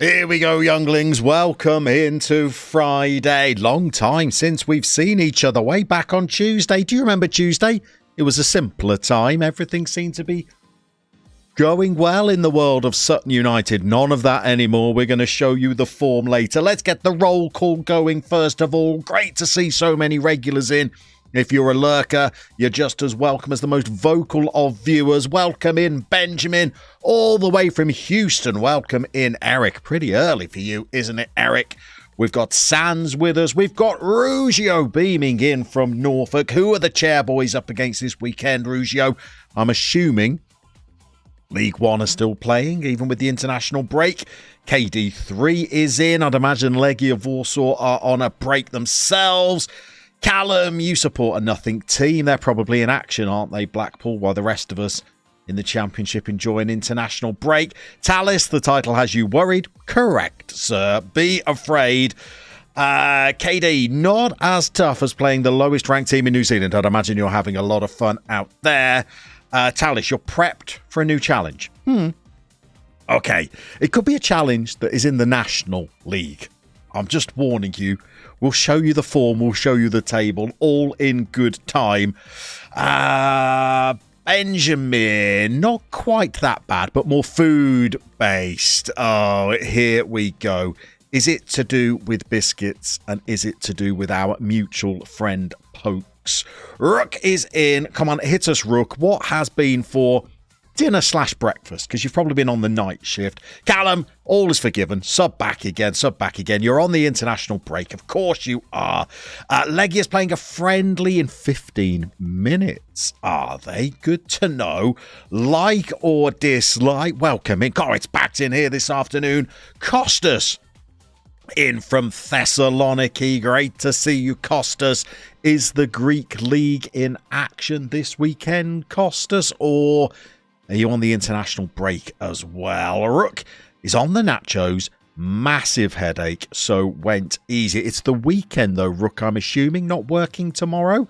Here we go, younglings. Welcome into Friday. Long time since we've seen each other. Way back on Tuesday. Do you remember Tuesday? It was a simpler time. Everything seemed to be going well in the world of Sutton United. None of that anymore. We're going to show you the form later. Let's get the roll call going first of all. Great to see so many regulars in. If you're a lurker, you're just as welcome as the most vocal of viewers. Welcome in Benjamin, all the way from Houston. Welcome in Eric. Pretty early for you, isn't it, Eric? We've got Sands with us. We've got Rugio beaming in from Norfolk. Who are the chairboys up against this weekend, Rugio? I'm assuming League One are still playing, even with the international break. KD3 is in. I'd imagine Legia Warsaw are on a break themselves. Callum, you support a nothing team. They're probably in action, aren't they, Blackpool, while the rest of us in the Championship enjoy an international break. Talis, the title has you worried? Correct, sir. Be afraid. KD, not as tough as playing the lowest ranked team in New Zealand. I'd imagine you're having a lot of fun out there. Talis, you're prepped for a new challenge. Okay, it could be a challenge that is in the National League. I'm just warning you. We'll show you the form. We'll show you the table. All in good time. Benjamin, not quite that bad, but more food-based. Oh, here we go. Is it to do with biscuits? And is it to do with our mutual friend Pokes? Rook is in. Come on, hit us, Rook. What has been for dinner/breakfast, because you've probably been on the night shift. Callum, all is forgiven. Sub back again. You're on the international break. Of course you are. Legia's playing a friendly in 15 minutes. Are they? Good to know. Like or dislike? Welcome in. God, it's packed in here this afternoon. Costas in from Thessaloniki. Great to see you, Costas. Is the Greek League in action this weekend, Costas, or are you on the international break as well? Rook is on the nachos. Massive headache, so went easy. It's the weekend, though, Rook, I'm assuming. Not working tomorrow?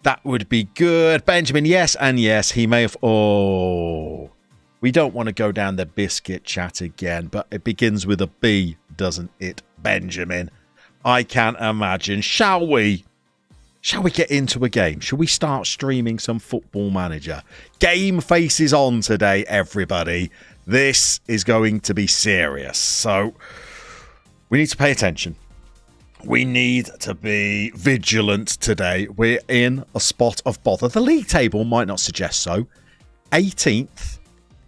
That would be good. Benjamin, yes and yes. He may have... Oh, we don't want to go down the biscuit chat again, but it begins with a B, doesn't it, Benjamin? I can't imagine. Shall we? Shall we get into a game? Shall we start streaming some Football Manager? Game faces on today, everybody. This is going to be serious. So we need to pay attention. We need to be vigilant today. We're in a spot of bother. The league table might not suggest so. 18th.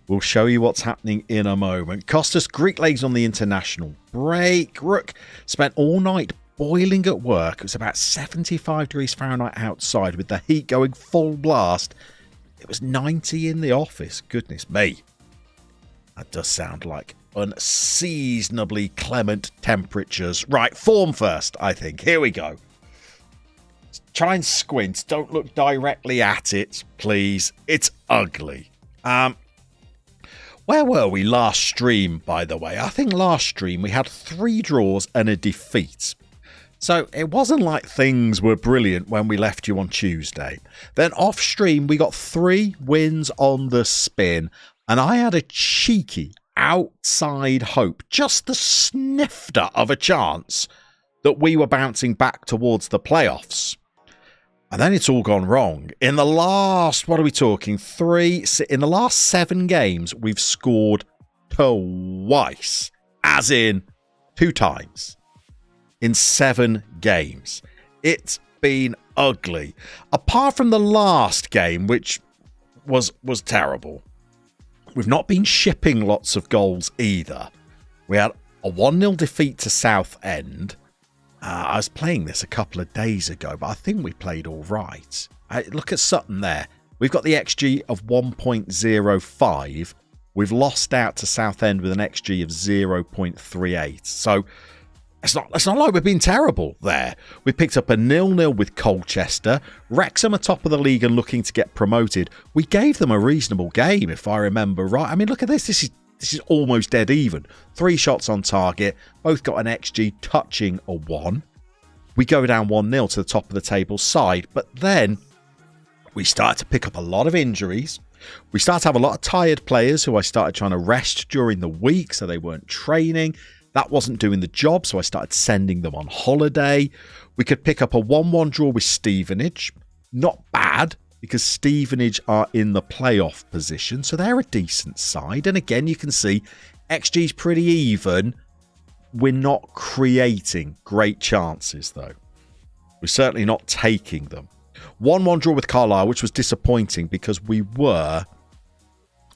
We'll show you what's happening in a moment. Costas, Greek legs on the international break. Rook spent all night boiling at work. It was about 75 degrees Fahrenheit outside with the heat going full blast. It was 90 in the office. Goodness me. That does sound like unseasonably clement temperatures. Right, form first, I think. Here we go. Try and squint. Don't look directly at it, please. It's ugly. Where were we last stream, by the way? I think last stream we had 3 draws and a defeat. So it wasn't like things were brilliant when we left you on Tuesday. Then off stream, we got 3 wins on the spin. And I had a cheeky outside hope, just the snifter of a chance that we were bouncing back towards the playoffs. And then it's all gone wrong. In the last, what are we talking? In the last 7 games, we've scored twice. As in 2 times. In 7 games. It's been ugly. Apart from the last game, which was terrible. We've not been shipping lots of goals either. We had a 1-0 defeat to Southend. I was playing this a couple of days ago, but I think we played all right. Look at Sutton there. We've got the XG of 1.05. We've lost out to Southend with an XG of 0.38. So it's not like we've been terrible there. We picked up a 0-0 with Colchester. Wrexham are top of the league and looking to get promoted. We gave them a reasonable game, if I remember right. I mean, look at this. This is almost dead even. 3 shots on target. Both got an XG touching a 1. We go down 1-0 to the top of the table side. But then we start to pick up a lot of injuries. We start to have a lot of tired players who I started trying to rest during the week, so they weren't training. That wasn't doing the job, so I started sending them on holiday. We could pick up a 1-1 draw with Stevenage. Not bad, because Stevenage are in the playoff position, so they're a decent side. And again, you can see XG's pretty even. We're not creating great chances, though. We're certainly not taking them. 1-1 draw with Carlisle, which was disappointing because we were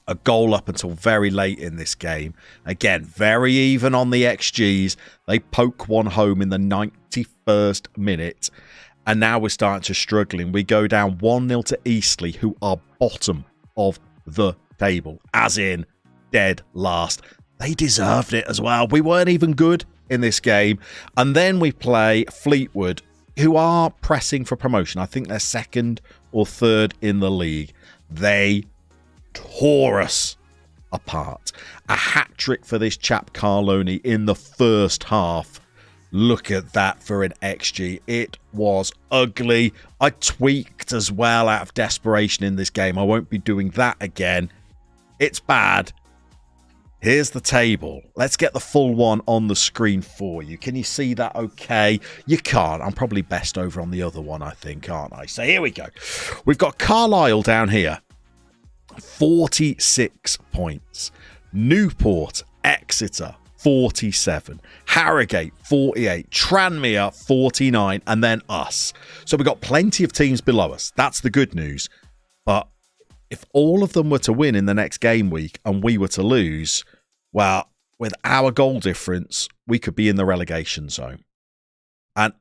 a goal up until very late in this game. Again, very even on the XGs. They poke one home in the 91st minute. And now we're starting to struggling. We go down 1-0 to Eastleigh, who are bottom of the table. As in, dead last. They deserved it as well. We weren't even good in this game. And then we play Fleetwood, who are pressing for promotion. I think they're second or third in the league. They tore us apart. A hat-trick for this chap Carloni in the first half. Look at that for an XG. It was ugly. I tweaked as well out of desperation in this game. I won't be doing that again. It's bad. Here's the table. Let's get the full one on the screen for you. Can you see that okay? You can't. I'm probably best over on the other one, I think, aren't I? So here we go. We've got Carlisle down here. 46 points. Newport, Exeter, 47. Harrogate, 48. Tranmere, 49. And then us. So we've got plenty of teams below us. That's the good news. But if all of them were to win in the next game week and we were to lose, well, with our goal difference, we could be in the relegation zone. And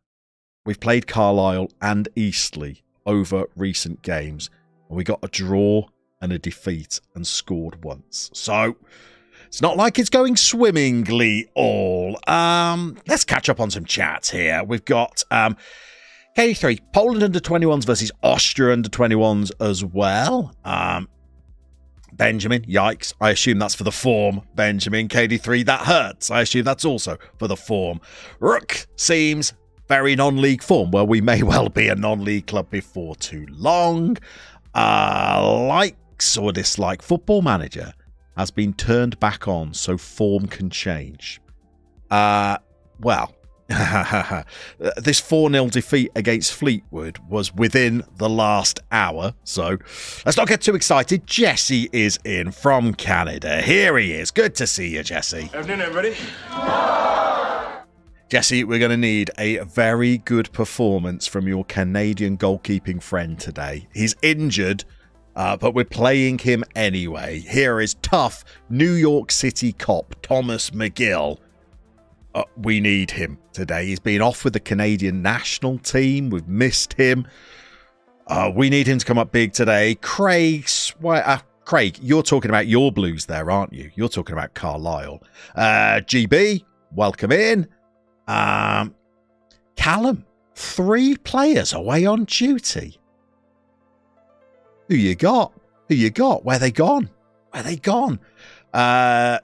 we've played Carlisle and Eastleigh over recent games. And we got a draw and a defeat and scored once. So it's not like it's going swimmingly all. Let's catch up on some chats here. We've got KD3, Poland under-21s versus Austria under-21s as well. Benjamin, yikes. I assume that's for the form. Benjamin, KD3, that hurts. I assume that's also for the form. Rook seems very non-league form. Well, we may well be a non-league club before too long. Likes or dislike Football Manager has been turned back on so form can change. Well, this 4-0 defeat against Fleetwood was within the last hour, so let's not get too excited. Jesse is in from Canada. Here he is. Good to see you, Jesse. Afternoon, everybody. Jesse, we're going to need a very good performance from your Canadian goalkeeping friend today. He's injured, but we're playing him anyway. Here is tough New York City cop Thomas McGill. We need him today. He's been off with the Canadian national team. We've missed him. We need him to come up big today. Craig, you're talking about your Blues there, aren't you? You're talking about Carlisle. GB, welcome in. Callum, 3 players away on duty. Who you got? Where they gone?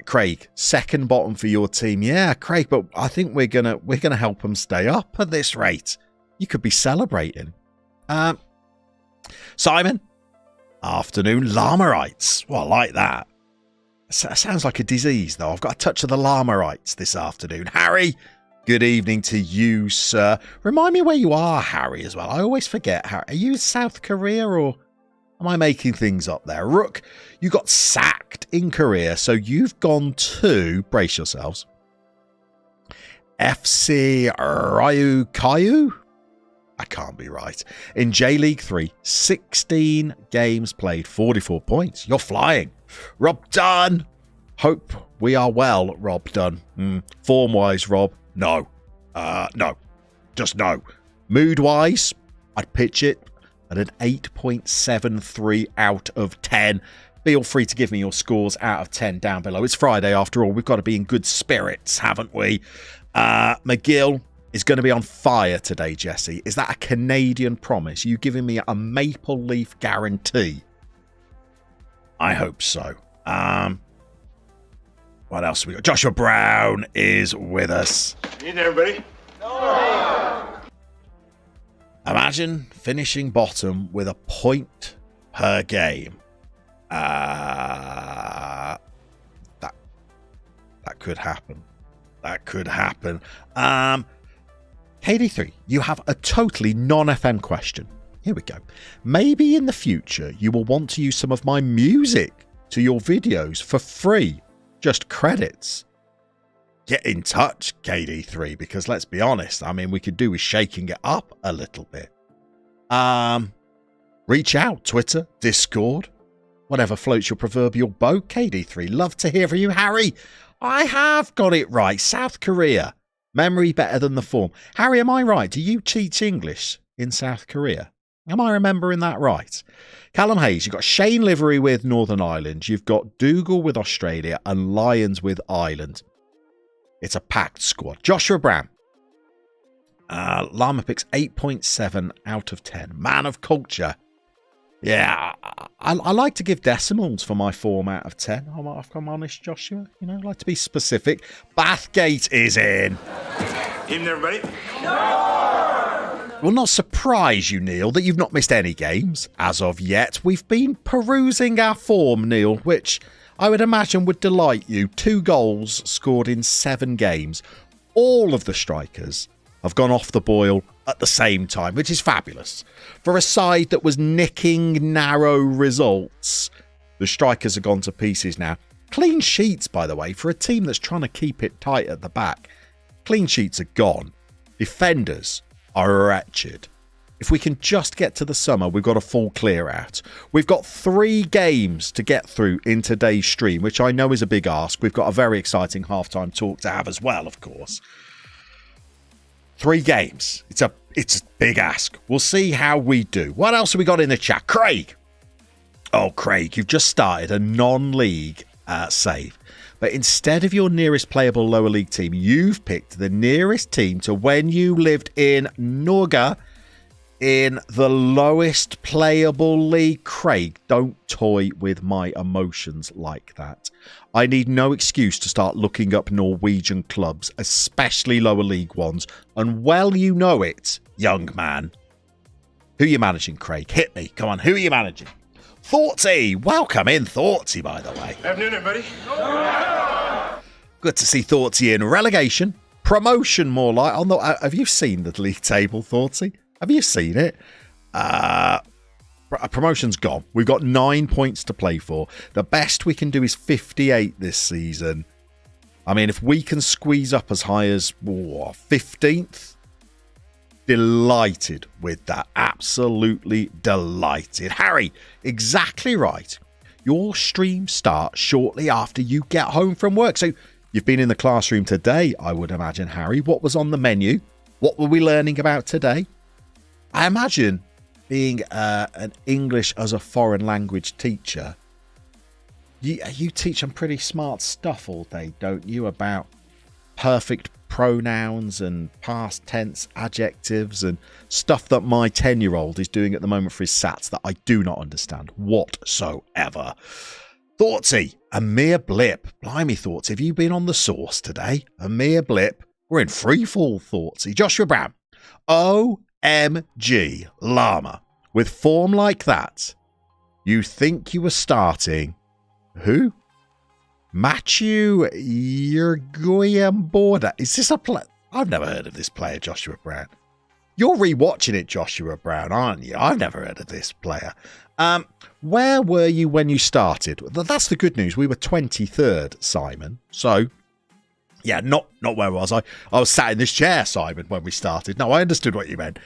Craig, second bottom for your team. Yeah, Craig, but I think we're gonna help them stay up at this rate. You could be celebrating. Simon, afternoon. Llama-rites. Well, I like that. Sounds like a disease, though. I've got a touch of the llama-rites this afternoon. Harry, good evening to you, sir. Remind me where you are, Harry, as well. I always forget. Harry, are you South Korea or am I making things up there? Rook, you got sacked in Korea, so you've gone to, brace yourselves, FC Ryukyu? I can't be right. In J-League 3, 16 games played, 44 points. You're flying. Rob Dunn. Hope we are well, Rob Dunn. Form-wise, Rob, no. No. Just no. Mood-wise, I'd pitch it at an 8.73 out of 10. Feel free to give me your scores out of 10 down below. It's Friday after all. We've got to be in good spirits, haven't we? McGill is going to be on fire today, Jesse. Is that a Canadian promise? You giving me a maple leaf guarantee? I hope so. What else have we got? Joshua Brown is with us. Need everybody. Imagine finishing bottom with a point per game. That could happen. That could happen. KD3, you have a totally non-FM question. Here we go. Maybe in the future you will want to use some of my music to your videos for free. Just credits. Get in touch, KD3, because let's be honest, I mean, we could do with shaking it up a little bit. Reach out, Twitter, Discord, whatever floats your proverbial boat, KD3. Love to hear from you, Harry. I have got it right. South Korea. Memory better than the form. Harry, am I right? Do you teach English in South Korea? Am I remembering that right? Callum Hayes, you've got Shane Livery with Northern Ireland. You've got Dougal with Australia and Lyons with Ireland. It's a packed squad. Joshua Brown. Llama picks 8.7 out of 10. Man of culture. Yeah, I like to give decimals for my form out of 10. If I'm honest, Joshua. You know, I like to be specific. Bathgate is in. Evening, everybody. Will not surprise you, Neil, that you've not missed any games as of yet. We've been perusing our form, Neil, which I would imagine would delight you. 2 goals scored in 7 games. All of the strikers have gone off the boil at the same time, which is fabulous. For a side that was nicking narrow results, the strikers have gone to pieces now. Clean sheets, by the way, for a team that's trying to keep it tight at the back. Clean sheets are gone. Defenders are wretched. If we can just get to the summer, we've got a full clear out. We've got 3 games to get through in today's stream, which I know is a big ask. We've got a very exciting halftime talk to have as well, of course. 3 games. It's a big ask. We'll see how we do. What else have we got in the chat? Craig. Oh, Craig, you've just started a non-league save. But instead of your nearest playable lower league team, you've picked the nearest team to when you lived in Norga in the lowest playable league. Craig, don't toy with my emotions like that. I need no excuse to start looking up Norwegian clubs, especially lower league ones. And well, you know it, young man. Who are you managing, Craig? Hit me. Come on, who are you managing? Thoughtsy. Welcome in, Thoughtsy, by the way. Afternoon, everybody. Good to see Thoughtsy in. Relegation. Promotion, more like. Have you seen the league table, Thoughtsy? Have you seen it? Promotion's gone. We've got 9 points to play for. The best we can do is 58 this season. I mean, if we can squeeze up as high as 15th, delighted with that. Absolutely delighted. Harry, exactly right. Your stream starts shortly after you get home from work. So you've been in the classroom today, I would imagine, Harry. What was on the menu? What were we learning about today? I imagine being an English as a foreign language teacher, you teach them pretty smart stuff all day, don't you? About perfect pronouns and past tense adjectives and stuff that my 10-year-old is doing at the moment for his SATs that I do not understand whatsoever. Thoughtsy, a mere blip. Blimey, Thoughtsy, have you been on the sauce today? A mere blip. We're in free fall, Thoughtsy. Joshua Brown. OMG, Llama. With form like that, you think you were starting who? Matthew Yergoyam Border. Is this a play? I've never heard of this player, Joshua Brown. You're rewatching it, Joshua Brown, aren't you? I've never heard of this player. Where were you when you started? That's the good news. We were 23rd, Simon. So, yeah, not where was I? I was sat in this chair, Simon, when we started. No, I understood what you meant.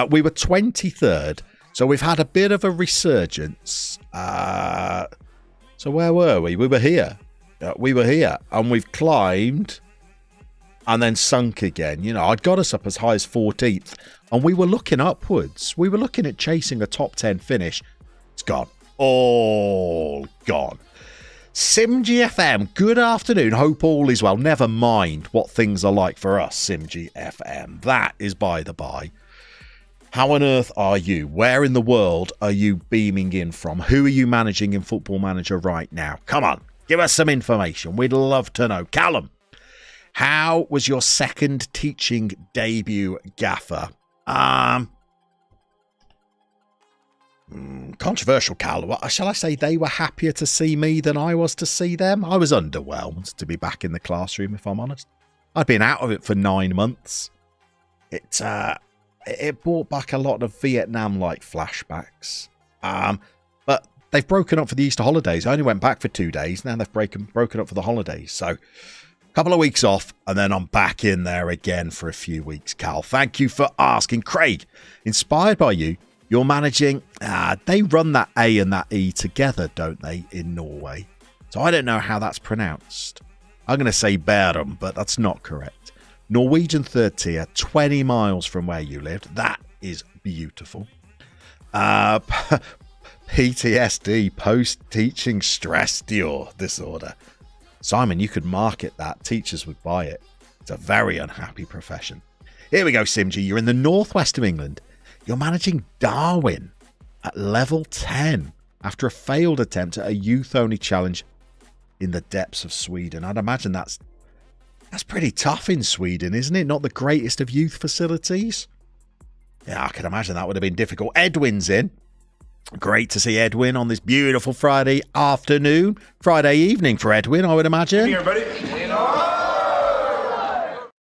We were 23rd. So we've had a bit of a resurgence. So where were we? We were here. We were here. And we've climbed and then sunk again. You know, I'd got us up as high as 14th. And we were looking upwards. We were looking at chasing a top 10 finish. It's gone. All gone. SimGFM, good afternoon. Hope all is well. Never mind what things are like for us, SimGFM. That is by the by. How on earth are you? Where in the world are you beaming in from? Who are you managing in Football Manager right now? Come on, give us some information. We'd love to know. Callum, how was your second teaching debut, Gaffer? controversial, Cal. What shall I say? They were happier to see me than I was to see them. I was underwhelmed to be back in the classroom, if I'm honest. I'd been out of it for 9 months. It brought back a lot of Vietnam-like flashbacks. But they've broken up for the Easter holidays. I only went back for 2 days. Now they've broken up for the holidays. So, a couple of weeks off, and then I'm back in there again for a few weeks, Cal. Thank you for asking. Craig, inspired by you, you're managing... they run that A and that E together, don't they, in Norway? So I don't know how that's pronounced. I'm going to say Bærum, but that's not correct. Norwegian third tier, 20 miles from where you lived. That is beautiful. PTSD, post-teaching stress disorder. Simon, you could market that. Teachers would buy it. It's a very unhappy profession. Here we go, Simji. You're in the northwest of England. You're managing Darwin at level 10 after a failed attempt at a youth-only challenge in the depths of Sweden. I'd imagine that's pretty tough in Sweden, isn't it? Not the greatest of youth facilities. Yeah, I can imagine that would have been difficult. Edwin's in. Great to see Edwin on this beautiful Friday afternoon. Friday evening for Edwin, I would imagine. Here, buddy.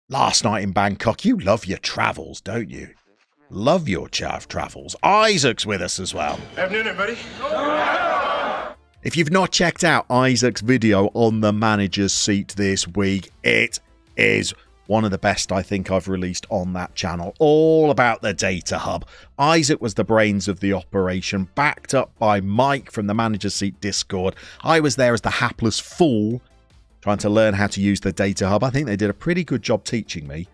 Last night in Bangkok. You love your travels, don't you? Love your travels. Isaac's with us as well. Afternoon, everybody. If you've not checked out Isaac's video on the manager's seat this week, it is one of the best I think I've released on that channel. All about the data hub. Isaac was the brains of the operation, backed up by Mike from the manager's seat Discord. I was there as the hapless fool, trying to learn how to use the data hub. I think they did a pretty good job teaching me,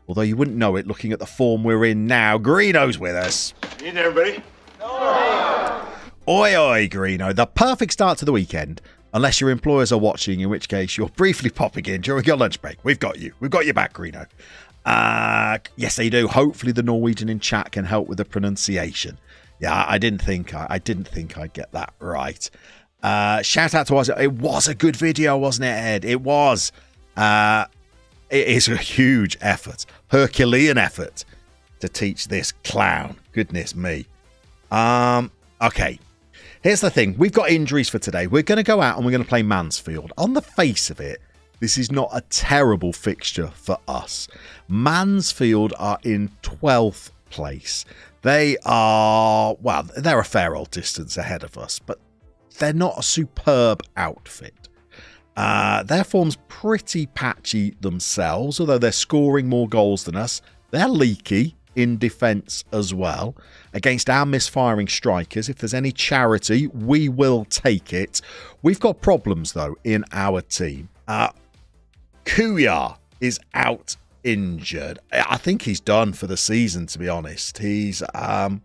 although you wouldn't know it looking at the form we're in now. Greeno's with us. Evening, everybody. Oi, oi, Greeno. The perfect start to the weekend, unless your employers are watching, in which case you're briefly popping in during your lunch break. We've got you. We've got your back, Greeno. Yes, they do. Hopefully the Norwegian in chat can help with the pronunciation. Yeah, I didn't think I'd get that right. Shout out to us. It was a good video, wasn't it, Ed? It was. It is a huge effort, Herculean effort, to teach this clown. Goodness me. Okay. Here's the thing. We've got injuries for today. We're going to go out and we're going to play Mansfield. On the face of it, this is not a terrible fixture for us. Mansfield are in 12th place. They are, well, they're a fair old distance ahead of us, but they're not a superb outfit. Their form's pretty patchy themselves, although they're scoring more goals than us. They're leaky in defence as well. Against our misfiring strikers, if there's any charity, we will take it. We've got problems, though, in our team. Kuya is out injured. I think he's done for the season, to be honest. He's 5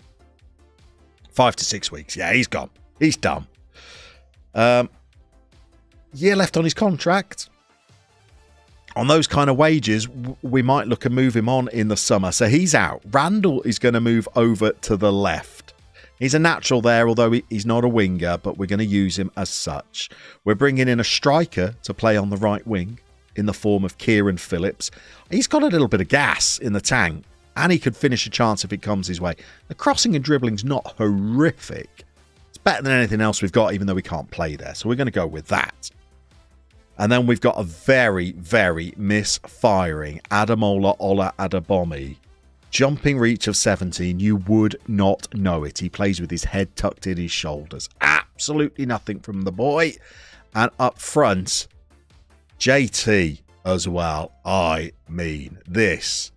to 6 weeks. Yeah, he's gone. He's done. Year left on his contract. On those kind of wages, we might look and move him on in the summer. So he's out. Randall is going to move over to the left. He's a natural there, although he's not a winger, but we're going to use him as such. We're bringing in a striker to play on the right wing in the form of Kieran Phillips. He's got a little bit of gas in the tank, and he could finish a chance if it comes his way. The crossing and dribbling's not horrific. It's better than anything else we've got, even though we can't play there. So we're going to go with that. And then we've got a very, very misfiring Adamola Ola Adabomi. Jumping reach of 17. You would not know it. He plays with his head tucked in his shoulders. Absolutely nothing from the boy. And up front, JT as well. I mean, this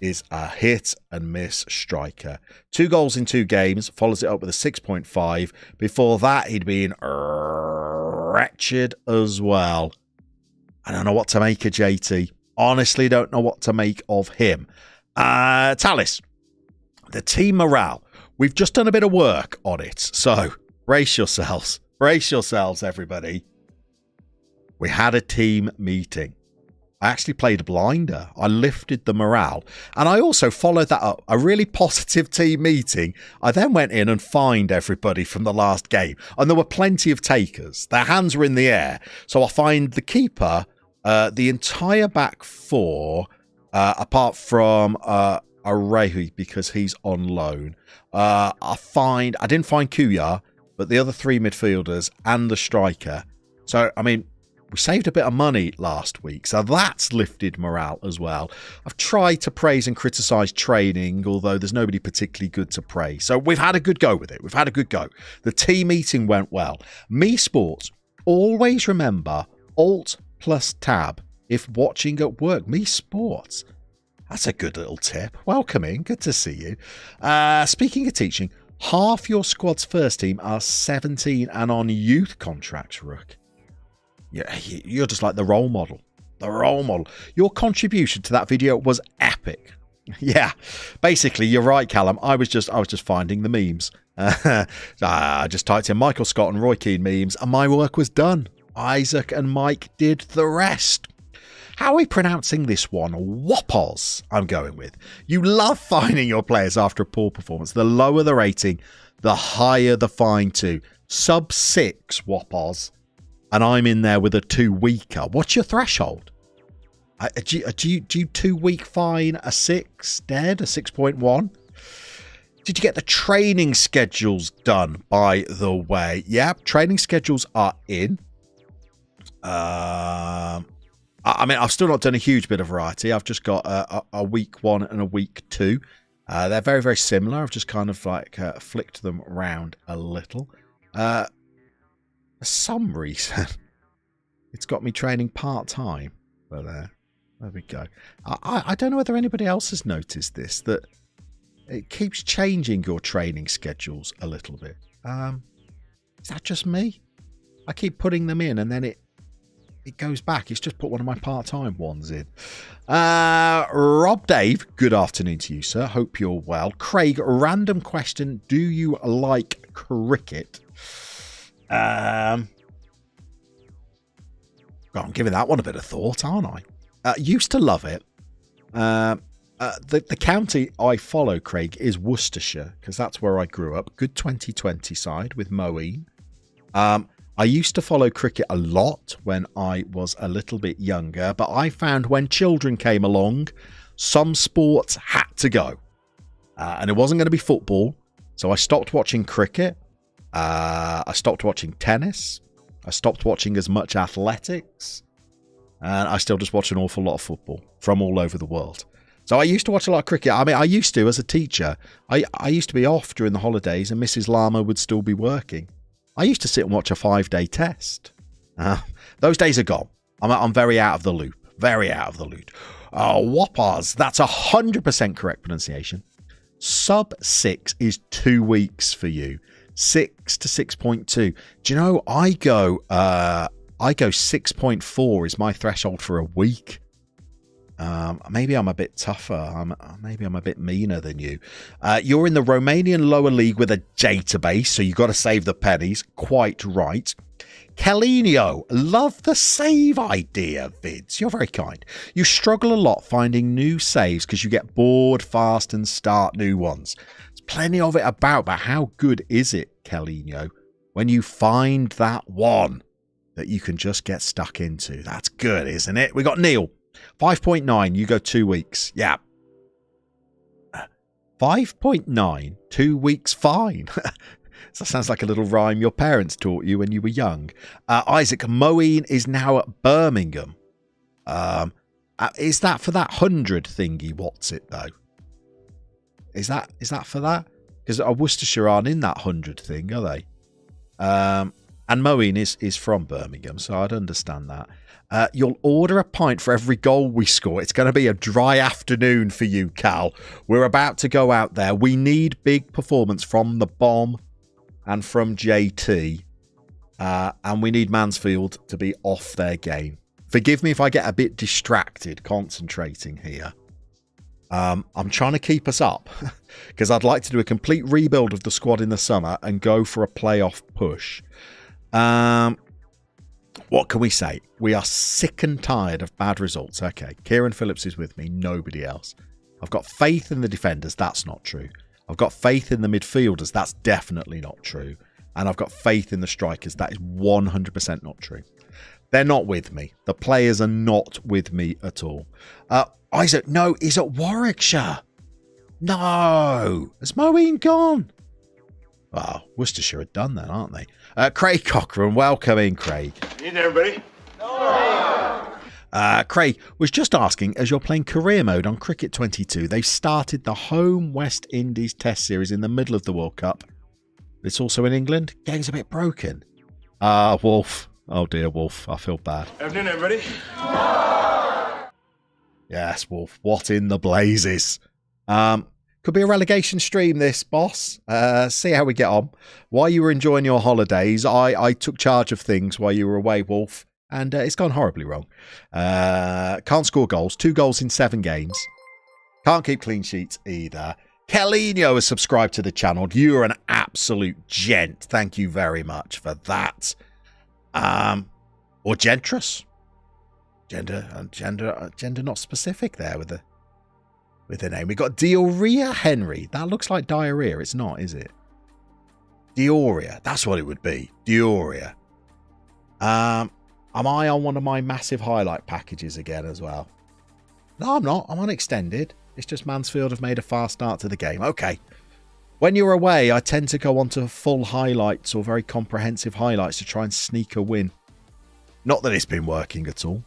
is a hit and miss striker. 2 goals in 2 games. Follows it up with a 6.5. Before that, he'd been wretched as well. I don't know what to make of JT. Honestly, don't know what to make of him. Talis, the team morale. We've just done a bit of work on it. So brace yourselves. Brace yourselves, everybody. We had a team meeting. I actually played a blinder. I lifted the morale. And I also followed that up. A really positive team meeting. I then went in and fined everybody from the last game. And there were plenty of takers. Their hands were in the air. So I fined the keeper, the entire back four, apart from Arehi because he's on loan. I didn't find Kuya, but the other 3 midfielders and the striker. So, I mean, we saved a bit of money last week, so that's lifted morale as well. I've tried to praise and criticise training, although there's nobody particularly good to praise. So we've had a good go with it. We've had a good go. The team meeting went well. Me Sports, always remember Alt plus Tab if watching at work. Me Sports. That's a good little tip. Welcome in. Good to see you. Speaking of teaching, half your squad's first team are 17 and on youth contracts, Rook. Yeah, you're just like the role model. The role model. Your contribution to that video was epic. Yeah, basically, you're right, Callum. I was just finding the memes. I just typed in Michael Scott and Roy Keane memes, and my work was done. Isaac and Mike did the rest. How are we pronouncing this one? Whoppos, I'm going with. You love fining your players after a poor performance. The lower the rating, the higher the fine too. Sub 6, Whoppos. And I'm in there with a 2 weeker. What's your threshold? Do you 2 week fine a 6 dead, a 6.1? Did you get the training schedules done, by the way? Yeah, training schedules are in. I mean, I've still not done a huge bit of variety. I've just got a week 1 and a week 2. They're very, very similar. I've just kind of like flicked them around a little. For some reason, it's got me training part-time. But there we go. I don't know whether anybody else has noticed this, that it keeps changing your training schedules a little bit. Is that just me? I keep putting them in and then it goes back. It's just put one of my part-time ones in. Rob Dave, good afternoon to you, sir. Hope you're well. Craig, random question. Do you like cricket? I'm giving that one a bit of thought, aren't I? Used to love it. The county I follow, Craig, is Worcestershire, because that's where I grew up. Good 2020 side with Moeen. I used to follow cricket a lot when I was a little bit younger, but I found when children came along, some sports had to go. And it wasn't going to be football, so I stopped watching cricket. I stopped watching tennis. I stopped watching as much athletics. And I still just watch an awful lot of football from all over the world. So I used to watch a lot of cricket. I mean, I used to as a teacher. I used to be off during the holidays and Mrs. Llama would still be working. I used to sit and watch a 5-day test. Those days are gone. I'm very out of the loop. Very out of the loop. Oh, whoppers. That's 100% correct pronunciation. Sub 6 is 2 weeks for you. 6 to 6.2. Do you know, I go 6.4 is my threshold for a week. Maybe I'm a bit tougher. Maybe I'm a bit meaner than you. You're in the Romanian lower league with a database, so you've got to save the pennies. Quite right. Calinio, love the save idea, vids. You're very kind. You struggle a lot finding new saves because you get bored fast and start new ones. There's plenty of it about, but how good is it, Calinio, when you find that one that you can just get stuck into? That's good, isn't it? We got Neil. 5.9, you go 2 weeks. Yeah. 5.9, 2 weeks fine. That sounds like a little rhyme your parents taught you when you were young. Isaac, Moeen is now at Birmingham. Is that for that 100 thingy? What's it though? Is that for that? Because Worcestershire aren't in that 100 thing, are they? And Moeen is from Birmingham, so I'd understand that. You'll order a pint for every goal we score. It's going to be a dry afternoon for you, Cal. We're about to go out there. We need big performance from the bomb and from JT. And we need Mansfield to be off their game. Forgive me if I get a bit distracted concentrating here. I'm trying to keep us up because I'd like to do a complete rebuild of the squad in the summer and go for a playoff push. What can we say? We are sick and tired of bad results. Okay, Kieran Phillips is with me, nobody else. I've got faith in the defenders. That's not true. I've got faith in the midfielders. That's definitely not true. And I've got faith in the strikers. That is 100% not true. They're not with me. The players are not with me at all. Isaac, no, he's at Warwickshire. No. Has Moeen gone? Well, Worcestershire are done then, aren't they? Craig Cochran, welcome in, Craig. Evening, everybody. Craig was just asking, as you're playing career mode on Cricket 22, they've started the home West Indies Test Series in the middle of the World Cup. It's also in England. Game's a bit broken. Wolf. Oh dear, Wolf. I feel bad. Evening, everybody. Yes, Wolf. What in the blazes? Could be a relegation stream, this, boss. See how we get on. While you were enjoying your holidays, I took charge of things while you were away, Wolf. And it's gone horribly wrong. Can't score goals. 2 goals in 7 games. Can't keep clean sheets either. Kelino has subscribed to the channel. You are an absolute gent. Thank you very much for that. Or gentress. Gender not specific there with the name. We got Diarrhea Henry. That looks like diarrhea. It's not, is it? Dioria. That's what it would be. Dioria. Am I on one of my massive highlight packages again as well? No, I'm not. I'm on extended. It's just Mansfield have made a fast start to the game. Okay. When you're away, I tend to go on to full highlights or very comprehensive highlights to try and sneak a win. Not that it's been working at all.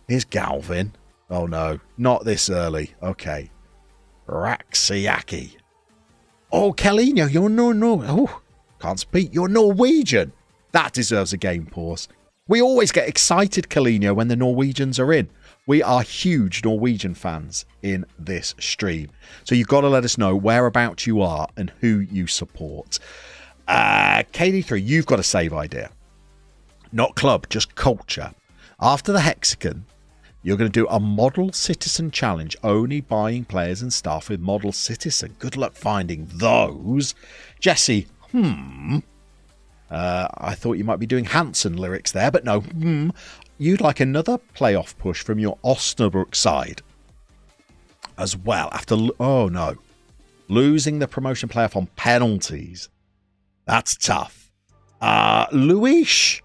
Here's Galvin. Oh no, not this early. Okay. Raxiaki. Oh, Kelino, you're no. Oh, can't speak. You're Norwegian. That deserves a game pause. We always get excited, Kelino, when the Norwegians are in. We are huge Norwegian fans in this stream. So you've got to let us know whereabouts you are and who you support. KD3, you've got a save idea. Not club, just culture. After the Hexagon, you're going to do a model citizen challenge, only buying players and staff with model citizen. Good luck finding those. Jesse, I thought you might be doing Hanson lyrics there, but no. You'd like another playoff push from your Osnabrück side as well. After, oh no, losing the promotion playoff on penalties. That's tough. Luis,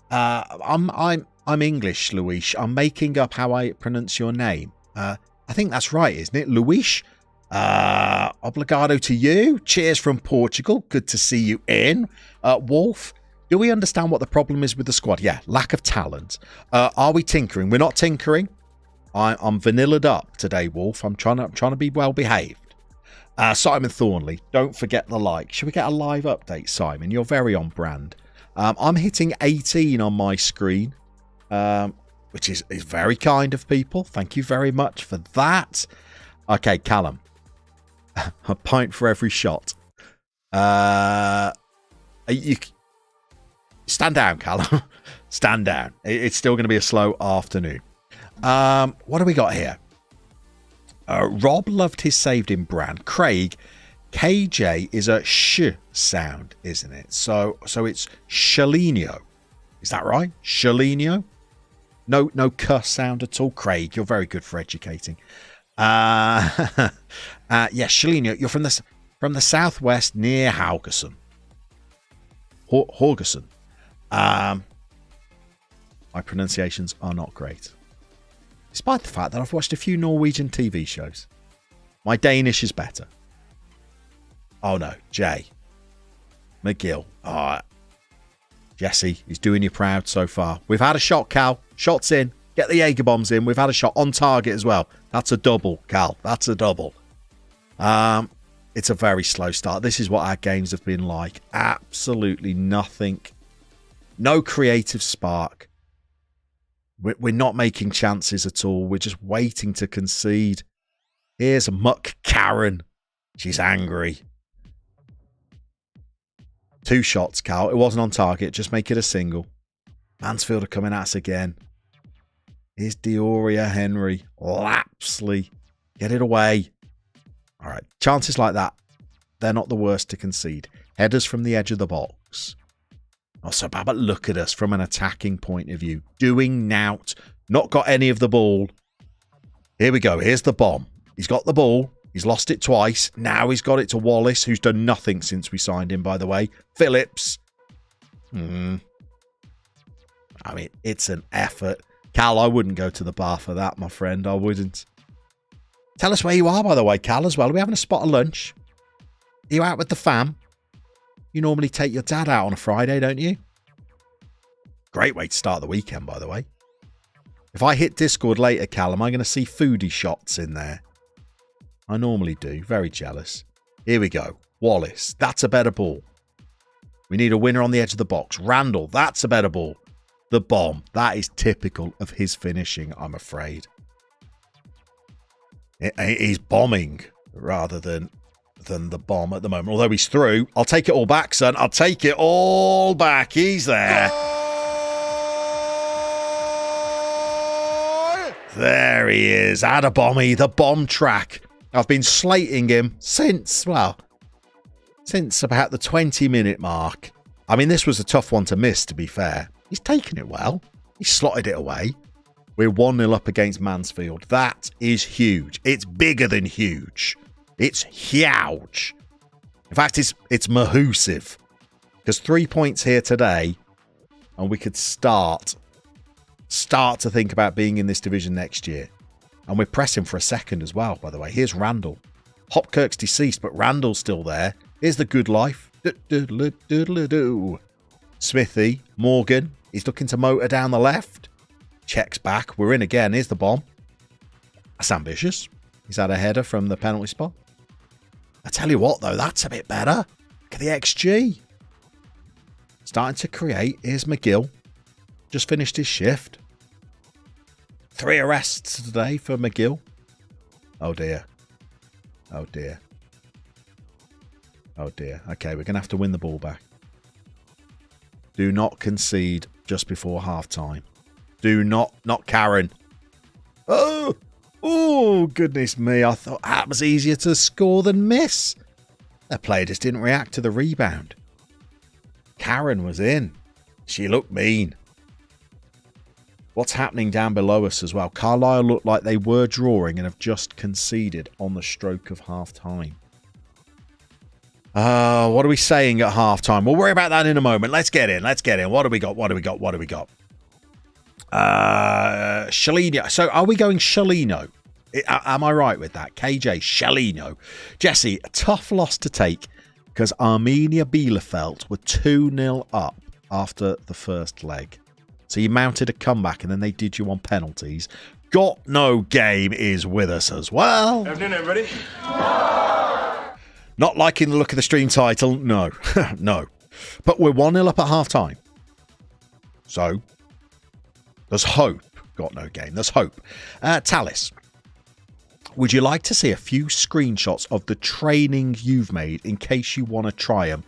I'm English, Luis. I'm making up how I pronounce your name. I think that's right, isn't it? Luis? Obrigado to you. Cheers from Portugal. Good to see you in. Wolf, do we understand what the problem is with the squad? Yeah, lack of talent. Are we tinkering? We're not tinkering. I'm vanillaed up today, Wolf. I'm trying to be well behaved. Simon Thornley, don't forget the like. Should we get a live update, Simon? You're very on brand. I'm hitting 18 on my screen, which is very kind of people. Thank you very much for that. Okay, Callum. A pint for every shot. You stand down, Callum. Stand down. It's still going to be a slow afternoon. What do we got here? Rob loved his saved in brand. Craig, KJ is a sh sound, isn't it? So it's Shalino. Is that right? Shalino? No k sound at all. Craig, you're very good for educating. Yeah, Shalino, you're from the southwest near Haugesund. Haugesund. My pronunciations are not great, despite the fact that I've watched a few Norwegian TV shows. My Danish is better. Oh no, Jay McGill. Jesse, he's doing you proud so far. We've had a shot, Cal. Shots in. Get the Jaeger bombs in. We've had a shot on target as well. That's a double, Cal. That's a double. It's a very slow start. This is what our games have been like. Absolutely nothing. No creative spark. We're not making chances at all. We're just waiting to concede. Here's Muck Karen. She's angry. 2 shots, Cal. It wasn't on target. Just make it a single. Mansfield are coming at us again. Here's Dioria Henry. Lapsley. Get it away. All right. Chances like that, they're not the worst to concede. Headers from the edge of the box. Not so bad, but look at us from an attacking point of view. Doing nout. Not got any of the ball. Here we go. Here's the bomb. He's got the ball. He's lost it twice. Now he's got it to Wallace, who's done nothing since we signed him, by the way. Phillips. I mean, it's an effort. Cal, I wouldn't go to the bar for that, my friend. I wouldn't. Tell us where you are, by the way, Cal, as well. Are we having a spot of lunch? Are you out with the fam? You normally take your dad out on a Friday, don't you? Great way to start the weekend, by the way. If I hit Discord later, Cal, am I going to see foodie shots in there? I normally do. Very jealous. Here we go. Wallace, that's a better ball. We need a winner on the edge of the box. Randall, that's a better ball. The bomb. That is typical of his finishing, I'm afraid. He's bombing rather than the bomb at the moment. Although he's through. I'll take it all back, son. I'll take it all back. He's there. There he is. Adabommy, the bomb track. I've been slating him since about the 20-minute mark. I mean, this was a tough one to miss, to be fair. He's taken it well. He slotted it away. We're 1-0 up against Mansfield. That is huge. It's bigger than huge. It's huge. In fact, it's mahoosive. Because 3 points here today, and we could start to think about being in this division next year. And we're pressing for a second as well, by the way. Here's Randall. Hopkirk's deceased, but Randall's still there. Here's the good life. Smithy, Morgan, he's looking to motor down the left. Checks back. We're in again. Here's the bomb. That's ambitious. He's had a header from the penalty spot. I tell you what, though, that's a bit better. Look at the XG. Starting to create. Here's McGill. Just finished his shift. 3 arrests today for McGill. Oh, dear. Oh, dear. Oh, dear. Okay, we're going to have to win the ball back. Do not concede just before half-time. Do not Karen. Oh, goodness me. I thought that was easier to score than miss. The player just didn't react to the rebound. Karen was in. She looked mean. What's happening down below us as well? Carlisle looked like they were drawing and have just conceded on the stroke of half-time. What are we saying at half-time? We'll worry about that in a moment. Let's get in. What do we got? Shalino. So are we going Shalino? Am I right with that? KJ, Shalino. Jesse, a tough loss to take because Arminia Bielefeld were 2-0 up after the first leg. So you mounted a comeback and then they did you on penalties. Got no game is with us as well. Afternoon, everybody. Not liking the look of the stream title. No. No. But we're 1-0 up at half-time. So there's hope. Got no game. There's hope. Talis, would you like to see a few screenshots of the training you've made in case you want to try them?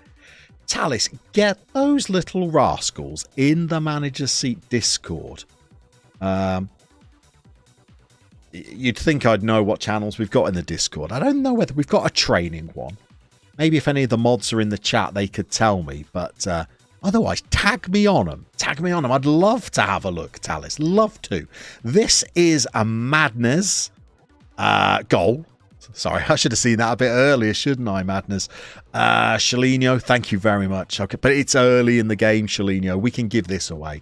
Talis, get those little rascals in the Manager's Seat Discord. You'd think I'd know what channels we've got in the Discord. I don't know whether we've got a training one. Maybe if any of the mods are in the chat, they could tell me. But otherwise, tag me on them. Tag me on them. I'd love to have a look, Talis. Love to. This is a Madness goal. Sorry, I should have seen that a bit earlier, shouldn't I, Madness? Shalino, thank you very much. Okay, but it's early in the game, Shalino. We can give this away.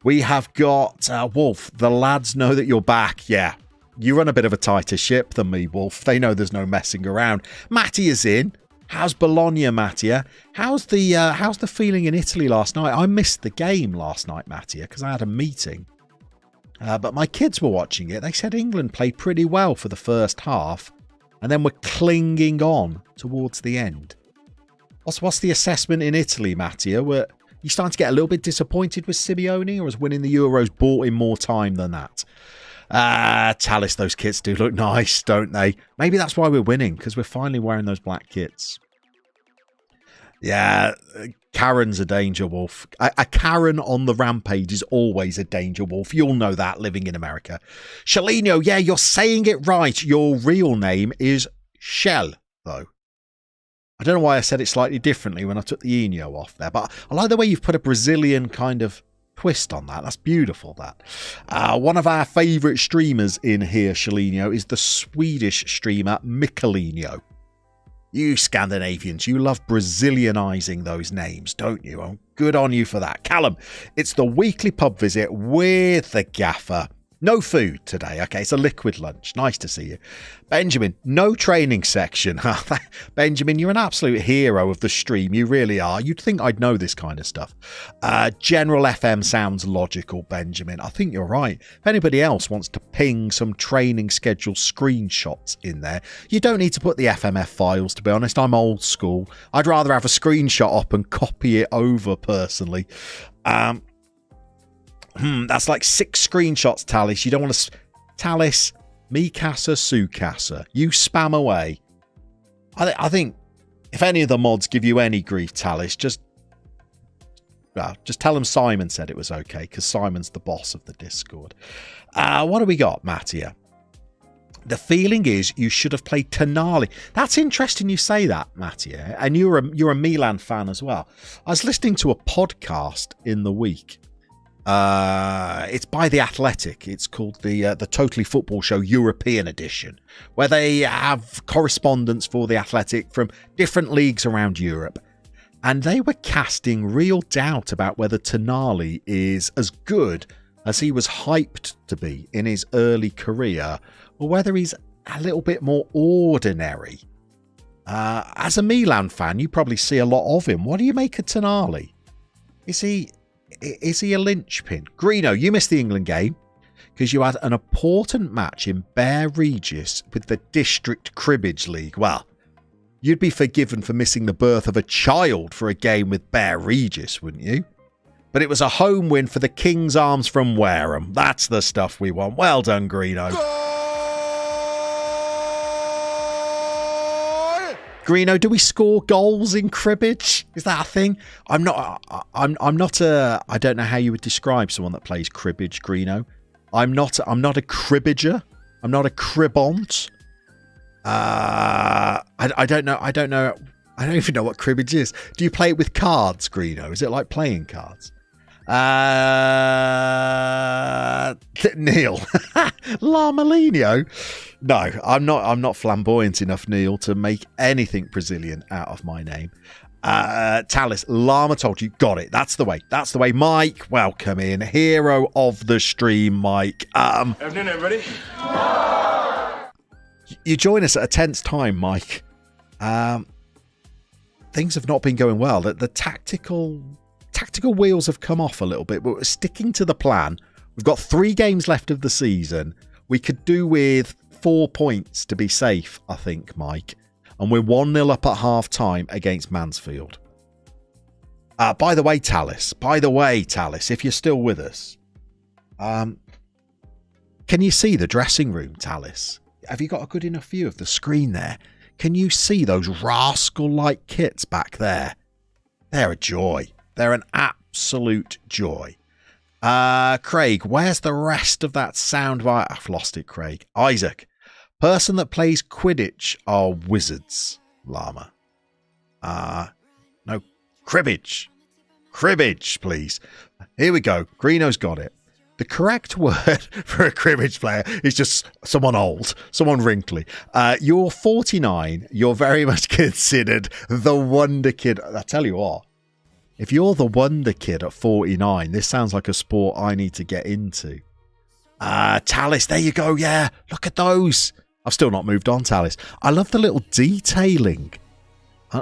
We have got Wolf. The lads know that you're back. Yeah, you run a bit of a tighter ship than me, Wolf. They know there's no messing around. Matty is in. How's Bologna, Mattia? How's the feeling in Italy last night? I missed the game last night, Mattia, because I had a meeting. But my kids were watching it. They said England played pretty well for the first half, and then were clinging on towards the end. What's the assessment in Italy, Mattia? Were you starting to get a little bit disappointed with Simeone, or has winning the Euros bought him more time than that? Talis, those kits do look nice, don't they? Maybe that's why we're winning, because we're finally wearing those black kits. Yeah, Karen's a danger wolf. A Karen on the rampage is always a danger wolf. You'll know that living in America. Shalino, yeah, you're saying it right. Your real name is Shell, though. I don't know why I said it slightly differently when I took the Enio off there, but I like the way you've put a Brazilian kind of twist on that. That's beautiful, that. One of our favourite streamers in here, Shalino, is the Swedish streamer Michelino. You Scandinavians, you love Brazilianising those names, don't you? Oh, good on you for that. Callum, it's the weekly pub visit with the gaffer. No food today. Okay, it's a liquid lunch. Nice to see you. Benjamin, no training section. Benjamin, you're an absolute hero of the stream. You really are. You'd think I'd know this kind of stuff. General FM sounds logical, Benjamin. I think you're right. If anybody else wants to ping some training schedule screenshots in there, you don't need to put the FMF files, to be honest. I'm old school. I'd rather have a screenshot up and copy it over personally. That's like 6 screenshots, Talis. You don't want to... Talis, Mikasa, Sukasa. You spam away. I think if any of the mods give you any grief, Talis, just tell them Simon said it was okay, because Simon's the boss of the Discord. What do we got, Mattia? The feeling is you should have played Tonali. That's interesting you say that, Mattia. And you're a Milan fan as well. I was listening to a podcast in the week. It's by The Athletic. It's called the Totally Football Show European Edition, where they have correspondents for The Athletic from different leagues around Europe. And they were casting real doubt about whether Tonali is as good as he was hyped to be in his early career, or whether he's a little bit more ordinary. As a Milan fan, you probably see a lot of him. What do you make of Tonali? Is he a linchpin? Greeno, you missed the England game because you had an important match in Bear Regis with the District Cribbage League. Well, you'd be forgiven for missing the birth of a child for a game with Bear Regis, wouldn't you? But it was a home win for the King's Arms from Wareham. That's the stuff we want. Well done, Greeno. Greeno, do we score goals in cribbage? Is that a thing? I don't know how you would describe someone that plays cribbage, Greeno. I'm not a cribbager. I'm not a cribbant. I don't know. I don't even know what cribbage is. Do you play it with cards, Greeno? Is it like playing cards? Neil. Larmalino. No, I'm not flamboyant enough, Neil, to make anything Brazilian out of my name. Talis, Llama told you. Got it. That's the way. That's the way. Mike, welcome in. Hero of the stream, Mike. Afternoon, everybody. You join us at a tense time, Mike. Things have not been going well. The tactical wheels have come off a little bit, but we're sticking to the plan. We've got 3 games left of the season. We could do with 4 points to be safe, I think, Mike. And we're 1-0 up at half-time against Mansfield. By the way, Talis, if you're still with us, can you see the dressing room, Talis? Have you got a good enough view of the screen there? Can you see those rascal-like kits back there? They're a joy. They're an absolute joy. Craig, where's the rest of that soundbite? I've lost it, Craig. Isaac, person that plays Quidditch are wizards. Llama. No, cribbage. Cribbage, please. Here we go. Greeno's got it. The correct word for a cribbage player is just someone old, someone wrinkly. You're 49. You're very much considered the wonder kid. I tell you what, if you're the wonder kid at 49, this sounds like a sport I need to get into. Talis, there you go. Yeah, look at those. I've still not moved on, Talis. I love the little detailing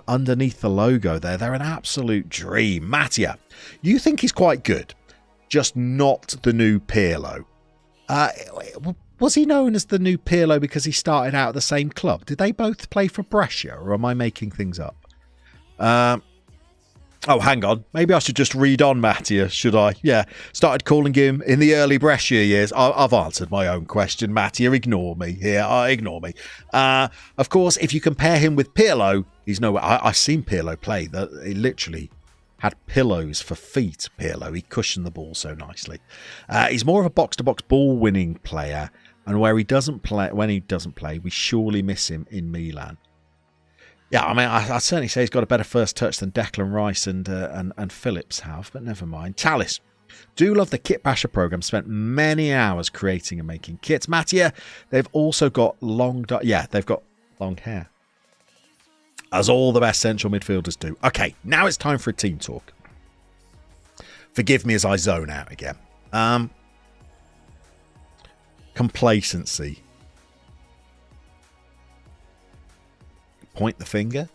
underneath the logo there. They're an absolute dream. Mattia, you think he's quite good, just not the new Pirlo. Was he known as the new Pirlo because he started out at the same club? Did they both play for Brescia, or am I making things up? Oh, hang on. Maybe I should just read on Mattia, should I? Yeah. Started calling him in the early Brescia years. I've answered my own question, Mattia. Ignore me here. Ignore me. Of course, if you compare him with Pirlo, he's nowhere. I've seen Pirlo play. He literally had pillows for feet, Pirlo. He cushioned the ball so nicely. He's more of a box-to-box ball-winning player, and when he doesn't play, we surely miss him in Milan. Yeah, I mean, I'd certainly say he's got a better first touch than Declan Rice and Phillips have, but never mind. Talis, do love the Kit Basher program. Spent many hours creating and making kits. Mattia, they've also got they've got long hair, as all the best central midfielders do. Okay, now it's time for a team talk. Forgive me as I zone out again. Complacency. Point the finger.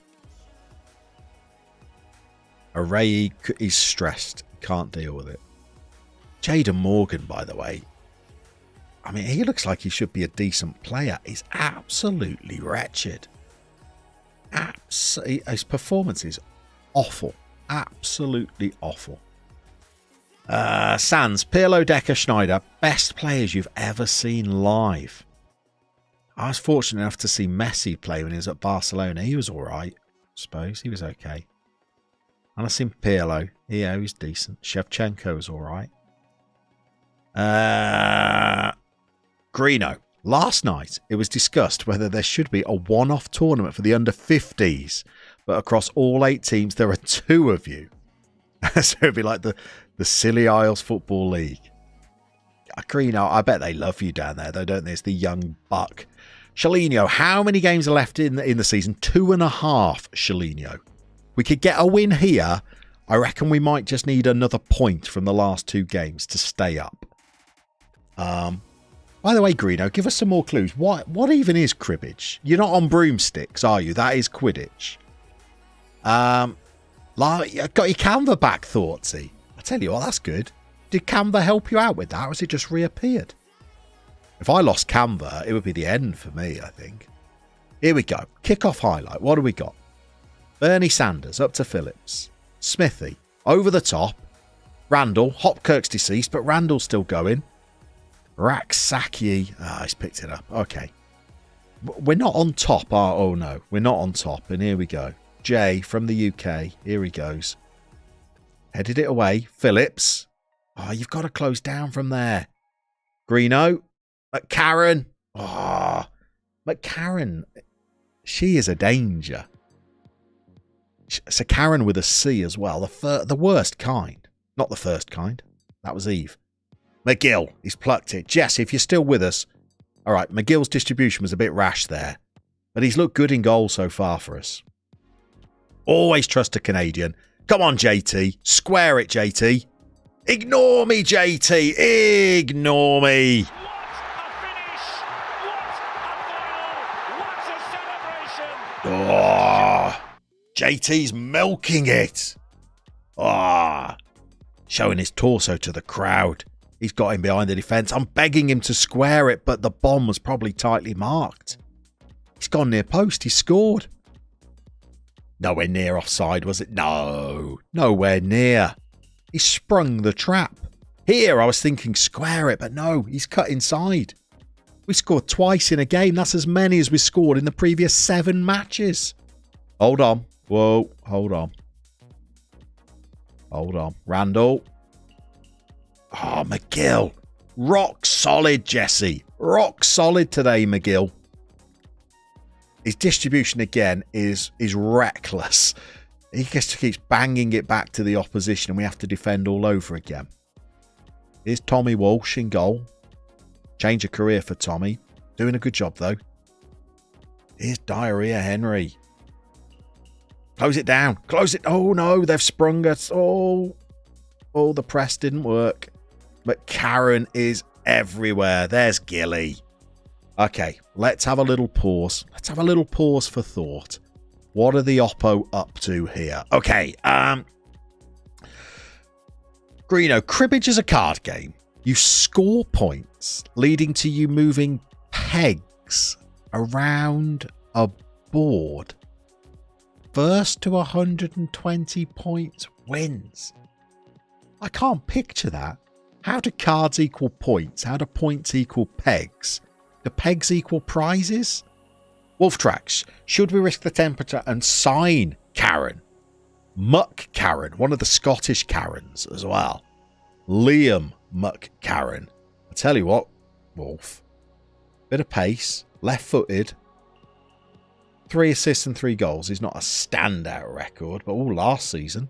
Array is stressed. Can't deal with it. Jaden Morgan, by the way. I mean, he looks like he should be a decent player. He's absolutely wretched. His performance is awful. Absolutely awful. Sans, Pirlo, Decker, Schneider. Best players you've ever seen live. I was fortunate enough to see Messi play when he was at Barcelona. He was all right, I suppose. He was okay. And I've seen Pirlo. Yeah, he was decent. Shevchenko was all right. Greeno. Last night, it was discussed whether there should be a one-off tournament for the under-50s. But across all 8 teams, there are 2 of you. So it'd be like the Silly Isles Football League. Greeno, I bet they love you down there, though, don't they? It's the young buck. Shalino, how many games are left in the season? 2.5, Shalino. We could get a win here. I reckon we might just need another point from the last 2 games to stay up. By the way, Greeno, give us some more clues. What even is cribbage? You're not on broomsticks, are you? That is Quidditch. Got your Canva back, Thoughtsy. I tell you what, that's good. Did Canva help you out with that, or has it just reappeared? If I lost Canva, it would be the end for me, I think. Here we go. Kick-off highlight. What do we got? Bernie Sanders up to Phillips. Smithy over the top. Randall. Hopkirk's deceased, but Randall's still going. Raksaki. He's picked it up. Okay. We're not on top. Oh, no. We're not on top. And here we go. Jay from the UK. Here he goes. Headed it away. Phillips. Oh, you've got to close down from there. Greeno. McCarran. Oh, McCarran. She is a danger. It's a Karen with a C as well. The worst kind. Not the first kind. That was Eve. McGill. He's plucked it. Jesse, if you're still with us. All right, McGill's distribution was a bit rash there. But he's looked good in goal so far for us. Always trust a Canadian. Come on, JT. Square it, JT. Ignore me, JT. Ignore me. What a finish! What a final! What a celebration! Oh, JT's milking it. Ah, showing his torso to the crowd. He's got him behind the defence. I'm begging him to square it, but the bomb was probably tightly marked. He's gone near post. He scored. Nowhere near offside, was it? No, nowhere near. He sprung the trap. Here, I was thinking square it, but no, he's cut inside. We scored twice in a game. That's as many as we scored in the previous 7 matches. Hold on. Whoa, hold on. Hold on. Randall. Oh, McGill. Rock solid, Jesse. Rock solid today, McGill. His distribution again is reckless. He just keeps banging it back to the opposition and we have to defend all over again. Here's Tommy Walsh in goal. Change of career for Tommy. Doing a good job though. Here's Diarrhea Henry. Close it down. Close it. Oh no, they've sprung us. Oh, the press didn't work. But Karen is everywhere. There's Gilly. Okay, let's have a little pause. Let's have a little pause for thought. What are the Oppo up to here? Okay, Greeno, cribbage is a card game. You score points, leading to you moving pegs around a board. First to 120 points wins. I can't picture that. How do cards equal points? How do points equal pegs? Do pegs equal prizes? Wolf Tracks, should we risk the temperature and sign Karen? Muck Karen, one of the Scottish Karens as well. Liam Muck Karen. I tell you what, Wolf. Bit of pace, left-footed. 3 assists and 3 goals is not a standout record, but last season.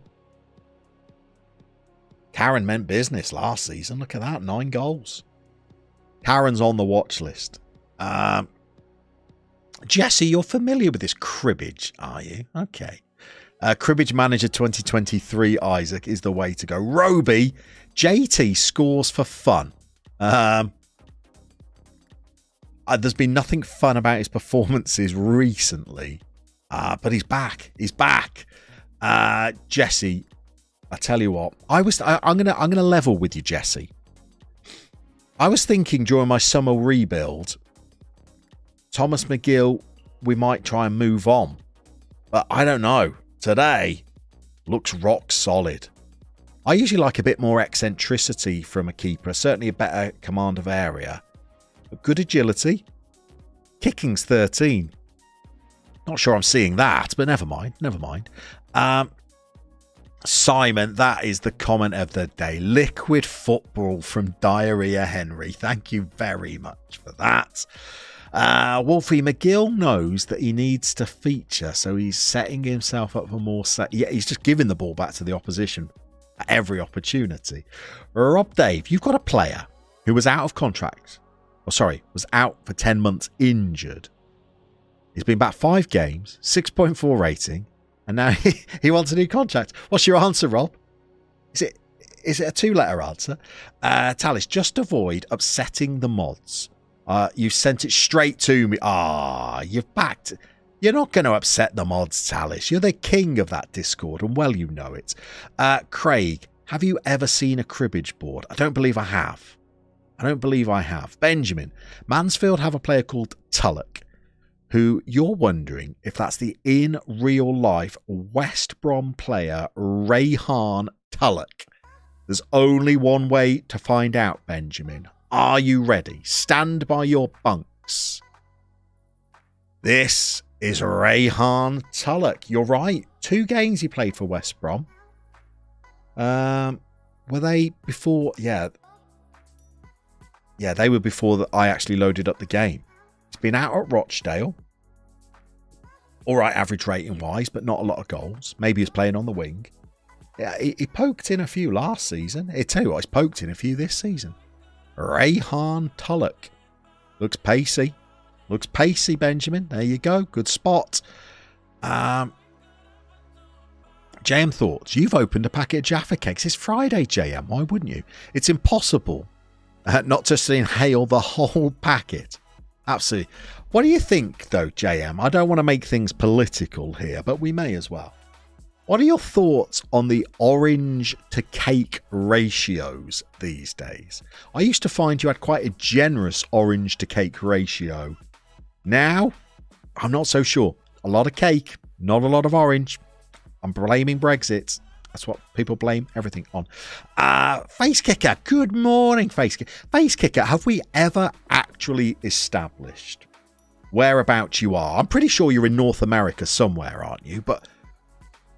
Karen meant business last season. Look at that, 9 goals. Karen's on the watch list. Jesse, you're familiar with this cribbage, are you? Okay. Cribbage Manager 2023, Isaac, is the way to go. Roby, JT scores for fun. There's been nothing fun about his performances recently, but he's back. He's back. Jesse, I tell you what, I'm gonna level with you, Jesse. I was thinking during my summer rebuild, Thomas McGill, we might try and move on, but I don't know. Today looks rock solid. I usually like a bit more eccentricity from a keeper, certainly a better command of area. But good agility. Kicking's 13. Not sure I'm seeing that, but never mind. Never mind. Simon, that is the comment of the day. Liquid football from Diarrhea Henry. Thank you very much for that. Wolfie McGill knows that he needs to feature, so he's setting himself up for more. Yeah, he's just giving the ball back to the opposition at every opportunity. Rob Dave, you've got a player who was out of contract. Was out for 10 months injured. He's been back 5 games, 6.4 rating, and now he wants a new contract. What's your answer, Rob? Is it a 2-letter answer? Talis, just avoid upsetting the mods. You sent it straight to me. You've backed. You're not going to upset the mods, Talis. You're the king of that Discord, and well, you know it. Craig, have you ever seen a cribbage board? I don't believe I have. Benjamin, Mansfield have a player called Tulloch, who you're wondering if that's the in real life West Brom player Rayhan Tulloch. There's only one way to find out, Benjamin. Are you ready? Stand by your bunks. This is Rayhan Tulloch. You're right. 2 games he played for West Brom. Were they before? Yeah, they were before I actually loaded up the game. He's been out at Rochdale. All right, average rating wise, but not a lot of goals. Maybe he's playing on the wing. Yeah, he poked in a few last season. I tell you what, he's poked in a few this season. Rayhan Tulloch. Looks pacey. Benjamin. There you go. Good spot. JM Thoughts. You've opened a packet of Jaffa cakes. It's Friday, JM. Why wouldn't you? It's impossible not to inhale the whole packet. Absolutely. What do you think, though, JM? I don't want to make things political here, but we may as well. What are your thoughts on the orange to cake ratios these days? I used to find you had quite a generous orange to cake ratio. Now, I'm not so sure. A lot of cake, not a lot of orange. I'm blaming Brexit. That's what people blame everything on. Face Kicker. Good morning, Face Kicker. Face Kicker, have we ever actually established whereabouts you are? I'm pretty sure you're in North America somewhere, aren't you? But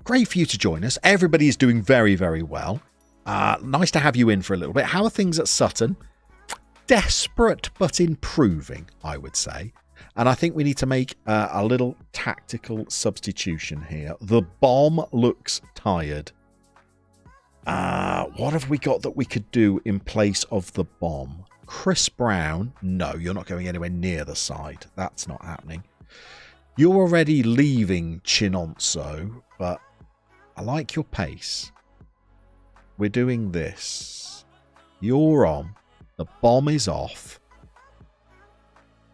great for you to join us. Everybody is doing very, very well. Nice to have you in for a little bit. How are things at Sutton? Desperate but improving, I would say. And I think we need to make a little tactical substitution here. The bomb looks tired. What have we got that we could do in place of the bomb? Chris Brown. No, you're not going anywhere near the side. That's not happening. You're already leaving Chinonso, but I like your pace. We're doing this. You're on. The bomb is off.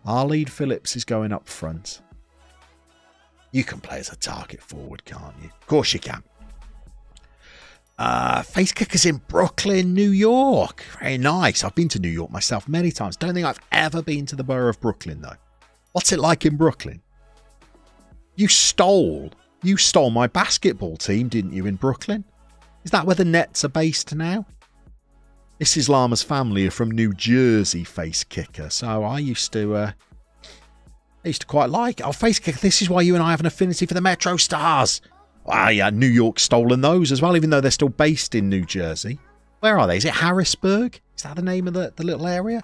Our lead Phillips is going up front. You can play as a target forward, can't you? Of course you can. Face Kicker's in Brooklyn, New York. Very nice. I've been to New York myself many times. Don't think I've ever been to the borough of Brooklyn, though. What's it like in Brooklyn? You stole my basketball team, didn't you, in Brooklyn? Is that where the Nets are based now? This is Llama's family are from New Jersey, Face Kicker. So I used to quite like it. Oh, Face Kicker, this is why you and I have an affinity for the Metro Stars. Ah, yeah, New York's stolen those as well, even though they're still based in New Jersey. Where are they? Is it Harrisburg? Is that the name of the little area?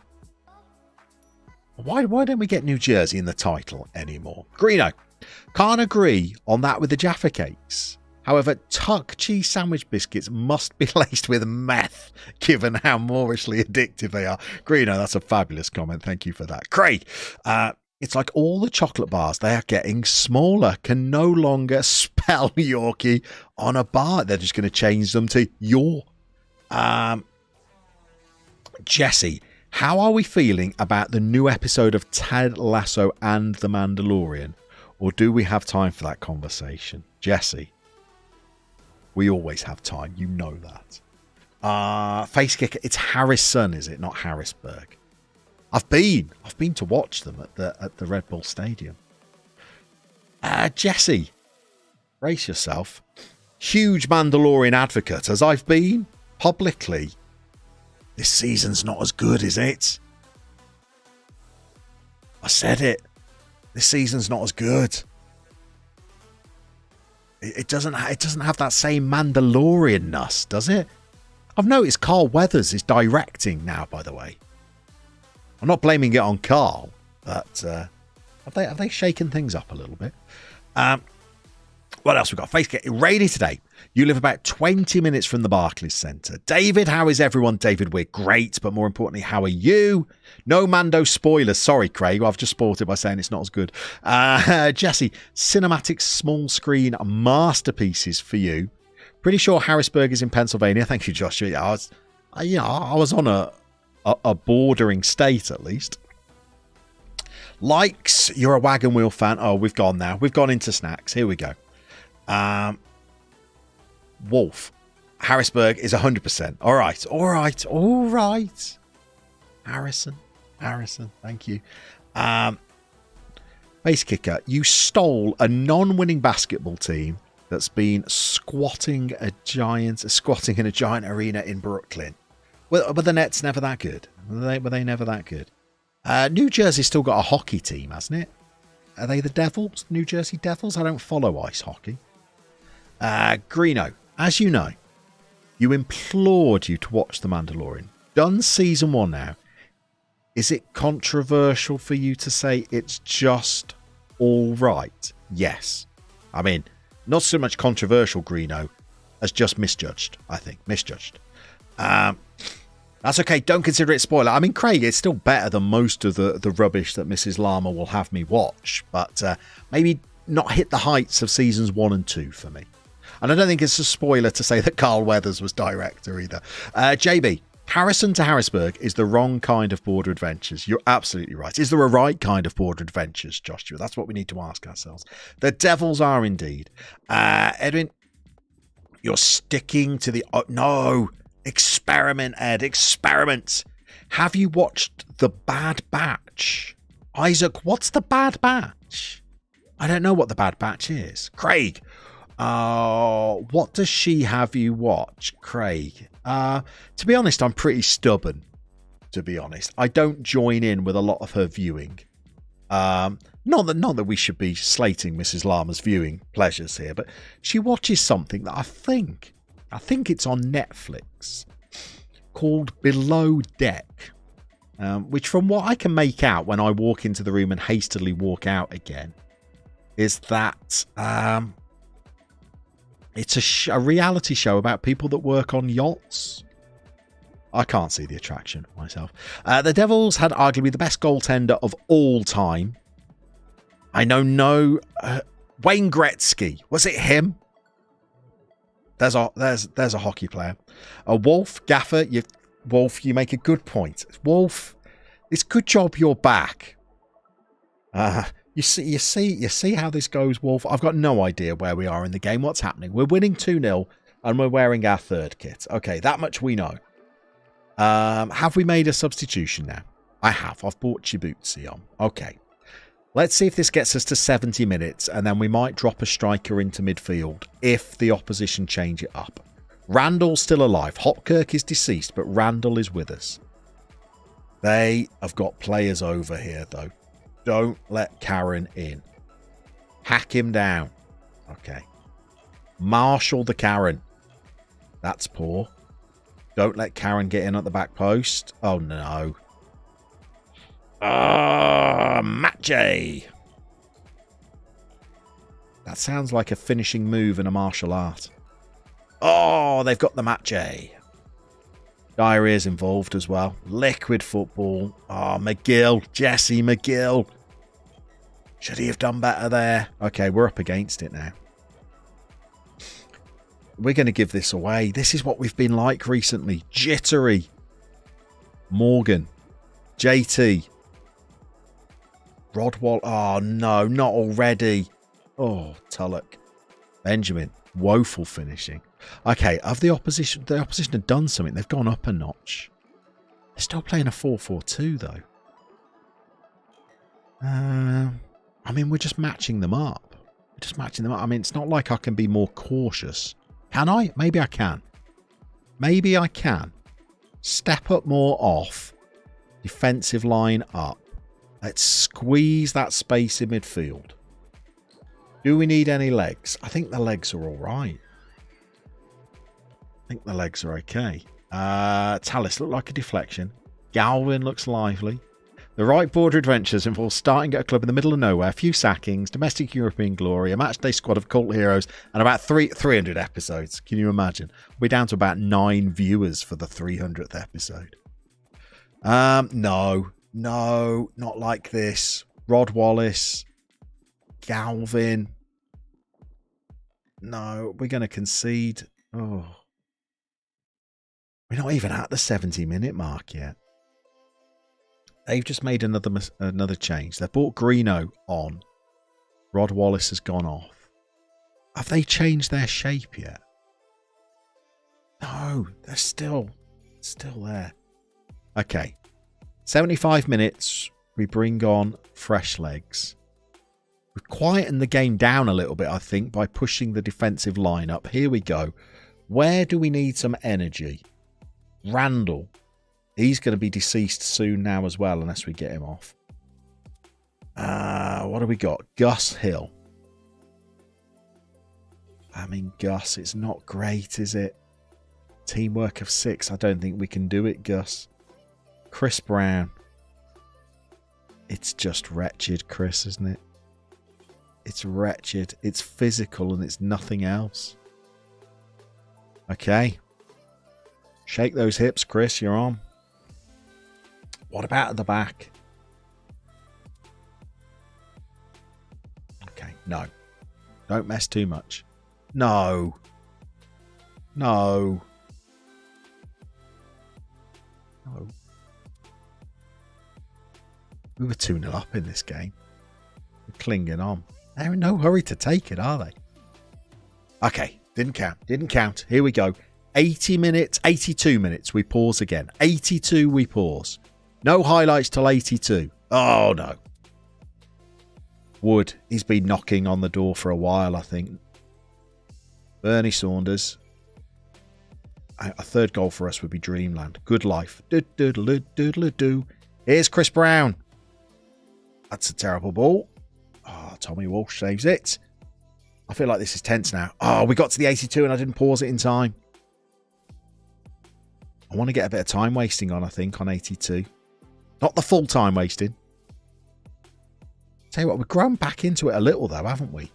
Why don't we get New Jersey in the title anymore? Greeno, can't agree on that with the Jaffa Cakes. However, Tuck cheese sandwich biscuits must be laced with meth, given how moorishly addictive they are. Greeno, that's a fabulous comment. Thank you for that. Craig, it's like all the chocolate bars, they are getting smaller, can no longer spell Yorkie on a bar. They're just going to change them to your. Jesse, How are we feeling about the new episode of Ted Lasso and The Mandalorian? Or do we have time for that conversation? Jesse, we always have time. You know that. Face kicker. It's Harrison, is it? Not Harrisburg. I've been to watch them at the Red Bull Stadium. Jesse, brace yourself. Huge Mandalorian advocate, as I've been publicly. This season's not as good, is it? I said it. This season's not as good. It doesn't have that same Mandalorian-ness, does it? I've noticed Carl Weathers is directing now, by the way. I'm not blaming it on Carl, but have they shaken things up a little bit? What else we got? Face get rainy today. You live about 20 minutes from the Barclays Centre. David, how is everyone? David, we're great, but more importantly, how are you? No Mando spoilers. Sorry, Craig. I've just spoiled it by saying it's not as good. Jesse, cinematic small screen masterpieces for you. Pretty sure Harrisburg is in Pennsylvania. Thank you, Josh. I was on a bordering state at least. Likes, you're a wagon wheel fan. Oh, we've gone now. We've gone into snacks. Here we go. Wolf, Harrisburg is 100%. All right. Harrison, thank you. Base kicker, you stole a non-winning basketball team that's been squatting in a giant arena in Brooklyn. Were the Nets never that good? Were they never that good? New Jersey's still got a hockey team, hasn't it? Are they the Devils? New Jersey Devils? I don't follow ice hockey. Greeno, as you know, you implored you to watch The Mandalorian. Done season 1 now. Is it controversial for you to say it's just all right? Yes. I mean, not so much controversial, Greeno, as just misjudged, I think. Misjudged. That's okay. Don't consider it a spoiler. I mean, Craig, it's still better than most of the rubbish that Mrs. Llama will have me watch, but maybe not hit the heights of seasons 1 and 2 for me. And I don't think it's a spoiler to say that Carl Weathers was director either. JB, Harrison to Harrisburg is the wrong kind of border adventures. You're absolutely right. Is there a right kind of border adventures, Joshua? That's what we need to ask ourselves. The Devils are indeed. Edwin, you're sticking to the... no! Experiment, Ed. Experiment. Have you watched The Bad Batch? Isaac, what's The Bad Batch? I don't know what The Bad Batch is. Craig, what does she have you watch? Craig, to be honest, I'm pretty stubborn, to be honest. I don't join in with a lot of her viewing. Not that we should be slating Mrs. Llama's viewing pleasures here, but she watches something that I think it's on Netflix called Below Deck, which from what I can make out when I walk into the room and hastily walk out again, is that it's a reality show about people that work on yachts. I can't see the attraction myself. The Devils had arguably the best goaltender of all time. I know Wayne Gretzky. Was it him? There's a hockey player. Wolf, Gaffer, Wolf, you make a good point. Wolf, it's good job you're back. You see how this goes, Wolf. I've got no idea where we are in the game. What's happening? We're winning 2-0 and we're wearing our third kit. Okay, that much we know. Have we made a substitution now? I have. I've brought Chibutsi on. Okay. Let's see if this gets us to 70 minutes, and then we might drop a striker into midfield if the opposition change it up. Randall's still alive. Hopkirk is deceased, but Randall is with us. They have got players over here, though. Don't let Karen in. Hack him down. Okay. Marshal the Karen. That's poor. Don't let Karen get in at the back post. Oh, no. Matche. That sounds like a finishing move in a martial art. Oh, they've got the Matche. Diarrhea's involved as well. Liquid football. Oh, McGill. Jesse McGill. Should he have done better there? Okay, we're up against it now. We're going to give this away. This is what we've been like recently. Jittery. Morgan. JT. Rodwell. Oh, no, not already. Oh, Tulloch. Benjamin. Woeful finishing. Okay, have the opposition have done something. They've gone up a notch. They're still playing a 4-4-2, though. I mean, we're just matching them up. I mean, it's not like I can be more cautious. Can I? Maybe I can. Maybe I can. Step up more off. Defensive line up. Let's squeeze that space in midfield. Do we need any legs? I think the legs are all right. I think the legs are okay. Tallis looked like a deflection. Galvin looks lively. The right border adventures involve starting at a club in the middle of nowhere, a few sackings, domestic European glory, a matchday squad of cult heroes, and about 300 episodes. Can you imagine? We're down to about 9 viewers for the 300th episode. No, not like this. Rod Wallace, Galvin. No, we're going to concede. Oh, we're not even at the 70-minute mark yet. They've just made another change. They've brought Greeno on. Rod Wallace has gone off. Have they changed their shape yet? No, they're still there. Okay. 75 minutes. We bring on fresh legs. We've quietened the game down a little bit, I think, by pushing the defensive line up. Here we go. Where do we need some energy? Randall. He's going to be deceased soon now as well, unless we get him off. What do we got? Gus Hill. I mean, Gus, it's not great, is it? Teamwork of 6. I don't think we can do it, Gus. Chris Brown. It's just wretched, Chris, isn't it? It's wretched. It's physical and it's nothing else. Okay. Shake those hips, Chris. You're on. What about at the back? Okay, no. Don't mess too much. No. No. No. We were 2-0 up in this game. We're clinging on. They're in no hurry to take it, are they? Okay, didn't count. Here we go. 80 minutes, 82 minutes. We pause again. 82, we pause. No highlights till 82. Oh, no. Wood, he's been knocking on the door for a while, I think. Bernie Saunders. A third goal for us would be Dreamland. Good life. Do-do-do-do-do-do. Here's Chris Brown. That's a terrible ball. Oh, Tommy Walsh saves it. I feel like this is tense now. Oh, we got to the 82 and I didn't pause it in time. I want to get a bit of time wasting on, I think, on 82. Not the full time wasting. Tell you what, we've grown back into it a little, though, haven't we?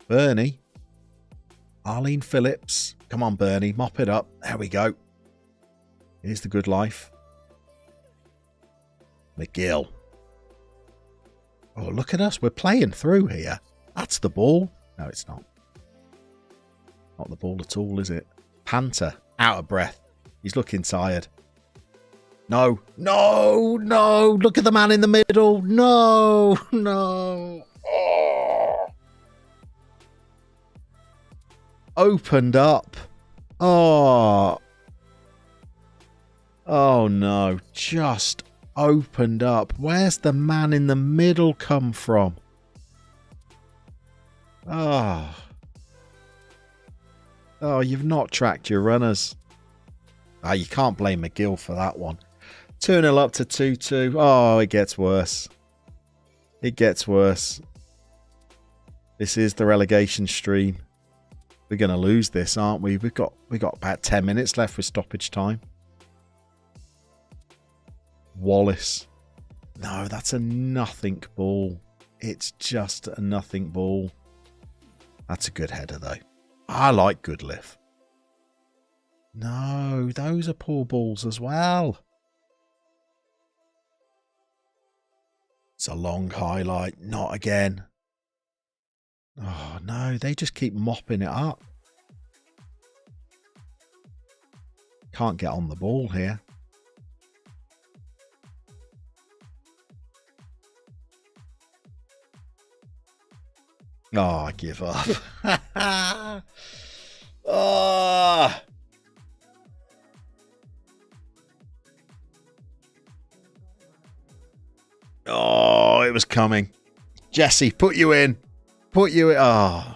Bernie. Arlene Phillips. Come on, Bernie. Mop it up. There we go. Here's the good life. McGill. Oh, look at us. We're playing through here. That's the ball. No, it's not. Not the ball at all, is it? Panther. Out of breath. He's looking tired. No. No. No. Look at the man in the middle. No. No. Oh. Opened up. Oh. Oh, no. Just opened up. Where's the man in the middle come from? Oh. Oh, you've not tracked your runners. Ah, you can't blame McGill for that one. 2-0 up to 2-2. Oh, it gets worse. It gets worse. This is the relegation stream. We're going to lose this, aren't we? We've got about 10 minutes left with stoppage time. Wallace. No, that's a nothing ball. It's just a nothing ball. That's a good header, though. I like Goodliff. No, those are poor balls as well. It's a long highlight. Not again. Oh, no. They just keep mopping it up. Can't get on the ball here. Oh, I give up. Oh. Oh, it was coming. Jesse, put you in. Put you in. Oh.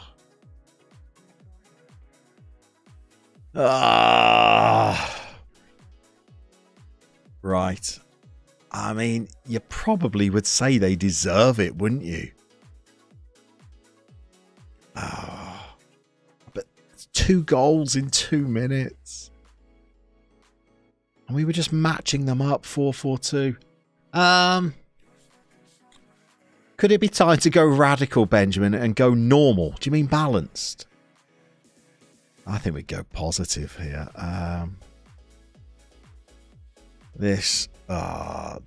Ah. Right. I mean, you probably would say they deserve it, wouldn't you? Ah. But 2 goals in 2 minutes. And we were just matching them up 4-4-2. Could it be time to go radical, Benjamin, and go normal? Do you mean balanced? I think we'd go positive here. This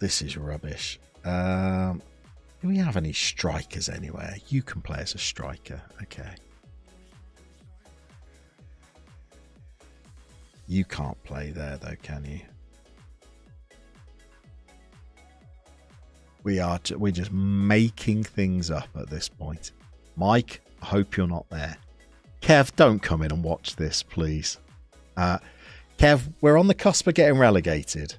is rubbish. Do we have any strikers anywhere? You can play as a striker. Okay. You can't play there though, can you? We're just making things up at this point. Mike, I hope you're not there. Kev, don't come in and watch this, please. Kev, we're on the cusp of getting relegated.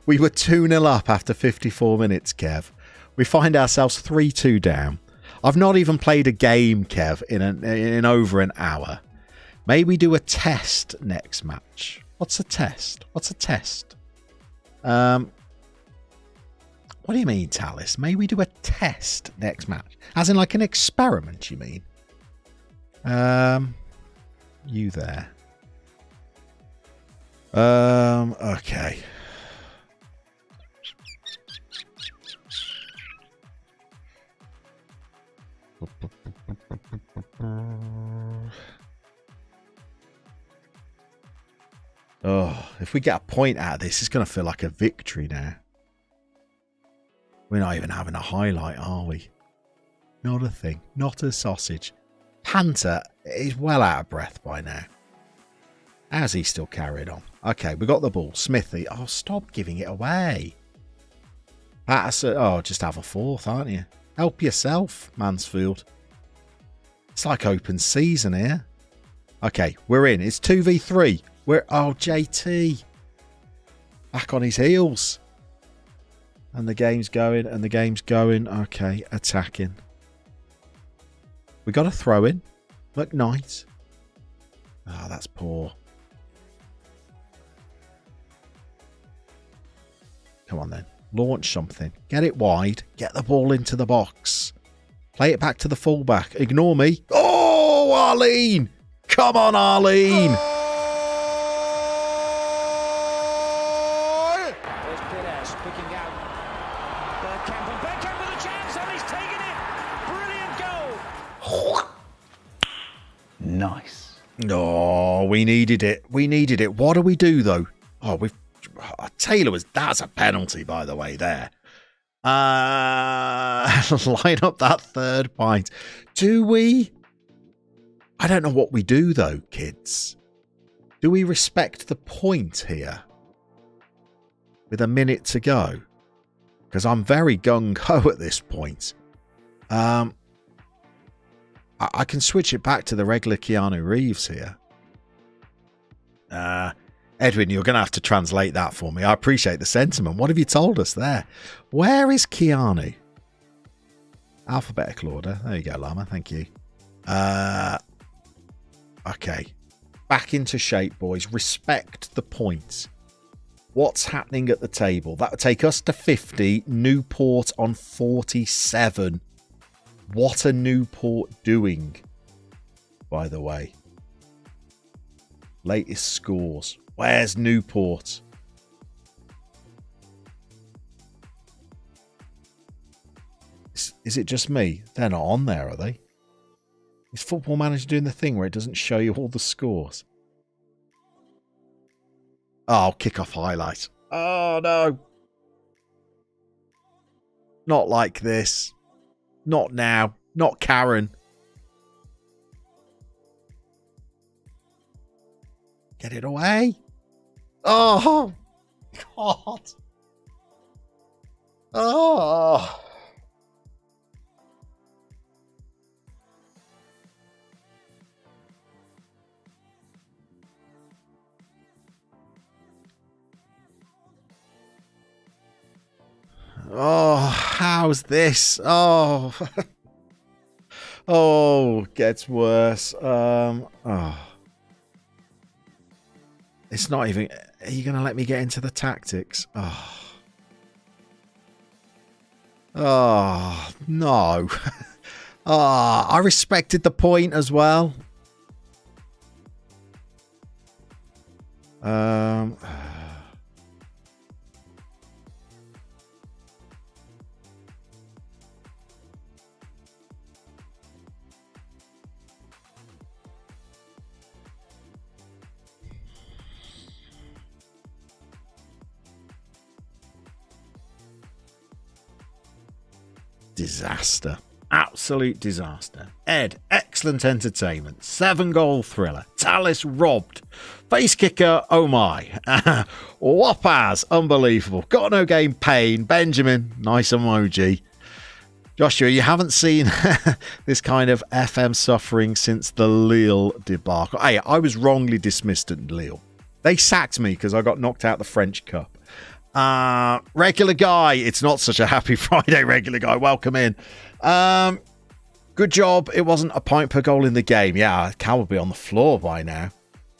We were 2-0 up after 54 minutes, Kev. We find ourselves 3-2 down. I've not even played a game, Kev, in over an hour. May we do a test next match? What's a test? What's a test? What do you mean, Talis? May we do a test next match? As in like an experiment, you mean? You there. Okay. Oh, if we get a point out of this, it's going to feel like a victory now. We're not even having a highlight, are we? Not a thing. Not a sausage. Panther is well out of breath by now. How's he still carried on? Okay, we got the ball. Smithy. Oh, stop giving it away. Patterson. Oh, just have a fourth, aren't you? Help yourself, Mansfield. It's like open season here. Okay, we're in. It's 2v3. Oh, JT. Back on his heels. And the game's going, and the game's going. Okay, attacking. We got a throw in. McKnight. Oh, that's poor. Come on then. Launch something. Get it wide. Get the ball into the box. Play it back to the fullback. Ignore me. Oh, Arlene. Come on, Arlene. Nice. Oh, we needed it. We needed it. What do we do, though? Oh, that's a penalty, by the way, there. Line up that third pint. Do we? I don't know what we do, though, kids. Do we respect the point here? With a minute to go? Because I'm very gung-ho at this point. I can switch it back to the regular Keanu Reeves here. Edwin, you're going to have to translate that for me. I appreciate the sentiment. What have you told us there? Where is Keanu? Alphabetical order. There you go, Llama. Thank you. Okay. Back into shape, boys. Respect the points. What's happening at the table? That would take us to 50. Newport on 47. What are Newport doing, by the way? Latest scores. Where's Newport? Is it just me? They're not on there, are they? Is Football Manager doing the thing where it doesn't show you all the scores? Oh, kick-off highlight. Oh, no. Not like this. Not now. Not Karen. Get it away. Oh, God. Oh. how's this? Oh. Oh, gets worse. It's not even... Are you going to let me get into the tactics? Oh. Oh, no. Oh, I respected the point as well. Disaster. Absolute disaster. Ed, excellent entertainment. 7-goal thriller. Tallis robbed. Face kicker, oh my. Wapaz, unbelievable. Got no game, pain. Benjamin, nice emoji. Joshua, you haven't seen this kind of FM suffering since the Lille debacle. Hey, I was wrongly dismissed at Lille. They sacked me because I got knocked out the French Cup. Regular guy, it's not such a happy Friday, regular guy. Welcome in. Good job. It wasn't a point per goal in the game. Yeah, Cal will be on the floor by now.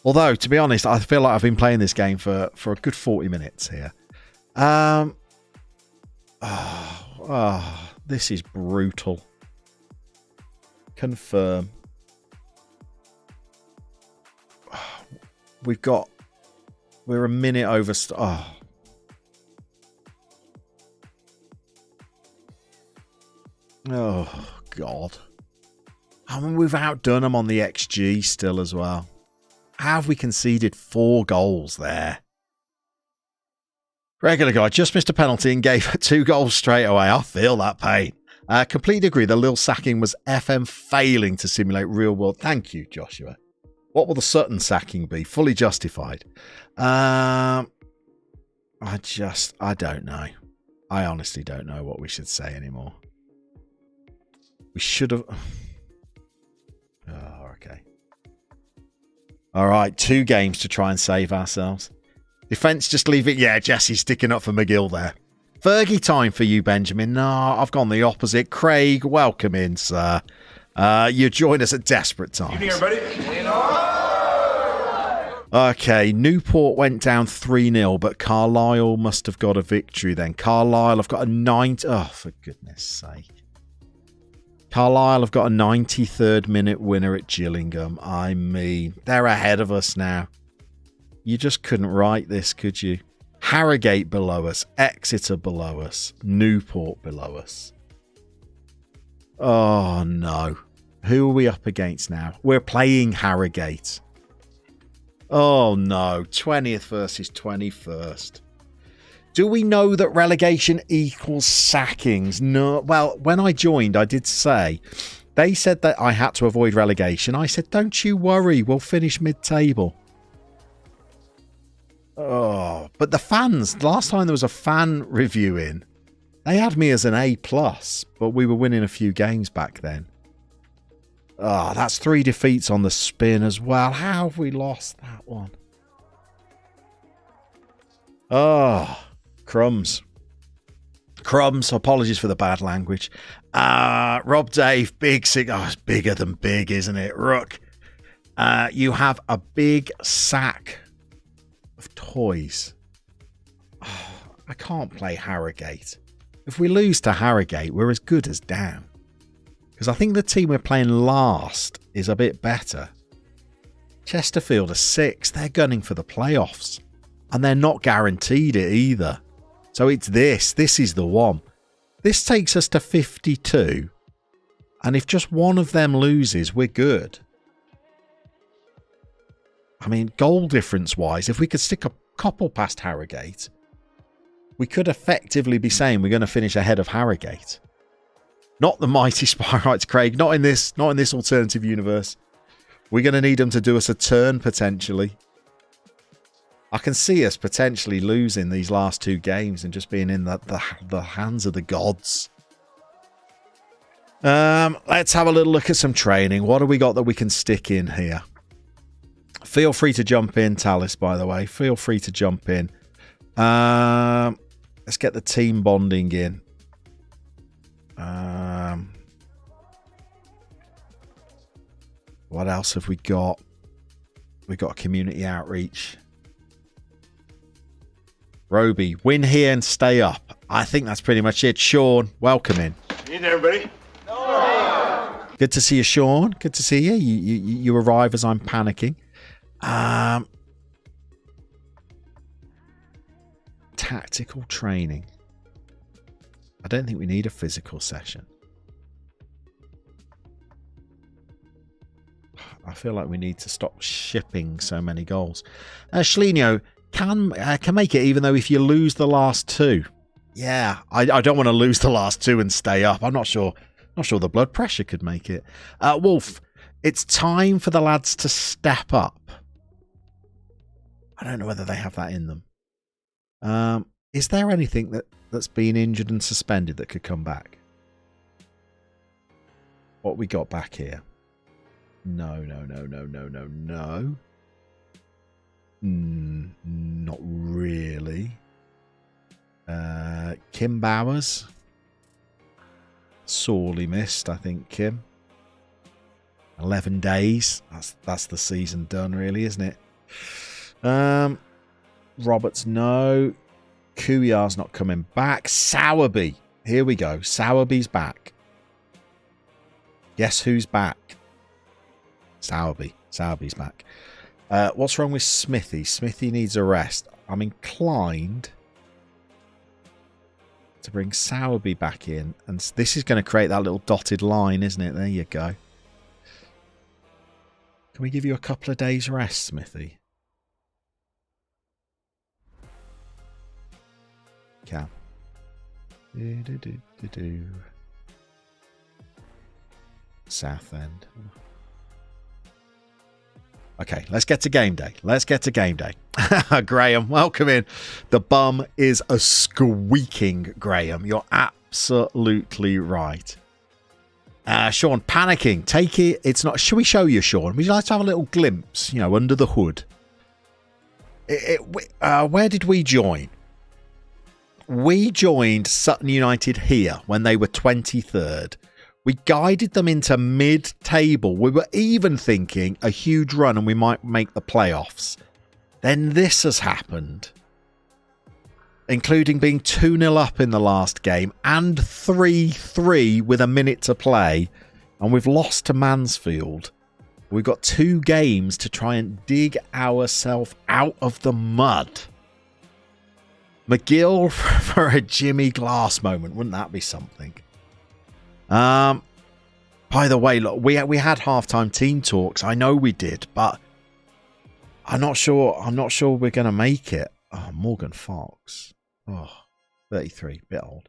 Although, to be honest, I feel like I've been playing this game for a good 40 minutes here. This is brutal. Confirm. We're a minute over. Oh, God. I mean, we've outdone them on the XG still as well. How have we conceded 4 goals there? Regular guy just missed a penalty and gave 2 goals straight away. I feel that pain. Completely agree. The Lille sacking was FM failing to simulate real world. Thank you, Joshua. What will the Sutton sacking be? Fully justified. I don't know. I honestly don't know what we should say anymore. We should have... Oh, okay. All right, 2 games to try and save ourselves. Defence, just leave it. Yeah, Jesse's sticking up for McGill there. Fergie time for you, Benjamin. No, I've gone the opposite. Craig, welcome in, sir. You join us at desperate times. Evening, everybody. Okay, Newport went down 3-0, but Carlisle must have got a victory then. Carlisle have got a 90... Oh, for goodness sake. Carlisle have got a 93rd minute winner at Gillingham. I mean, they're ahead of us now. You just couldn't write this, could you? Harrogate below us. Exeter below us. Newport below us. Oh, no. Who are we up against now? We're playing Harrogate. Oh, no. 20th versus 21st. Do we know that relegation equals sackings? No. Well, when I joined, I did say, they said that I had to avoid relegation. I said, don't you worry, we'll finish mid-table. Oh, but the fans, last time there was a fan reviewing, they had me as an A+, but we were winning a few games back then. Oh, that's 3 defeats on the spin as well. How have we lost that one? Oh, crumbs. Crumbs, apologies for the bad language. Rob Dave, big sick. Oh, it's bigger than big, isn't it? Rook, you have a big sack of toys. Oh, I can't play Harrogate. If we lose to Harrogate, we're as good as down. Because I think the team we're playing last is a bit better. Chesterfield are 6. They're gunning for the playoffs. And they're not guaranteed it either. So it's this. This is the one. This takes us to 52. And if just one of them loses, we're good. I mean, goal difference-wise, if we could stick a couple past Harrogate, we could effectively be saying we're going to finish ahead of Harrogate. Not the mighty Spyrites, Craig. Not in this alternative universe. We're going to need them to do us a turn, potentially. I can see us potentially losing these last 2 games and just being in the hands of the gods. Let's have a little look at some training. What have we got that we can stick in here? Feel free to jump in, Tallis, by the way. Feel free to jump in. Let's get the team bonding in. What else have we got? We got community outreach. Roby, win here and stay up. I think that's pretty much it. Sean, welcome in. Need everybody. Good to see you, Sean. Good to see you. You arrive as I'm panicking. Tactical training. I don't think we need a physical session. I feel like we need to stop shipping so many goals. Schlenio can make it, even though if you lose the last two. Yeah, I don't want to lose the last two and stay up. I'm not sure. Not sure the blood pressure could make it. Wolf, it's time for the lads to step up. I don't know whether they have that in them. Is there anything that's been injured and suspended that could come back? What we got back here? No. Not really. Kim Bowers. Sorely missed, I think, Kim. 11 days. That's the season done, really, isn't it? Roberts, no. Kuyar's not coming back. Sowerby. Here we go. Sowerby's back. Guess who's back? Sowerby. Sowerby's back. What's wrong with Smithy? Smithy needs a rest. I'm inclined to bring Sowerby back in. And this is going to create that little dotted line, isn't it? There you go. Can we give you a couple of days rest, Smithy? Can. Southend. Okay, let's get to game day. Graham, welcome in. The bum is a squeaking, Graham. You're absolutely right. Sean, panicking. Take it. It's not. Should we show you, Sean? Would you like to have a little glimpse, under the hood? Where did we join? We joined Sutton United here when they were 23rd. We guided them into mid-table. We were even thinking a huge run and we might make the playoffs. Then this has happened, including being 2-0 up in the last game and 3-3 with a minute to play. And we've lost to Mansfield. We've got 2 games to try and dig ourselves out of the mud. McGill for a Jimmy Glass moment. Wouldn't that be something? By the way, look, we had halftime team talks. I know we did, but I'm not sure we're going to make it. Oh, Morgan Fox. Oh, 33, bit old.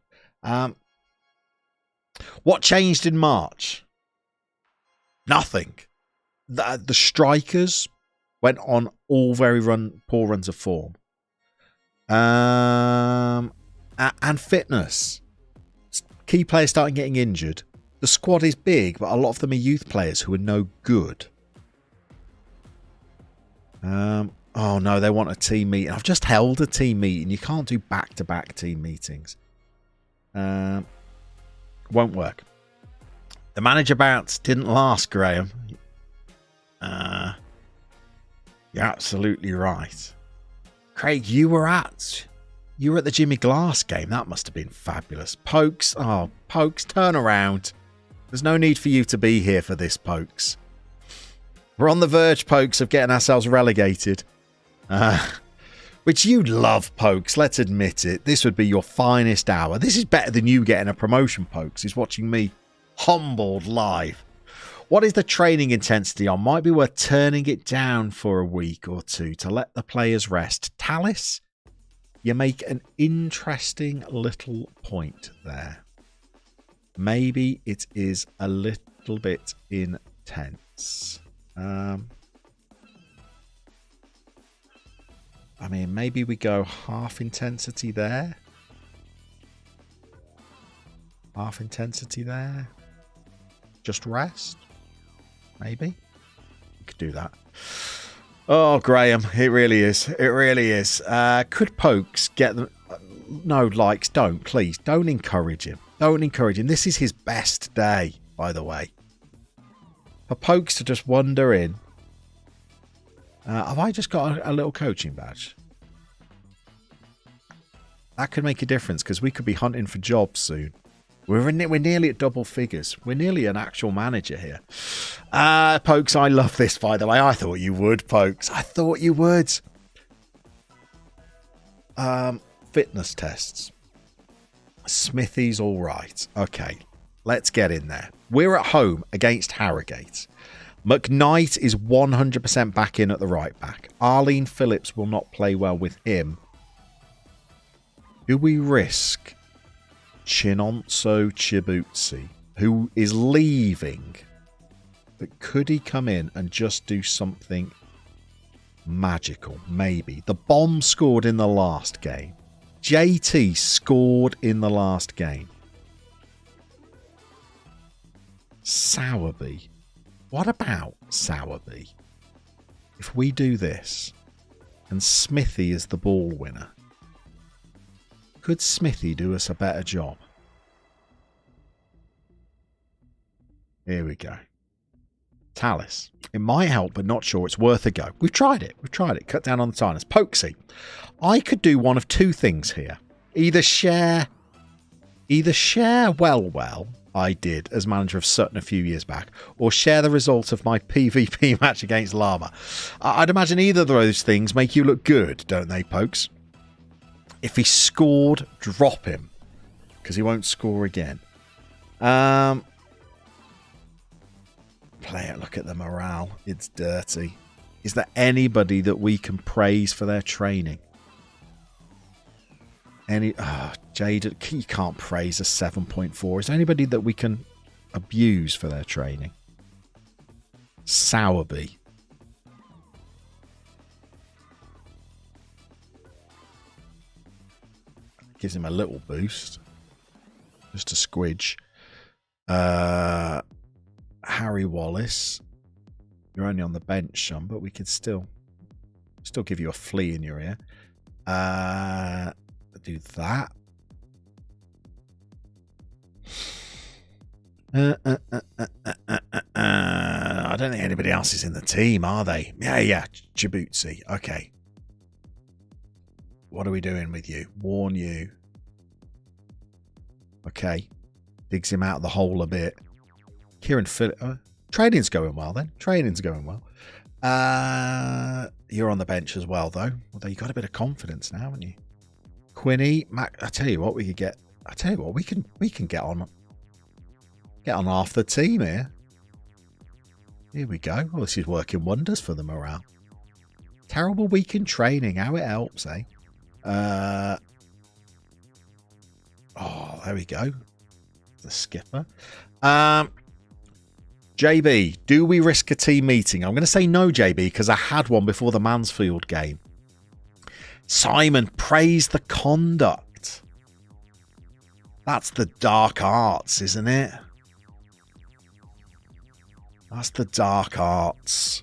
What changed in March? Nothing. The strikers went on all very poor runs of form. And fitness. Key players starting getting injured. The squad is big, but a lot of them are youth players who are no good. Oh no, they want a team meeting. I've just held a team meeting. You can't do back-to-back team meetings. Won't work. The manager bounce didn't last, Graham. You're absolutely right. Craig, you were at the Jimmy Glass game. That must have been fabulous. Pokes, turn around. There's no need for you to be here for this, Pokes. We're on the verge, Pokes, of getting ourselves relegated. Which you love, Pokes. Let's admit it. This would be your finest hour. This is better than you getting a promotion, Pokes. Is watching me humbled live. What is the training intensity on? Might be worth turning it down for a week or two to let the players rest. Tallis, you make an interesting little point there. Maybe it is a little bit intense. I mean, maybe we go half intensity there. Half intensity there. Just rest. Maybe. We could do that. Oh, Graham, it really is. It really is. Could Pokes get them? No, likes, don't. Please, don't encourage him. Don't encourage him. This is his best day, by the way. For Pokes to just wander in. Have I just got a little coaching badge? That could make a difference because we could be hunting for jobs soon. We're nearly at double figures. We're nearly an actual manager here. Pokes, I love this, by the way. I thought you would, Pokes. I thought you would. Fitness tests. Smithy's all right. Okay, let's get in there. We're at home against Harrogate. McKnight is 100% back in at the right back. Arlene Phillips will not play well with him. Do we risk Chinonso Chibutsi, who is leaving? But could he come in and just do something magical? Maybe. The bomb scored in the last game. JT scored in the last game. Sowerby. What about Sowerby? If we do this and Smithy is the ball winner, could Smithy do us a better job? Here we go. Tallis. It might help, but not sure. It's worth a go. We've tried it. Cut down on the timers. Pokesy. I could do one of two things here. Either share well, I did as manager of Sutton a few years back, or share the result of my PvP match against Llama. I'd imagine either of those things make you look good, don't they, Pokes? If he scored, drop him, because he won't score again. Play it. Look at the morale. It's dirty. Is there anybody that we can praise for their training? Jade, you can't praise a 7.4. Is there anybody that we can abuse for their training? Sowerby. Gives him a little boost. Just a squidge. Harry Wallace. You're only on the bench, son, but we could still give you a flea in your ear. Do that. I don't think anybody else is in the team, are they? Yeah. Djibouti. Okay. What are we doing with you? Warn you. Okay. Digs him out of the hole a bit. Kieran Phillips. Training's going well then. You're on the bench as well, though. Although you got a bit of confidence now, haven't you? Quinny, Mac. I tell you what, we can get on half the team here. Here we go. Well, this is working wonders for the morale. Terrible week in training. How it helps, eh? There we go. The skipper. JB, do we risk a team meeting? I'm going to say no, JB, because I had one before the Mansfield game. Simon, praise the conduct. That's the dark arts, isn't it? That's the dark arts.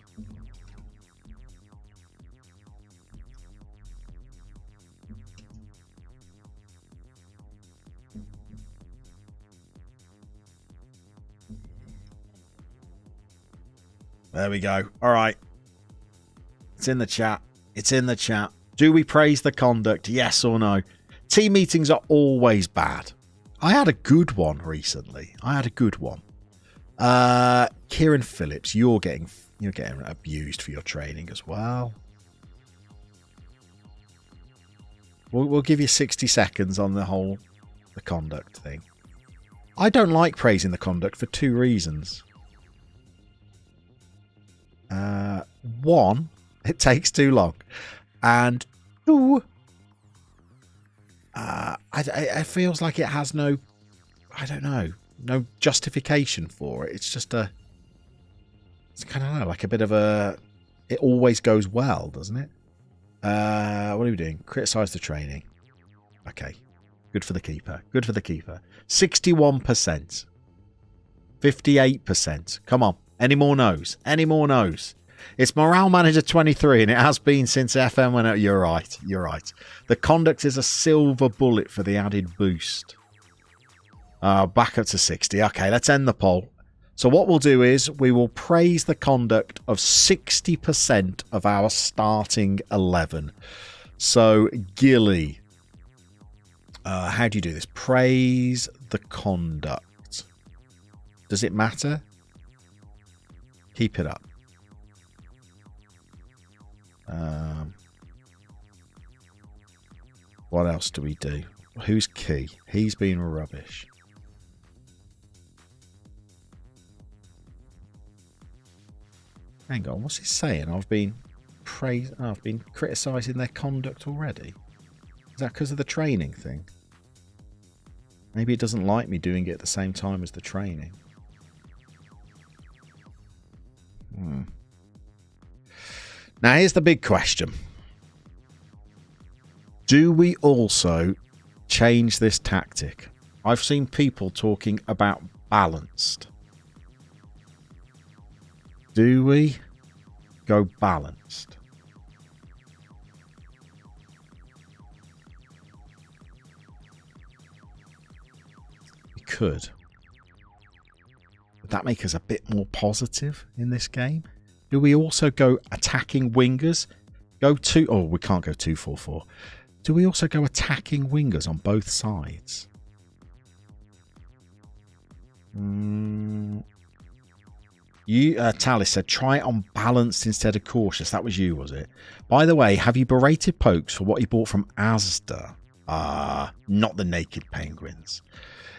There we go. All right. It's in the chat. Do we praise the conduct? Yes or no? Team meetings are always bad. I had a good one recently. Kieran Phillips, you're getting abused for your training as well. We'll give you 60 seconds on the conduct thing. I don't like praising the conduct for two reasons. One, it takes too long, and two, it feels like it has no justification for it. It's just it's kind of like a bit of a, it always goes well, doesn't it? What are we doing? Criticise the training. Okay. Good for the keeper. 61%. 58%. Come on. Any more no's? It's Morale Manager 23, and it has been since FM went out. You're right. The conduct is a silver bullet for the added boost. Back up to 60. Okay, let's end the poll. So what we'll do is we will praise the conduct of 60% of our starting 11. So, Gilly, how do you do this? Praise the conduct. Does it matter? Keep it up. What else do we do? Who's key? He's been rubbish. Hang on, what's he saying? I've been criticising their conduct already. Is that because of the training thing? Maybe it doesn't like me doing it at the same time as the training. Now here's the big question. Do we also change this tactic? I've seen people talking about balanced. Do we go balanced? We could. Would that make us a bit more positive in this game? Do we also go attacking wingers? We can't go 2-4-4. Do we also go attacking wingers on both sides? Talis said, try it on balanced instead of cautious. That was you, was it? By the way, have you berated Pokes for what he bought from Asda? Not the naked penguins.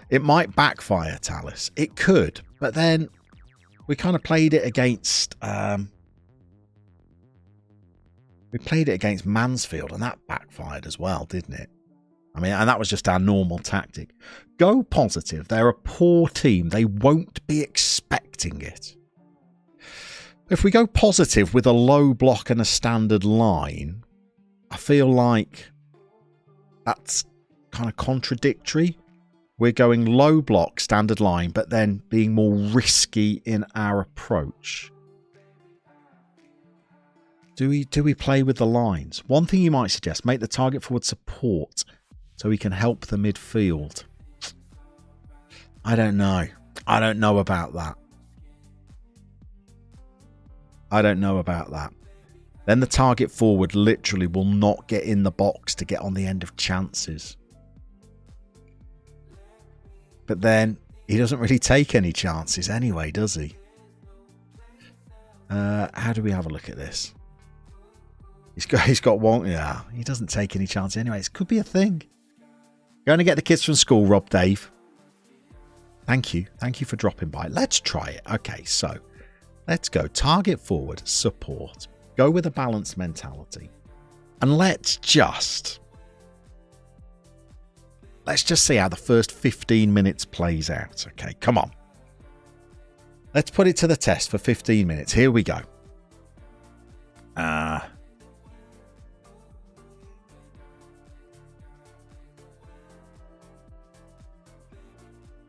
It might backfire, Talis. It could, but then we kind of played it against... we played it against Mansfield, and that backfired as well, didn't it? I mean, and that was just our normal tactic. Go positive. They're a poor team. They won't be expecting it. If we go positive with a low block and a standard line, I feel like that's kind of contradictory. We're going low block, standard line, but then being more risky in our approach. Do we play with the lines? One thing you might suggest, make the target forward support so we can help the midfield. I don't know. I don't know about that. Then the target forward literally will not get in the box to get on the end of chances. But then he doesn't really take any chances anyway, does he? How do we have a look at this? He's got one. Yeah, he doesn't take any chances anyway. It could be a thing. Going to get the kids from school, Rob Dave. Thank you for dropping by. Let's try it. Okay, so let's go target forward, support. Go with a balanced mentality, and let's just see how the first 15 minutes plays out. Okay, come on. Let's put it to the test for 15 minutes. Here we go.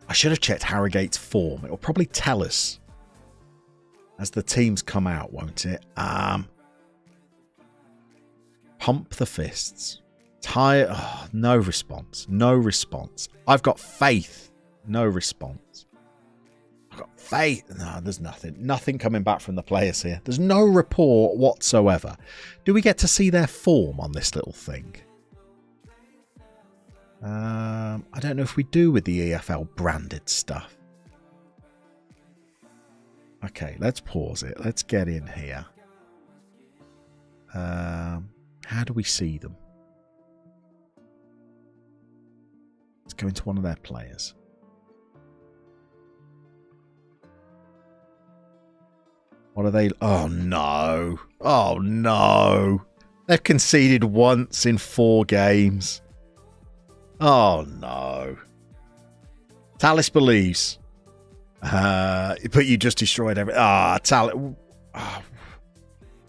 I should have checked Harrogate's form. It'll probably tell us as the teams come out, won't it? Pump the fists. Tire. Oh, no response. No response. I've got faith. No response. I've got faith. No, there's nothing. Nothing coming back from the players here. There's no report whatsoever. Do we get to see their form on this little thing? I don't know if we do with the EFL branded stuff. Okay, let's pause it. Let's get in here. How do we see them? Let's go into one of their players. What are they? Oh, no. Oh, no. They've conceded once in 4 games. Oh, no. Talis believes. But you just destroyed everything. Talis. Oh,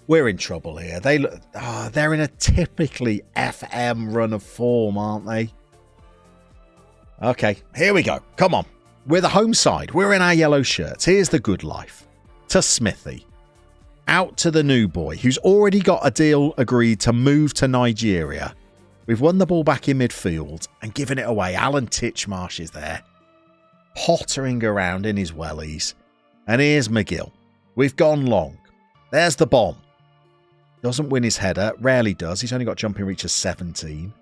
we're in trouble here. They're in a typically FM run of form, aren't they? Okay, here we go. Come on. We're the home side. We're in our yellow shirts. Here's the good life. To Smithy. Out to the new boy, who's already got a deal agreed to move to Nigeria. We've won the ball back in midfield and given it away. Alan Titchmarsh is there. pottering around in his wellies. And here's McGill. We've gone long. There's the bomb. Doesn't win his header. Rarely does. He's only got jumping reach of 17.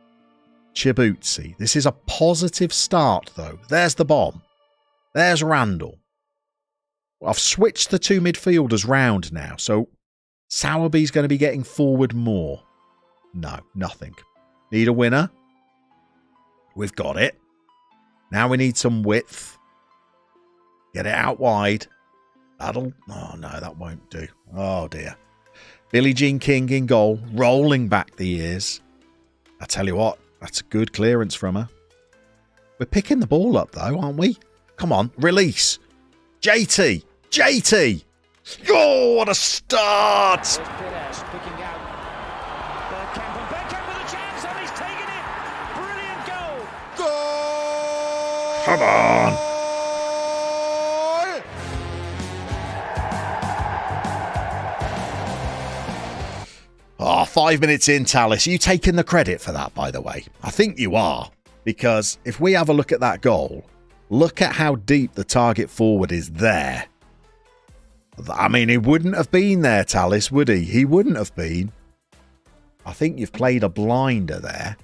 Chibuzzi. This is a positive start, though. There's the bomb. There's Randall. I've switched the two midfielders round now, so Sowerby's going to be getting forward more. No, nothing. Need a winner? We've got it. Now we need some width. Get it out wide. That'll... Oh, no, that won't do. Oh, dear. Billie Jean King in goal, rolling back the ears. I tell you what, that's a good clearance from her. We're picking the ball up, though, aren't we? Come on, release. JT! JT! Oh, what a start! Come on! Oh, 5 minutes in, Tallis. Are you taking the credit for that, by the way? I think you are. Because if we have a look at that goal, look at how deep the target forward is there. I mean, he wouldn't have been there, Tallis, would he? He wouldn't have been. I think you've played a blinder there.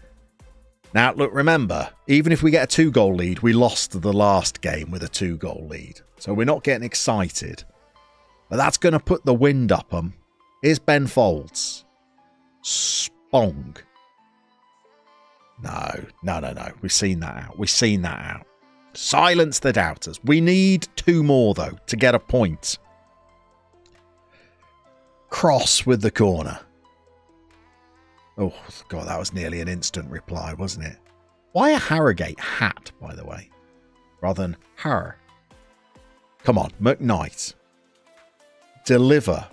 Now, look, remember, even if we get a 2-goal lead, we lost the last game with a 2-goal lead. So we're not getting excited. But that's going to put the wind up them. Here's Ben Folds. Spong. No. We've seen that out. We've seen that out. Silence the doubters. We need 2 more, though, to get a point. Cross with the corner. Oh, God, that was nearly an instant reply, wasn't it? Why a Harrogate hat, by the way, rather than her? Come on, McKnight. Deliver.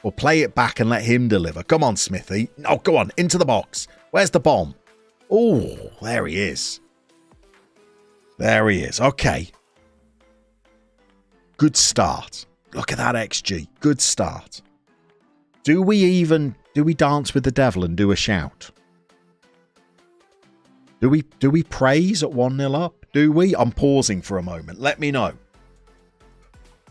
Or play it back and let him deliver. Come on, Smithy. Oh, go on, into the box. Where's the bomb? Oh, there he is. There he is. Okay. Good start. Look at that XG. Good start. Do we dance with the devil and do a shout? Do we praise at 1-0 up? Do we? I'm pausing for a moment. Let me know.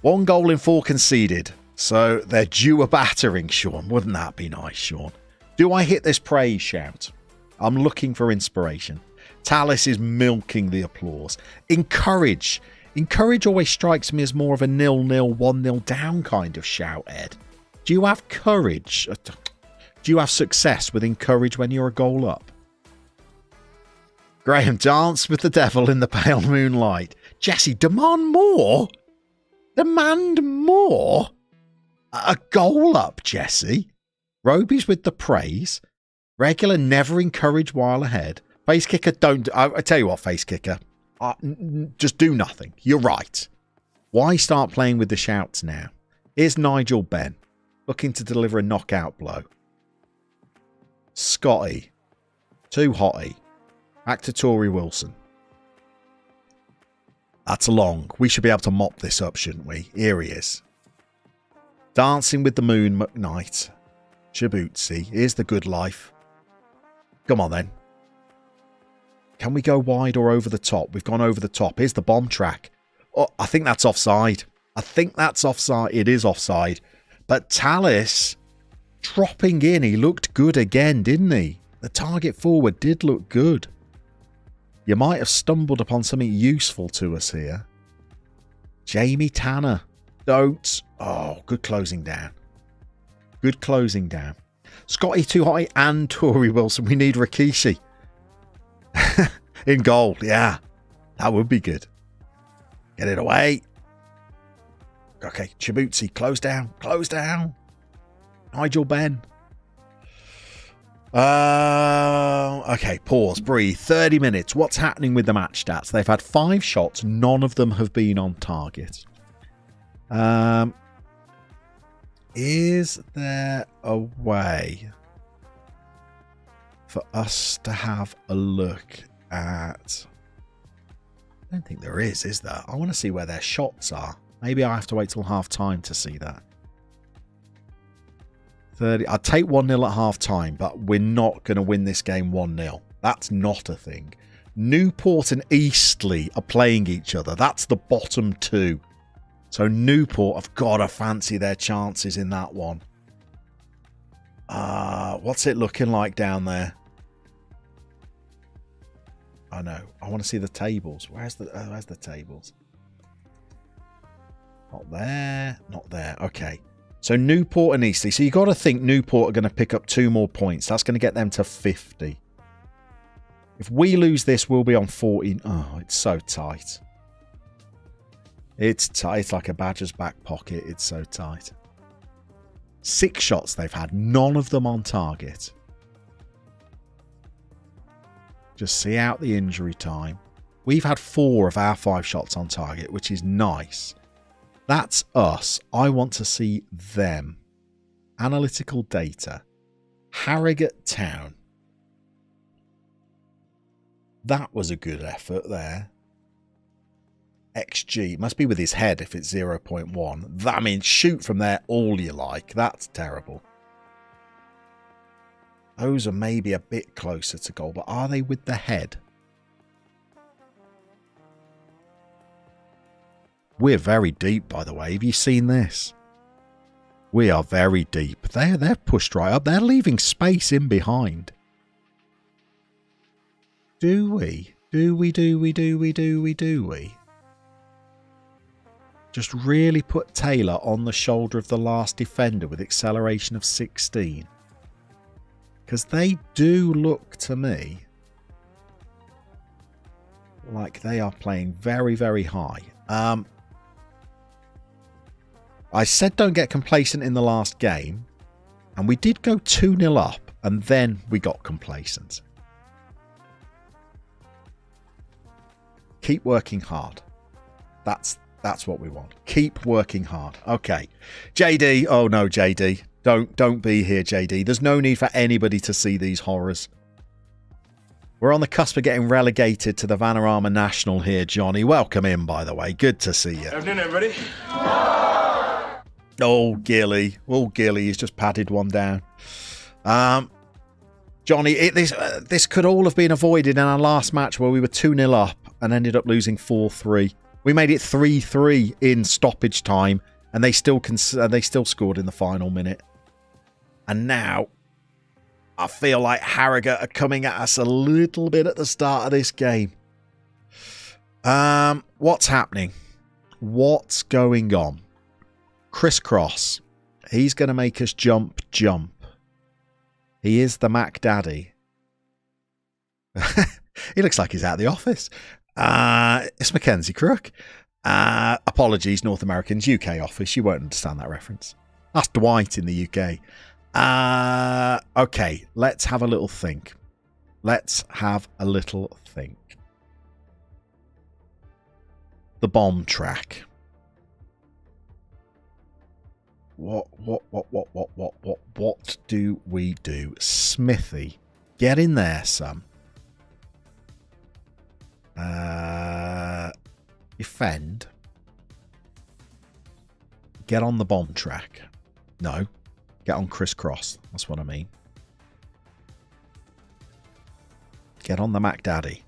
1 goal in 4 conceded. So they're due a battering, Sean. Wouldn't that be nice, Sean? Do I hit this praise shout? I'm looking for inspiration. Tallis is milking the applause. Encourage. Encourage always strikes me as more of a 0-0, 1-0 down kind of shout, Ed. Do you have courage? Do you have success with encourage when you're a goal up? Graham, dance with the devil in the pale moonlight. Jesse, demand more? Demand more? A goal up, Jesse. Roby's with the praise. Regular, never encourage while ahead. Face kicker, don't... I tell you what, face kicker. Just do nothing. You're right. Why start playing with the shouts now? Here's Nigel Benn, looking to deliver a knockout blow. Scotty. Too hotty. Back to Tory Wilson. That's long. We should be able to mop this up, shouldn't we? Here he is. Dancing with the moon, McKnight. Chibuzzi. Here's the good life. Come on, then. Can we go wide or over the top? We've gone over the top. Here's the bomb track. Oh, I think that's offside. I think that's offside. It is offside. But Tallis dropping in. He looked good again, didn't he? The target forward did look good. You might have stumbled upon something useful to us here. Jamie Tanner. Don't. Oh, good closing down. Good closing down. Scotty too high and Tory Wilson. We need Rikishi. In goal. Yeah. That would be good. Get it away. Okay. Chibuzzi. Close down. Close down. Nigel Benn. Okay. Pause. Breathe. 30 minutes. What's happening with the match stats? They've had 5 shots. None of them have been on target. Is there a way for us to have a look at... I don't think there is there? I want to see where their shots are. Maybe I have to wait till half time to see that. 30. I'd take 1-0 at half time, but we're not going to win this game 1-0. That's not a thing. Newport and Eastleigh are playing each other. That's the bottom two. So Newport have got to fancy their chances in that one. What's it looking like down there? I know. I want to see the tables. Where's the tables? Not there. Not there. Okay. So Newport and Eastleigh. So you got to think Newport are going to pick up 2 more points. That's going to get them to 50. If we lose this, we'll be on 14. Oh, it's so tight. It's tight. It's like a badger's back pocket. It's so tight. 6 shots they've had. None of them on target. Just see out the injury time. We've had 4 of our 5 shots on target, which is nice. That's us. I want to see them. Analytical data. Harrogate Town. That was a good effort there. XG. Must be with his head if it's 0.1. I mean, shoot from there all you like. That's terrible. Those are maybe a bit closer to goal, but are they with the head? We're very deep, by the way. Have you seen this? We are very deep. They're pushed right up. They're leaving space in behind. Do we? Do we? Just really put Taylor on the shoulder of the last defender with acceleration of 16. Because they do look to me like they are playing very, very high. I said don't get complacent in the last game. And we did go 2-0 up. And then we got complacent. Keep working hard. That's what we want. Keep working hard. Okay. JD. Oh no, JD. Don't be here, JD. There's no need for anybody to see these horrors. We're on the cusp of getting relegated to the Vanarama National here, Johnny. Welcome in, by the way. Good to see you. Afternoon, everybody. Oh, Gilly. Oh, Gilly. He's just padded one down. Johnny, this could all have been avoided in our last match where we were 2-0 up and ended up losing 4-3. We made it 3-3 in stoppage time, and they still scored in the final minute. And now, I feel like Harrogate are coming at us a little bit at the start of this game. What's happening? What's going on? Crisscross. He's going to make us jump. He is the Mac Daddy. He looks like he's out of the office. It's Mackenzie Crook. Apologies, North Americans, UK office. You won't understand that reference. That's Dwight in the UK. Okay, let's have a little think. The bomb track. What do we do? Smithy, get in there, son. Defend. Get on the bomb track. No. Get on crisscross. That's what I mean. Get on the Mac Daddy.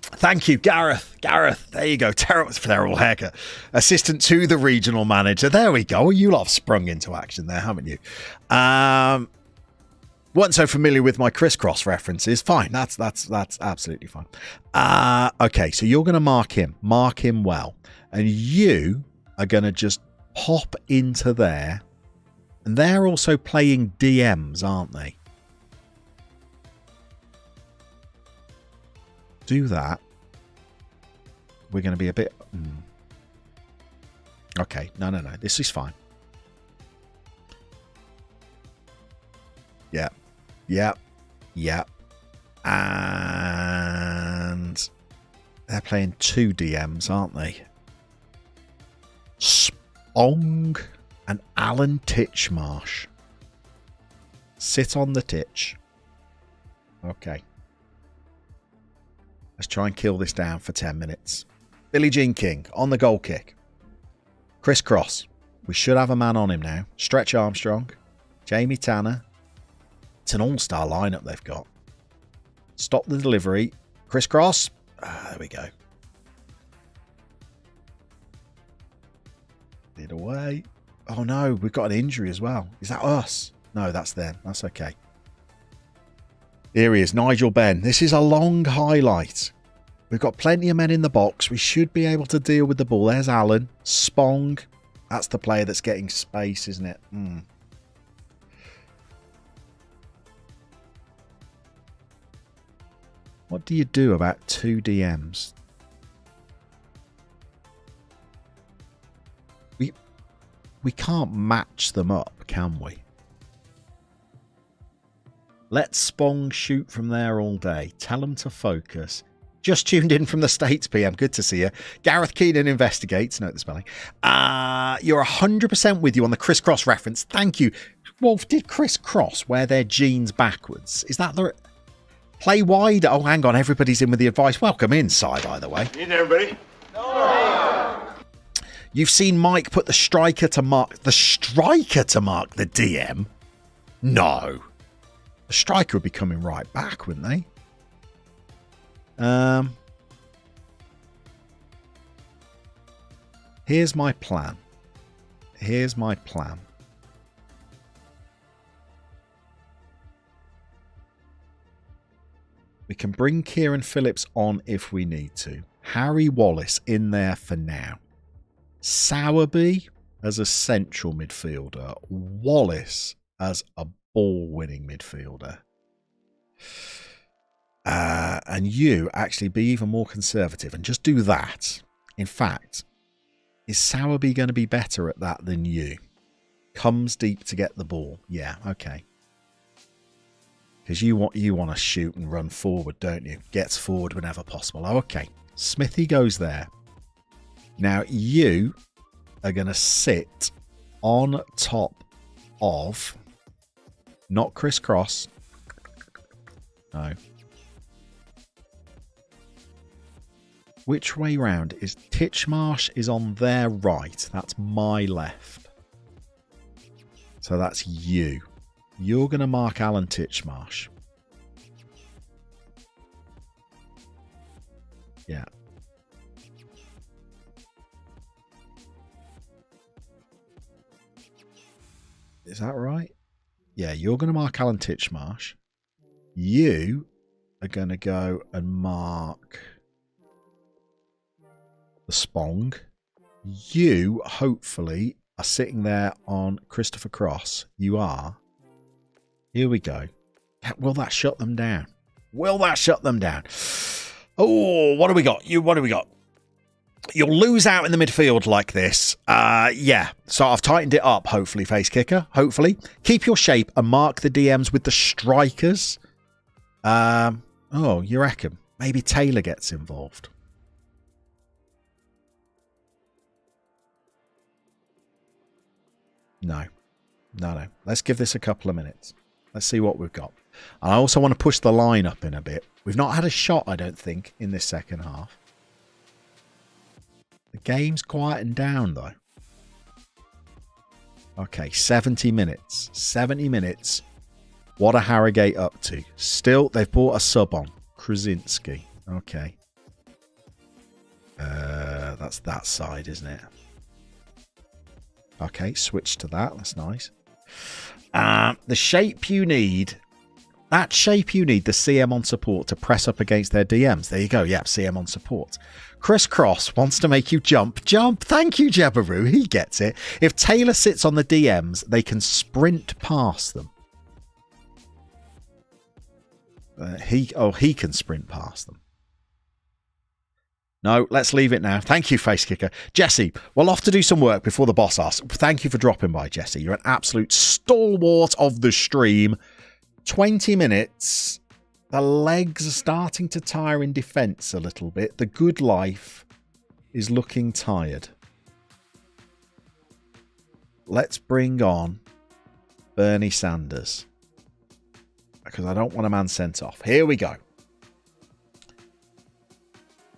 Thank you, Gareth. Gareth, there you go. Terrible haircut. Assistant to the regional manager. There we go. You lot have sprung into action there, haven't you? Weren't so familiar with my crisscross references. Fine. That's absolutely fine. Okay, so you're going to mark him. Mark him well. And you are going to just pop into there. And they're also playing DMs, aren't they? Do that. We're going to be a bit... Okay, no. This is fine. Yeah. And they're playing 2 DMs, aren't they? Spong and Alan Titchmarsh. Sit on the titch. Okay. Let's try and kill this down for 10 minutes. Billie Jean King on the goal kick. Crisscross. We should have a man on him now. Stretch Armstrong. Jamie Tanner. It's an all-star lineup they've got. Stop the delivery. Crisscross. There we go. Get away. Oh no, we've got an injury as well. Is that us? No, that's them. That's okay. Here he is, Nigel Benn. This is a long highlight. We've got plenty of men in the box. We should be able to deal with the ball. There's Alan. Spong. That's the player that's getting space, isn't it? What do you do about 2 DMs? We can't match them up, can we? Let Spong shoot from there all day. Tell them to focus. Just tuned in from the States, PM. Good to see you. Gareth Keenan investigates. Note the spelling. You're 100% with you on the crisscross reference. Thank you. Wolf, did crisscross wear their jeans backwards? Is that the... Play wide. Oh, hang on. Everybody's in with the advice. Welcome inside, by the way. Need everybody? No. You've seen Mike put the striker to mark the DM? No. The striker would be coming right back, wouldn't they? Here's my plan. We can bring Kieran Phillips on if we need to. Harry Wallace in there for now. Sowerby as a central midfielder. Wallace as a ball-winning midfielder. And you actually be even more conservative and just do that. In fact, is Sowerby going to be better at that than you? Comes deep to get the ball. Yeah, okay. Because you want to shoot and run forward, don't you? Gets forward whenever possible. Oh, okay. Smithy goes there. Now, you are going to sit on top of... Not crisscross. No. Which way round? Is Titchmarsh is on their right. That's my left. So that's you. You're going to mark Alan Titchmarsh. Yeah. Is that right? Yeah, you're going to mark Alan Titchmarsh. You are going to go and mark the Spong. You, hopefully, are sitting there on Christopher Cross. You are. Here we go. Will that shut them down? Will that shut them down? Oh, what do we got? What do we got? You'll lose out in the midfield like this. Yeah. So I've tightened it up, hopefully, face kicker. Hopefully. Keep your shape and mark the DMs with the strikers. Oh, you reckon? Maybe Taylor gets involved. No. Let's give this a couple of minutes. Let's see what we've got. And I also want to push the line up in a bit. We've not had a shot, I don't think, in this second half. The game's quieting down, though. Okay, 70 minutes. 70 minutes. What are Harrogate up to? Still, they've brought a sub on. Krasinski. Okay. That's that side, isn't it? Okay, switch to that. That's nice. The shape you need... That shape you need, the CM on support to press up against their DMs. There you go. Yep, CM on support. Chris Cross wants to make you jump. Jump. Thank you, Jebaru. He gets it. If Taylor sits on the DMs, they can sprint past them. He can sprint past them. No, let's leave it now. Thank you, Face Kicker. Jesse, we'll off to do some work before the boss asks. Thank you for dropping by, Jesse. You're an absolute stalwart of the stream. 20 minutes. The legs are starting to tire in defence a little bit. The good life is looking tired. Let's bring on Bernie Sanders. Because I don't want a man sent off. Here we go.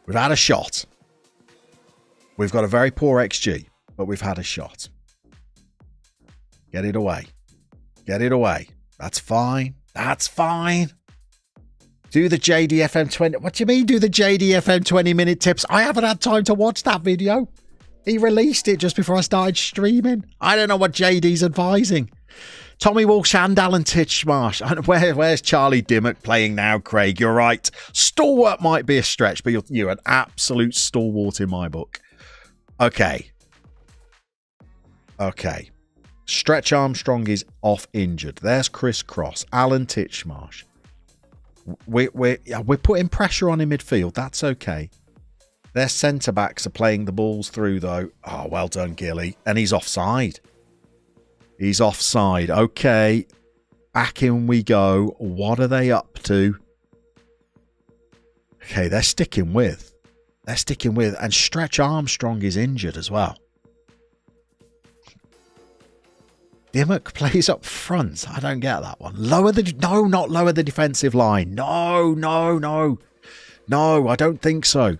We've had a shot. We've got a very poor XG, but we've had a shot. Get it away. Get it away. That's fine. That's fine. Do the JDFM 20. What do you mean do the JDFM 20-minute tips? I haven't had time to watch that video. He released it just before I started streaming. I don't know what JD's advising. Tommy Walsh and Alan Titchmarsh. Where's Charlie Dimmock playing now, Craig? You're right. Stalwart might be a stretch, but you're an absolute stalwart in my book. Okay. Stretch Armstrong is off injured. There's Chris Cross. Alan Titchmarsh. We're putting pressure on in midfield. That's okay. Their centre-backs are playing the balls through, though. Oh, well done, Gilly. And he's offside. Okay. Back in we go. What are they up to? Okay, they're sticking with. And Stretch Armstrong is injured as well. Dimmock plays up front. I don't get that one. Not lower the defensive line. No, I don't think so.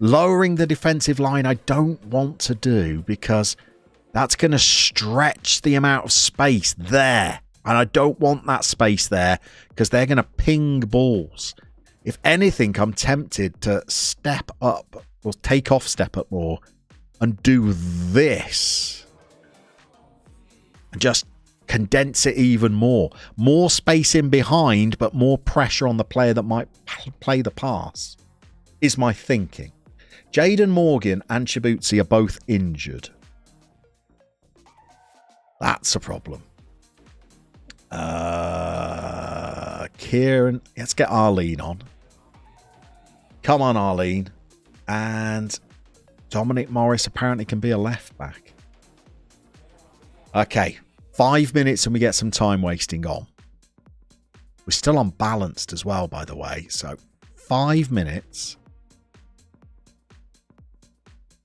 Lowering the defensive line I don't want to do because that's going to stretch the amount of space there. And I don't want that space there because they're going to ping balls. If anything, I'm tempted to step up or step up more and do this. And just condense it even more. More space in behind, but more pressure on the player that might play the pass, is my thinking. Jaden Morgan and Chibuzi are both injured. That's a problem. Kieran, let's get Arlene on. Come on, Arlene. And Dominic Morris apparently can be a left back. Okay, 5 minutes and we get some time wasting on. We're still unbalanced as well, by the way. So 5 minutes.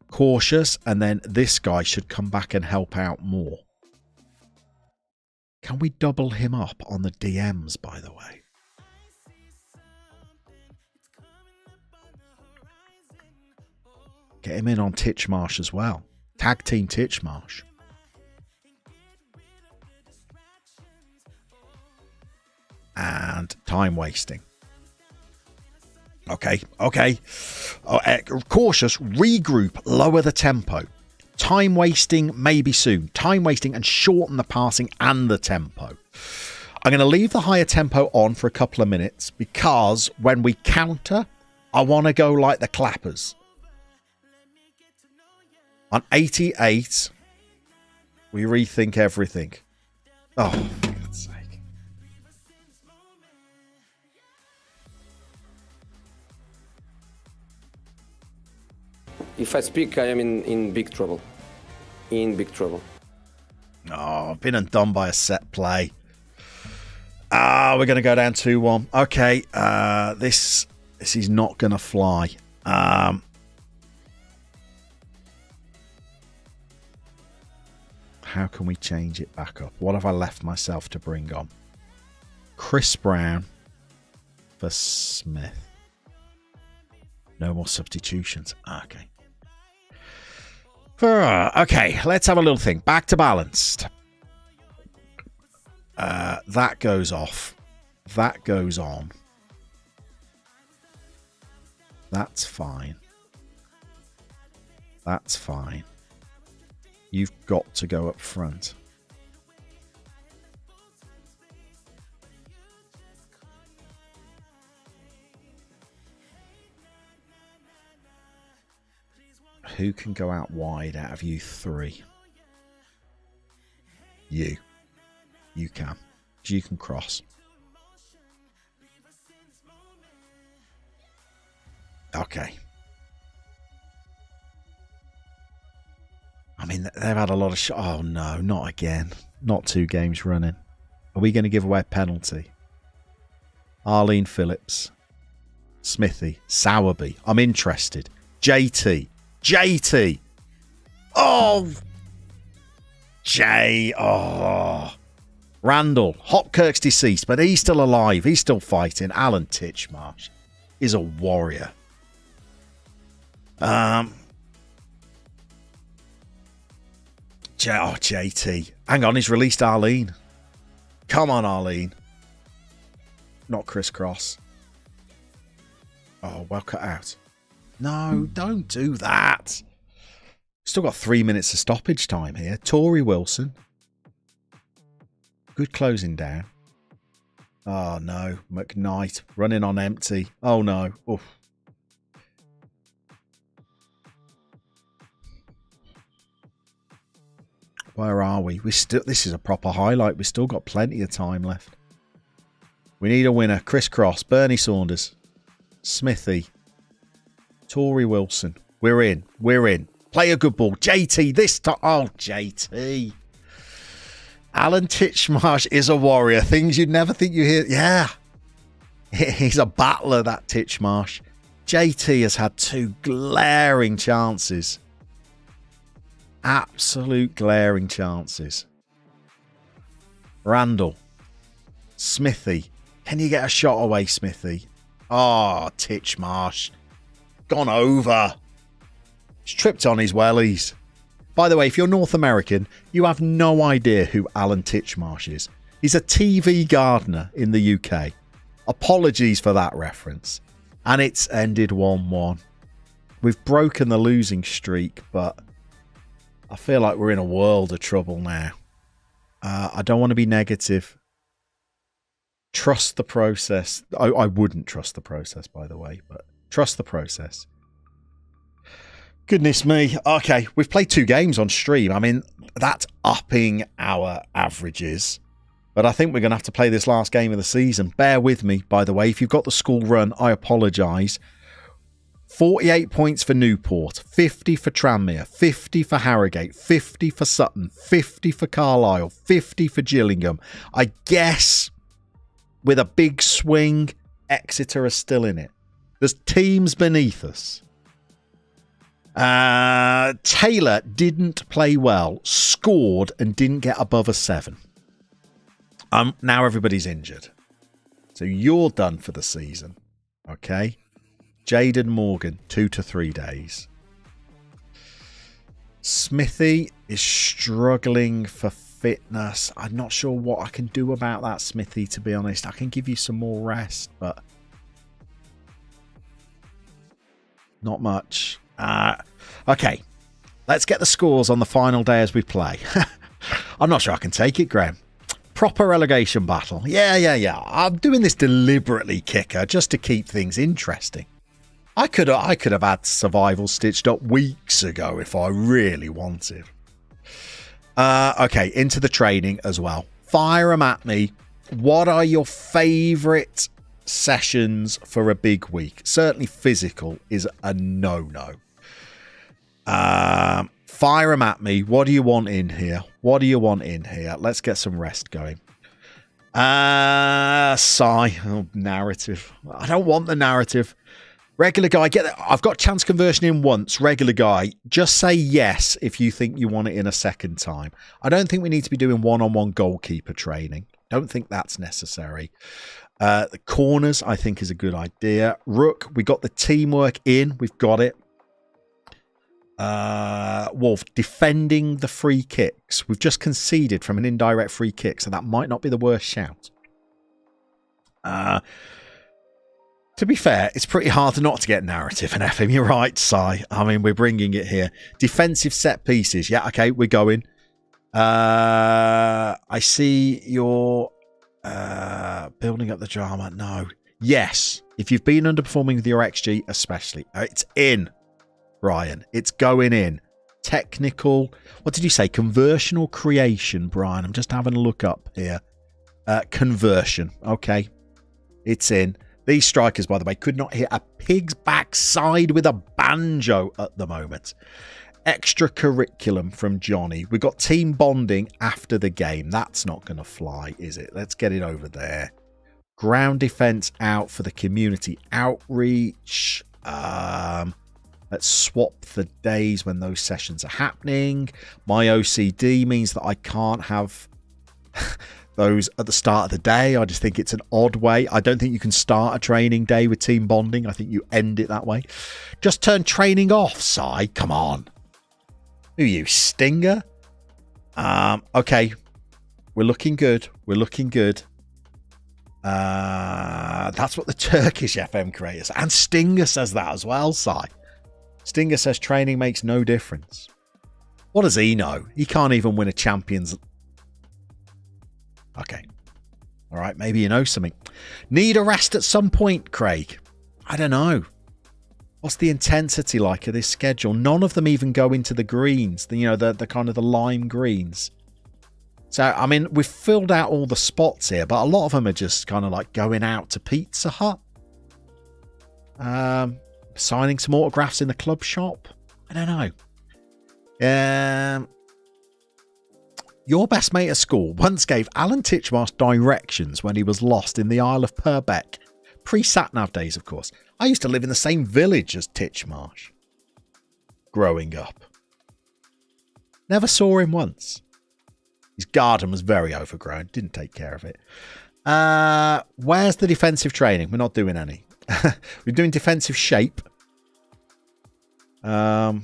Cautious, and then this guy should come back and help out more. Can we double him up on the DMs, by the way? Get him in on Titchmarsh as well. Tag team Titchmarsh. And time wasting. Okay. Cautious, regroup, lower the tempo. Time wasting, maybe soon. Time wasting and shorten the passing and the tempo. I'm going to leave the higher tempo on for a couple of minutes because when we counter, I want to go like the clappers. On 88, we rethink everything. Oh, for God's sake. If I speak, I am in big trouble. In big trouble. Oh, I've been undone by a set play. We're going to go down 2-1. Okay, this is not going to fly. How can we change it back up? What have I left myself to bring on? Chris Brown for Smith. No more substitutions. Okay. Okay, let's have a little think. Back to balanced. That goes off. That goes on. That's fine. That's fine. You've got to go up front. Who can go out wide out of you three? You. You can. You can cross. Okay. I mean, they've had a lot of oh, no, not again. Not 2 games running. Are we going to give away a penalty? Arlene Phillips. Smithy. Sowerby. I'm interested. JT. Oh. Oh. Randall. Hopkirk's deceased, but he's still alive. He's still fighting. Alan Titchmarsh is a warrior. JT. Hang on, he's released Arlene. Come on, Arlene. Not Chris Cross. Oh, well cut out. No, don't do that. Still got 3 minutes of stoppage time here. Tory Wilson. Good closing down. Oh, no. McKnight running on empty. Oh, no. Oof. Where are we? This is a proper highlight. We've still got plenty of time left. We need a winner. Chris Cross, Bernie Saunders, Smithy, Tory Wilson. We're in. We're in. Play a good ball. JT this time. Oh, JT. Alan Titchmarsh is a warrior. Things you'd never think you hear. Yeah. He's a battler, that Titchmarsh. JT has had 2 glaring chances. Absolute glaring chances. Randall. Smithy. Can you get a shot away, Smithy? Oh, Titchmarsh. Gone over. He's tripped on his wellies. By the way, if you're North American, you have no idea who Alan Titchmarsh is. He's a TV gardener in the UK. Apologies for that reference. And it's ended 1-1. We've broken the losing streak, but I feel like we're in a world of trouble now. I don't want to be negative. Trust the process. I wouldn't trust the process, by the way, but trust the process. Goodness me. Okay, we've played 2 games on stream. I mean, that's upping our averages. But I think we're going to have to play this last game of the season. Bear with me, by the way. If you've got the school run, I apologise. 48 points for Newport, 50 for Tranmere, 50 for Harrogate, 50 for Sutton, 50 for Carlisle, 50 for Gillingham. I guess with a big swing, Exeter are still in it. There's teams beneath us. Taylor didn't play well, scored and didn't get above a 7. Now everybody's injured. So you're done for the season. Okay? Jaden Morgan, 2 to 3 days. Smithy is struggling for fitness. I'm not sure what I can do about that, Smithy, to be honest. I can give you some more rest, but not much. Okay, let's get the scores on the final day as we play. I'm not sure I can take it, Graham. Proper relegation battle. Yeah. I'm doing this deliberately, Kicker, just to keep things interesting. I could have had survival stitched up weeks ago if I really wanted. Okay, into the training as well. Fire them at me. What are your favourite sessions for a big week? Certainly physical is a no-no. Fire them at me. What do you want in here? What do you want in here? Let's get some rest going. Sigh. Oh, narrative. I don't want the narrative. Regular guy, get that. I've got chance conversion in once. Regular guy, just say yes if you think you want it in a second time. I don't think we need to be doing one-on-one goalkeeper training. Don't think that's necessary. The corners, I think, is a good idea. Rook, we got the teamwork in. We've got it. Wolf, defending the free kicks. We've just conceded from an indirect free kick, so that might not be the worst shout. To be fair, it's pretty hard not to get narrative in FM. You're right, Si. I mean, we're bringing it here. Defensive set pieces. Yeah, okay, we're going. I see you're building up the drama. No. Yes. If you've been underperforming with your XG, especially. It's in, Brian. It's going in. Technical. What did you say? Conversion or creation, Brian? I'm just having a look up here. Conversion. Okay. It's in. These strikers, by the way, could not hit a pig's backside with a banjo at the moment. Extra curriculum from Johnny. We've got team bonding after the game. That's not going to fly, is it? Let's get it over there. Ground defense out for the community outreach. Let's swap the days when those sessions are happening. My OCD means that I can't have those at the start of the day. I just think it's an odd way. I don't think you can start a training day with team bonding. I think you end it that way. Just turn training off, Si. Come on. Who are you, Stinger? Okay. We're looking good. We're looking good. That's what the Turkish FM creators, and Stinger says that as well, Si. Stinger says training makes no difference. What does he know? He can't even win a Champions. Okay. All right, maybe you know something. Need a rest at some point, Craig? I don't know. What's the intensity like of this schedule? None of them even go into the greens, the kind of the lime greens. So, I mean, we've filled out all the spots here, but a lot of them are just kind of like going out to Pizza Hut. Signing some autographs in the club shop. I don't know. Your best mate at school once gave Alan Titchmarsh directions when he was lost in the Isle of Purbeck. Pre-Sat-Nav days, of course. I used to live in the same village as Titchmarsh. Growing up. Never saw him once. His garden was very overgrown. Didn't take care of it. Where's the defensive training? We're not doing any. We're doing defensive shape. Wait.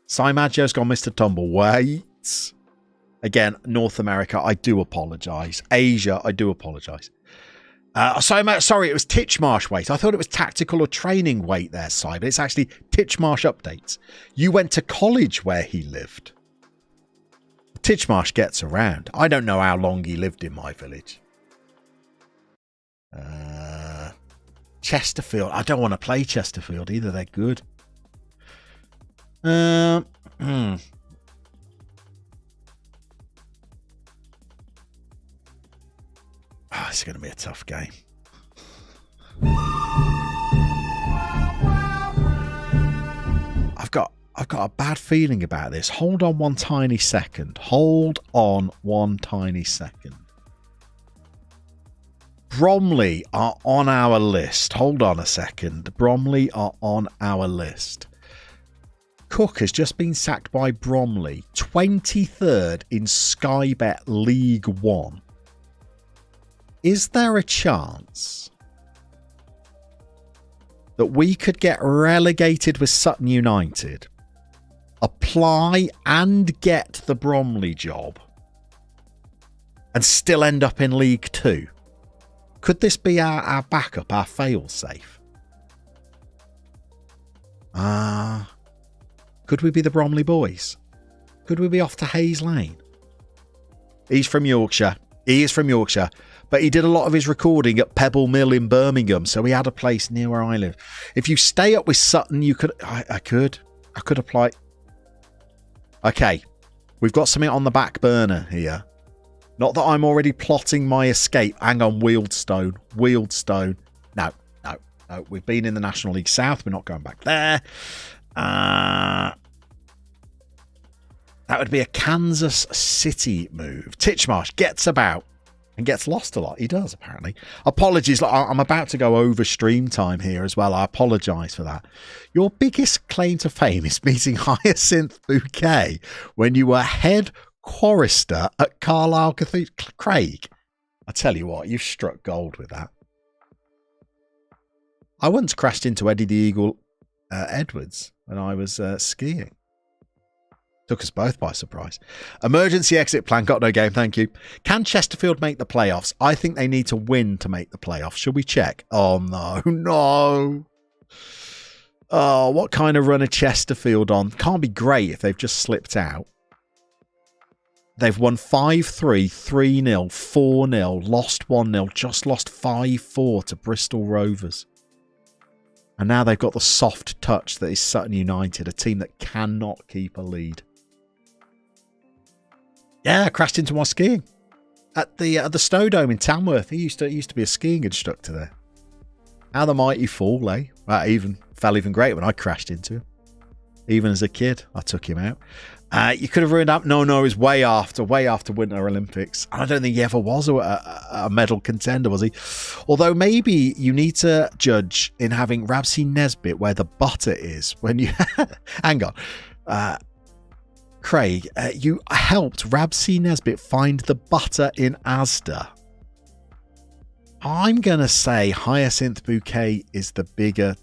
Simaggio's gone Mr. Tumble. Wait. Again, North America, I do apologise. Asia, I do apologise. Sorry, it was Titchmarsh weight. I thought it was tactical or training weight there, Si, but it's actually Titchmarsh updates. You went to college where he lived. Titchmarsh gets around. I don't know how long he lived in my village. Chesterfield. I don't want to play Chesterfield either. They're good. Oh, it's going to be a tough game. I've got a bad feeling about this. Hold on one tiny second. Hold on one tiny second. Bromley are on our list. Hold on a second. Bromley are on our list. Cook has just been sacked by Bromley. 23rd in Sky Bet League One. Is there a chance that we could get relegated with Sutton United, apply and get the Bromley job, and still end up in League Two? Could this be our backup, our fail-safe? Could we be the Bromley boys? Could we be off to Hayes Lane? He's from Yorkshire. He is from Yorkshire. But he did a lot of his recording at Pebble Mill in Birmingham. So he had a place near where I live. If you stay up with Sutton, you could... I could apply... Okay. We've got something on the back burner here. Not that I'm already plotting my escape. Hang on, Wealdstone. No. We've been in the National League South. We're not going back there. That would be a Kansas City move. Titchmarsh gets about and gets lost a lot. He does, apparently. Apologies. I'm about to go over stream time here as well. I apologise for that. Your biggest claim to fame is meeting Hyacinth Bouquet when you were head chorister at Carlisle Cathedral. Craig, I tell you what, you've struck gold with that. I once crashed into Eddie the Eagle Edwards when I was skiing. Took us both by surprise. Emergency exit plan. Got no game, thank you. Can Chesterfield make the playoffs? I think they need to win to make the playoffs. Should we check? Oh, no. Oh, what kind of run are Chesterfield on? Can't be great if they've just slipped out. They've won 5-3, 3-0, 4-0, lost 1-0, just lost 5-4 to Bristol Rovers. And now they've got the soft touch that is Sutton United, a team that cannot keep a lead. Yeah, I crashed into my skiing at the Snowdome in Tamworth. He used to be a skiing instructor there. How the mighty fall, eh? Well, felt even great when I crashed into him. Even as a kid, I took him out. You could have ruined up. No, it was way after Winter Olympics. And I don't think he ever was a medal contender, was he? Although maybe you need to judge in having Rabsi Nesbitt where the butter is when you... Hang on. Craig, you helped Rabsi Nesbitt find the butter in Asda. I'm going to say Hyacinth Bouquet is the bigger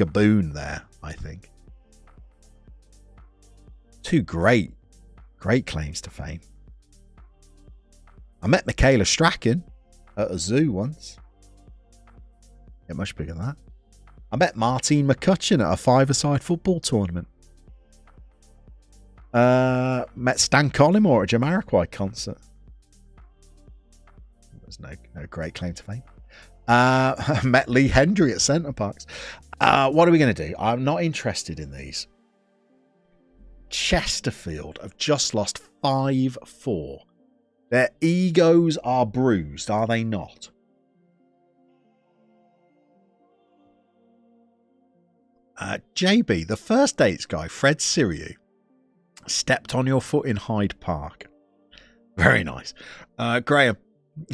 boon there, I think. Two great claims to fame. I met Michaela Strachan at a zoo once. Get much bigger than that. I met Martine McCutcheon at a five-a-side football tournament. Met Stan Collymore at a Jamiroquai concert. There's no great claim to fame. Met Lee Hendry at Centre Parks. What are we going to do? I'm not interested in these. Chesterfield have just lost 5-4. Their egos are bruised, are they not? JB, the first dates guy, Fred Siriu, stepped on your foot in Hyde Park. Very nice. Graham,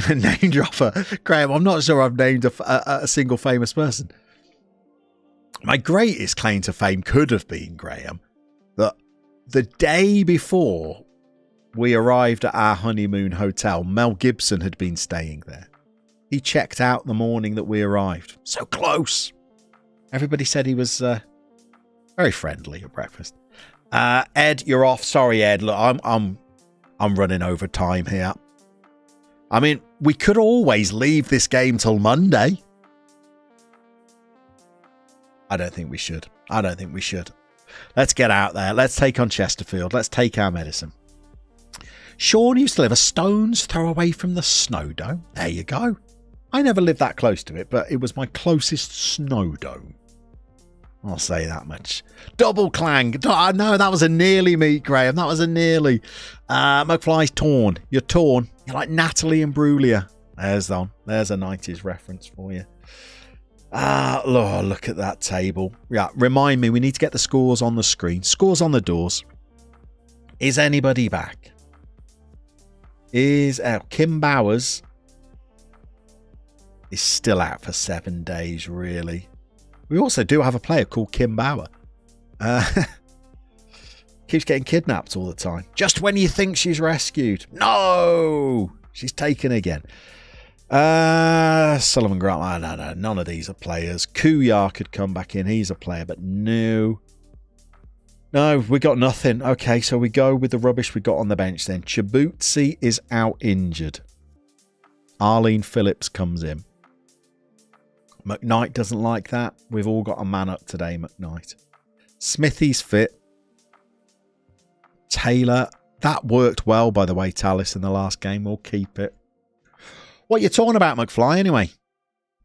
name dropper. Graham, I'm not sure I've named a single famous person. My greatest claim to fame could have been, Graham, that the day before we arrived at our honeymoon hotel, Mel Gibson had been staying there. He checked out the morning that we arrived. So close. Everybody said he was very friendly at breakfast. Ed, you're off. Sorry, Ed. Look, I'm running over time here. I mean, we could always leave this game till Monday. I don't think we should. Let's get out there. Let's take on Chesterfield. Let's take our medicine. Sean used to live a stone's throw away from the snow dome. There you go. I never lived that close to it, but it was my closest snow dome. I'll say that much. Double clang. No, that was a nearly meet, Graham. That was a nearly. McFly's torn. You're torn. You're like Natalie Imbruglia. There's a 90s reference for you. Look at that table. Yeah, remind me, we need to get the scores on the screen. Scores on the doors. Is anybody back? Kim Bowers is still out for 7 days, really. We also do have a player called Kim Bauer. Keeps getting kidnapped all the time. Just when you think she's rescued. No! She's taken again. Sullivan Grant. No. None of these are players. Kuyar could come back in. He's a player, but no. No, we got nothing. Okay, so we go with the rubbish we got on the bench then. Chibutsi is out injured. Arlene Phillips comes in. McKnight doesn't like that. We've all got a man up today, McKnight. Smithy's fit. Taylor. That worked well, by the way, Tallis, in the last game. We'll keep it. What you torn about, McFly, anyway?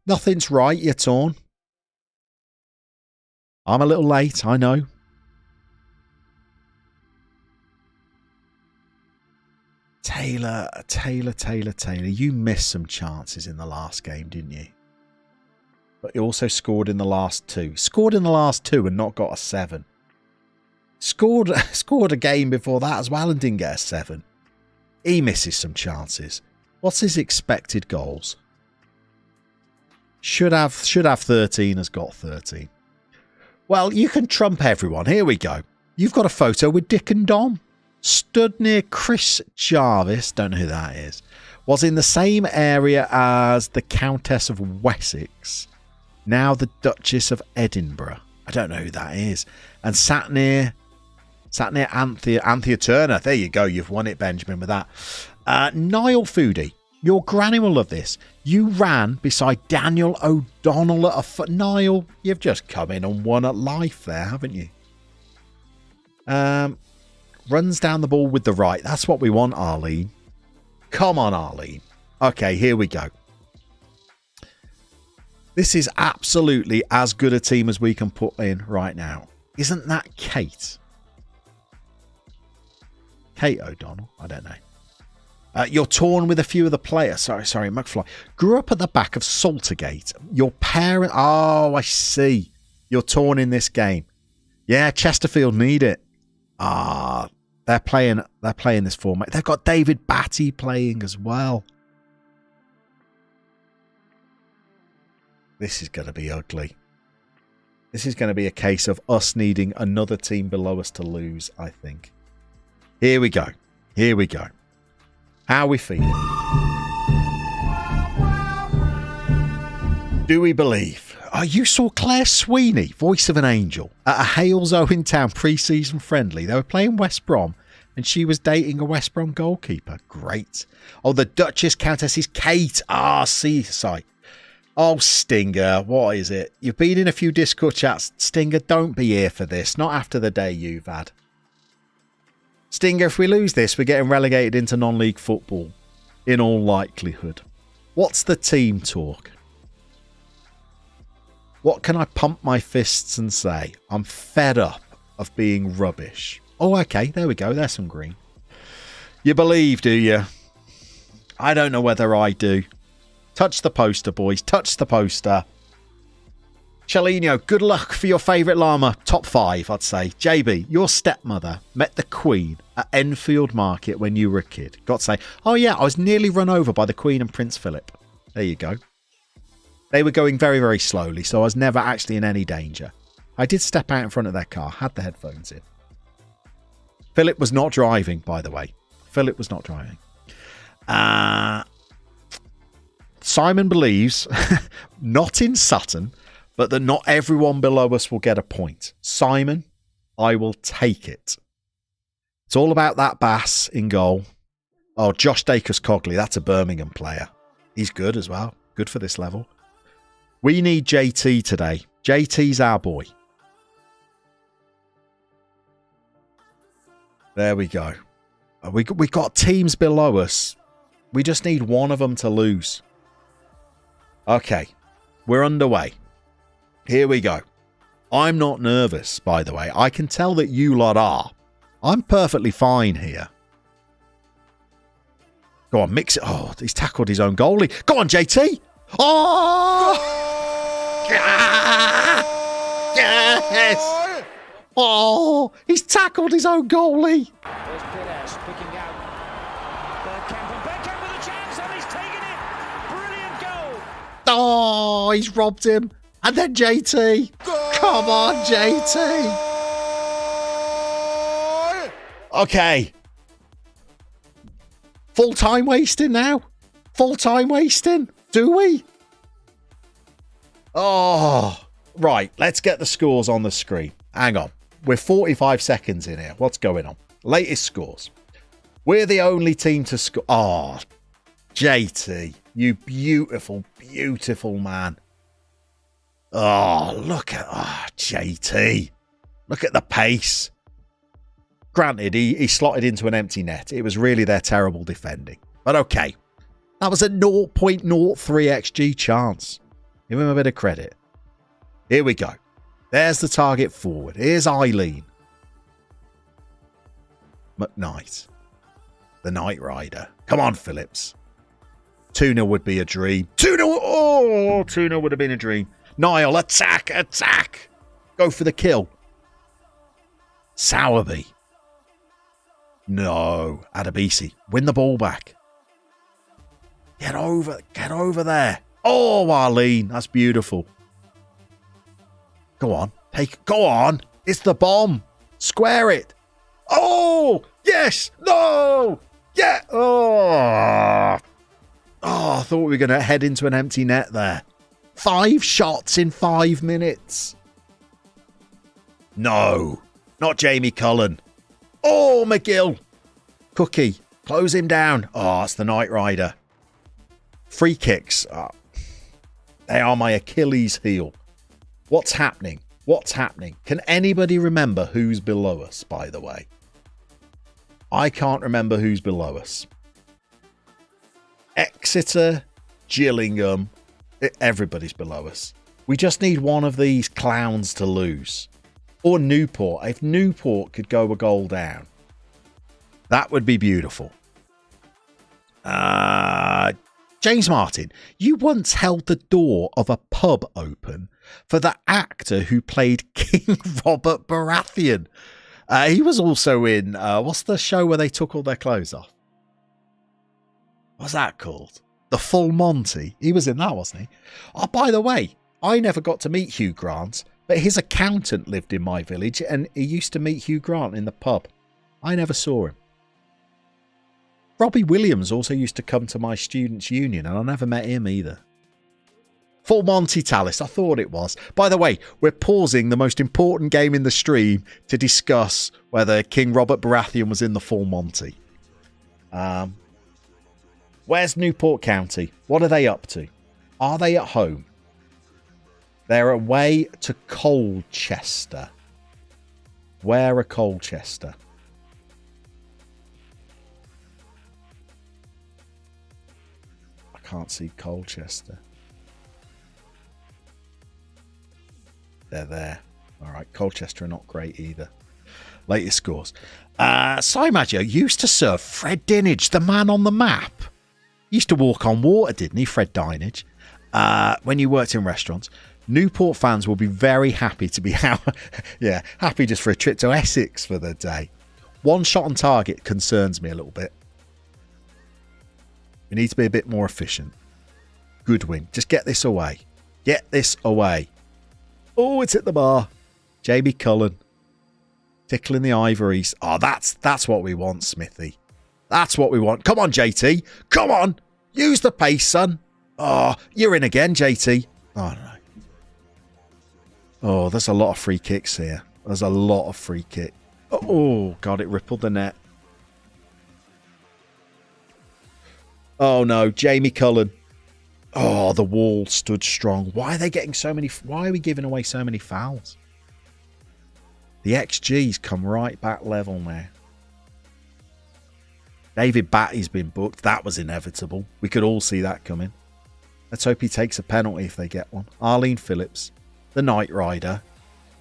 Nothing's right, you're torn. I'm a little late, I know. Taylor. You missed some chances in the last game, didn't you? But he also scored in the last two. Scored in the last two and not got a 7. Scored a game before that as well and didn't get a 7. He misses some chances. What's his expected goals? Should have 13, has got 13. Well, you can trump everyone. Here we go. You've got a photo with Dick and Dom. Stood near Chris Jarvis, don't know who that is, was in the same area as the Countess of Wessex, now the Duchess of Edinburgh. I don't know who that is. And sat near Anthea Turner. There you go. You've won it, Benjamin, with that. Niall Foodie, your granny will love this. You ran beside Daniel O'Donnell at a foot. Niall, you've just come in and won at life there, haven't you? Runs down the ball with the right. That's what we want, Arlene. Come on, Arlene. Okay, here we go. This is absolutely as good a team as we can put in right now. Isn't that Kate? Kate O'Donnell? I don't know. You're torn with a few of the players. Sorry, McFly. Grew up at the back of Saltergate. Your parent... Oh, I see. You're torn in this game. Yeah, Chesterfield need it. They're playing this format. They've got David Batty playing as well. This is going to be ugly. This is going to be a case of us needing another team below us to lose, I think. Here we go. How are we feeling? Do we believe? Oh, you saw Claire Sweeney, voice of an angel, at a Hales Owen Town pre-season friendly. They were playing West Brom And she was dating a West Brom goalkeeper. Great. Oh, the Duchess Countess is Kate. Seaside. Oh, Stinger, what is it? You've been in a few Discord chats. Stinger, don't be here for this. Not after the day you've had. Stinger, if we lose this, we're getting relegated into non-league football. In all likelihood. What's the team talk? What can I pump my fists and say? I'm fed up of being rubbish. Oh, okay. There we go. There's some green. You believe, do you? I don't know whether I do. Touch the poster, boys. Touch the poster. Chelino, good luck for your favourite llama. Top 5, I'd say. JB, your stepmother met the Queen at Enfield Market when you were a kid. Got to say, oh yeah, I was nearly run over by the Queen and Prince Philip. There you go. They were going very, very slowly, so I was never actually in any danger. I did step out in front of their car, had the headphones in. Philip was not driving, by the way. Philip was not driving. Simon believes, not in Sutton, but that not everyone below us will get a point. Simon, I will take it. It's all about that Bass in goal. Oh, Josh Dacus-Cogley, that's a Birmingham player. He's good as well. Good for this level. We need JT today. JT's our boy. There we go. We got teams below us. We just need one of them to lose. Okay, we're underway. Here we go. I'm not nervous, by the way. I can tell that you lot are. I'm perfectly fine here. Go on, mix it. Oh, he's tackled his own goalie. Go on, JT. Oh! Yes! Oh, he's tackled his own goalie. There's Pires picking out Bergkamp, and Bergkamp with a chance, and he's taken it. Brilliant goal. Oh, he's robbed him. And then JT. Come on, JT. Okay. Full time wasting now. Full time wasting. Do we? Oh, right. Let's get the scores on the screen. Hang on. We're 45 seconds in here. What's going on? Latest scores. We're the only team to score. Oh, JT, you beautiful, beautiful man. Oh, look at JT. Look at the pace. Granted, he slotted into an empty net. It was really their terrible defending. But okay. That was a 0.03 XG chance. Give him a bit of credit. Here we go. There's the target forward. Here's Eileen. McKnight. The Knight Rider. Come on, Phillips. 2-0 would be a dream. 2-0. Oh, 2-0 would have been a dream. Niall, attack, attack. Go for the kill. Sowerby. No. Adebisi. Win the ball back. Get over there. Oh, Arlene. That's beautiful. Go on. Go on. It's the bomb. Square it. Oh, yes. No. Yeah. Oh, I thought we were going to head into an empty net there. 5 shots in 5 minutes. No. Not Jamie Cullen. Oh, McGill. Cookie. Close him down. Oh, it's the Knight Rider. Free kicks. Oh, they are my Achilles heel. What's happening? What's happening? Can anybody remember who's below us, by the way? I can't remember who's below us. Exeter, Gillingham, everybody's below us. We just need one of these clowns to lose. Or Newport. If Newport could go a goal down, that would be beautiful. James Martin, you once held the door of a pub open for the actor who played King Robert Baratheon. He was also in, what's the show where they took all their clothes off? What's that called? The Full Monty. He was in that, wasn't he? Oh, by the way, I never got to meet Hugh Grant, but his accountant lived in my village and he used to meet Hugh Grant in the pub. I never saw him. Robbie Williams also used to come to my students' union and I never met him either. Full Monty Tallis. I thought it was. By the way, we're pausing the most important game in the stream to discuss whether King Robert Baratheon was in the Full Monty. Where's Newport County? What are they up to? Are they at home? They're away to Colchester. Where are Colchester? I can't see Colchester. They're there. All right, Colchester are not great either. Latest scores. Simaggio used to serve Fred Dinage, the man on the map. Used to walk on water, didn't he, Fred Dinage? When you worked in restaurants. Newport fans will be very happy to be happy just for a trip to Essex for the day. One shot on target concerns me a little bit. We need to be a bit more efficient. Good win. Just get this away. Get this away. Oh, it's at the bar. Jamie Cullen. Tickling the ivories. Oh, that's what we want, Smithy. That's what we want. Come on, JT. Come on. Use the pace, son. Oh, you're in again, JT. Oh, no. Oh, there's a lot of free kicks here. There's a lot of free kick. Oh, God, it rippled the net. Oh, no. Jamie Cullen. Oh, the wall stood strong. Why are they getting so many? Why are we giving away so many fouls? The XG's come right back level now. David Batty's been booked. That was inevitable. We could all see that coming. Let's hope he takes a penalty if they get one. Arlene Phillips, the Knight Rider,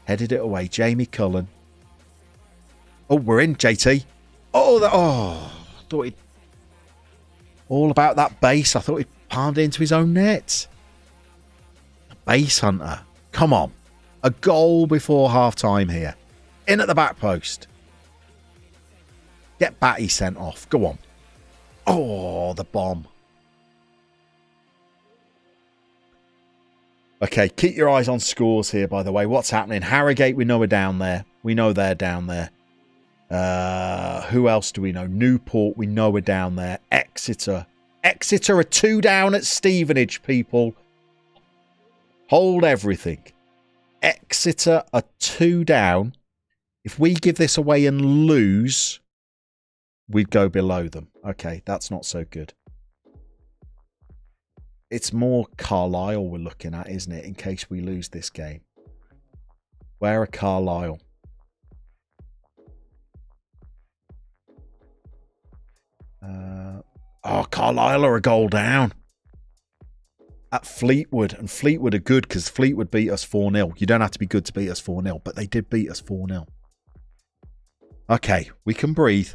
headed it away. Jamie Cullen. Oh, we're in, JT. I thought he'd... All about that base. I thought he'd palmed it into his own net. A base hunter. Come on. A goal before half-time here. In at the back post. Get Batty sent off. Go on. Oh, the bomb. Okay, keep your eyes on scores here, by the way. What's happening? Harrogate, we know are down there. We know they're down there. Who else do we know? Newport, we know are down there. Exeter. Exeter are 2 down at Stevenage, people. Hold everything. Exeter are 2 down. If we give this away and lose, we'd go below them. Okay, that's not so good. It's more Carlisle we're looking at, isn't it? In case we lose this game. Where are Carlisle? Carlisle are a goal down. At Fleetwood. And Fleetwood are good because Fleetwood beat us 4-0. You don't have to be good to beat us 4-0. But they did beat us 4-0. Okay, we can breathe.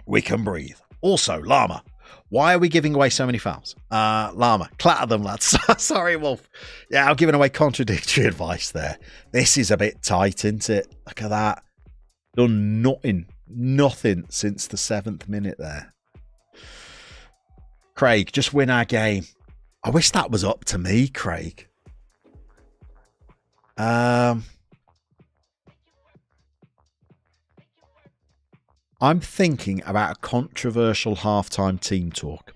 We can breathe. Also, Llama. Why are we giving away so many fouls? Llama, clatter them, lads. Sorry, Wolf. Yeah, I'm giving away contradictory advice there. This is a bit tight, isn't it? Look at that. Done nothing since the 7th minute there. Craig, just win our game. I wish that was up to me, Craig. I'm thinking about a controversial halftime team talk.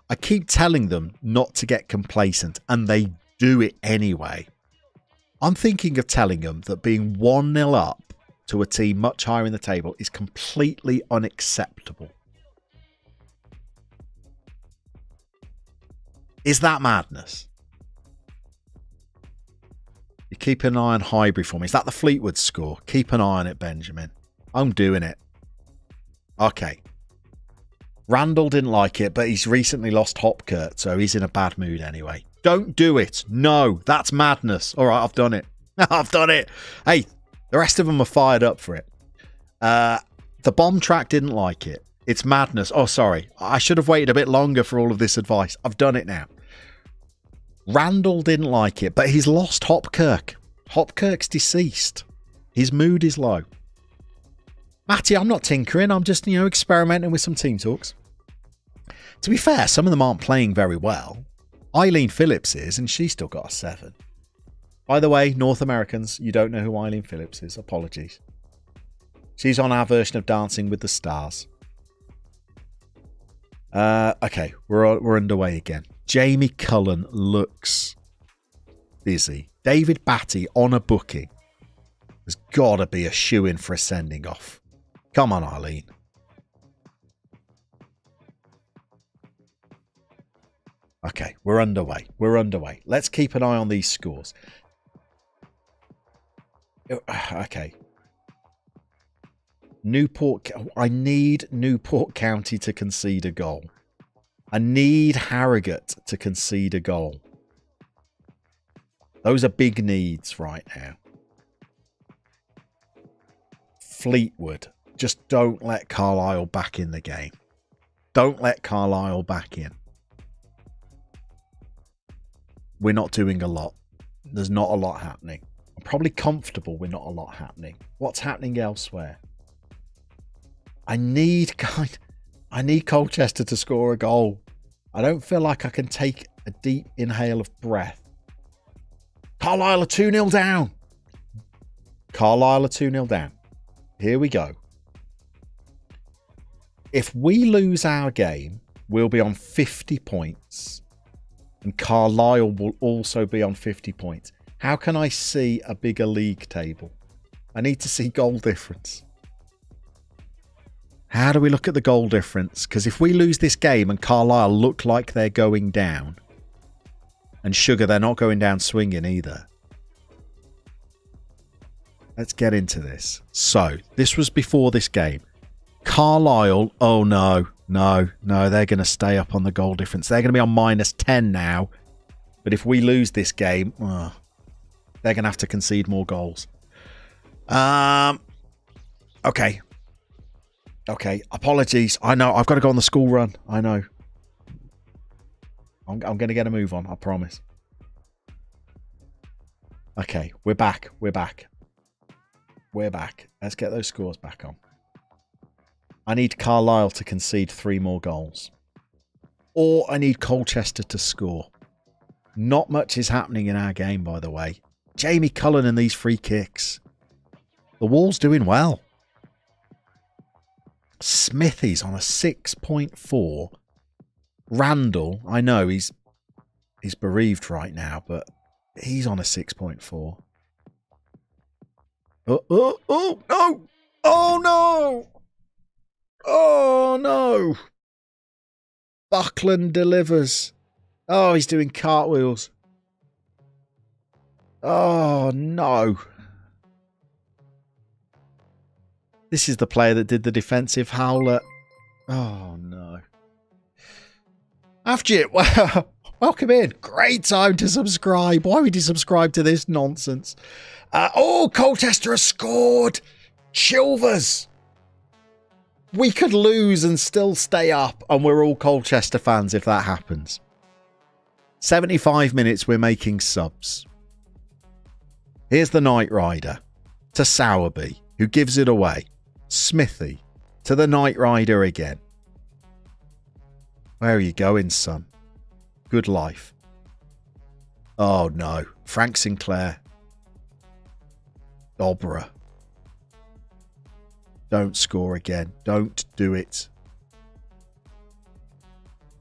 I keep telling them not to get complacent, and they do it anyway. I'm thinking of telling them that being 1-0 up to a team much higher in the table is completely unacceptable. Is that madness? You keep an eye on Highbury for me. Is that the Fleetwood score? Keep an eye on it, Benjamin. I'm doing it. Okay. Randall didn't like it, but he's recently lost Hopkirk, so he's in a bad mood anyway. Don't do it. No, that's madness. All right, I've done it. I've done it. Hey, the rest of them are fired up for it. The bomb track didn't like it. It's madness. Oh, sorry. I should have waited a bit longer for all of this advice. I've done it now. Randall didn't like it, but he's lost Hopkirk. Hopkirk's deceased. His mood is low. Matty, I'm not tinkering. I'm just, experimenting with some team talks. To be fair, some of them aren't playing very well. Eileen Phillips is, and she's still got a 7. By the way, North Americans, you don't know who Eileen Phillips is. Apologies. She's on our version of Dancing with the Stars. Okay, we're underway again. Jamie Cullen looks busy. David Batty on a booking. There's got to be a shoe-in for a sending off. Come on, Eileen. Okay, we're underway. We're underway. Let's keep an eye on these scores. Okay. Newport. I need Newport County to concede a goal. I need Harrogate to concede a goal. Those are big needs right now. Fleetwood. Just don't let Carlisle back in the game. Don't let Carlisle back in. We're not doing a lot. There's not a lot happening. I'm probably comfortable with not a lot happening. What's happening elsewhere? I need Colchester to score a goal. I don't feel like I can take a deep inhale of breath. Carlisle are 2-0 down. Carlisle are 2-0 down. Here we go. If we lose our game, we'll be on 50 points. And Carlisle will also be on 50 points. How can I see a bigger league table? I need to see goal difference. How do we look at the goal difference? Because if we lose this game and Carlisle look like they're going down, and Sugar, they're not going down swinging either. Let's get into this. So, this was before this game. Carlisle, oh no, they're going to stay up on the goal difference. They're going to be on -10 now. But if we lose this game, they're going to have to concede more goals. Okay. Okay, apologies. I know, I've got to go on the school run. I know. I'm going to get a move on, I promise. Okay, we're back. We're back. Let's get those scores back on. I need Carlisle to concede 3 more goals. Or I need Colchester to score. Not much is happening in our game, by the way. Jamie Cullen and these free kicks. The Wall's doing well. Smithy's on a 6.4. Randall, I know he's bereaved right now, but he's on a 6.4. Oh, no! Oh, no! Oh, no! Buckland delivers. Oh, he's doing cartwheels. Oh, no. This is the player that did the defensive howler. Oh, no. Avjit, welcome in. Great time to subscribe. Why would you subscribe to this nonsense? Colchester has scored. Chilvers. We could lose and still stay up, and we're all Colchester fans if that happens. 75 minutes, we're making subs. Here's the Knight Rider to Sowerby, who gives it away. Smithy to the Knight Rider again. Where are you going, son? Good life. Oh, no. Frank Sinclair. Dobra. Don't score again. Don't do it.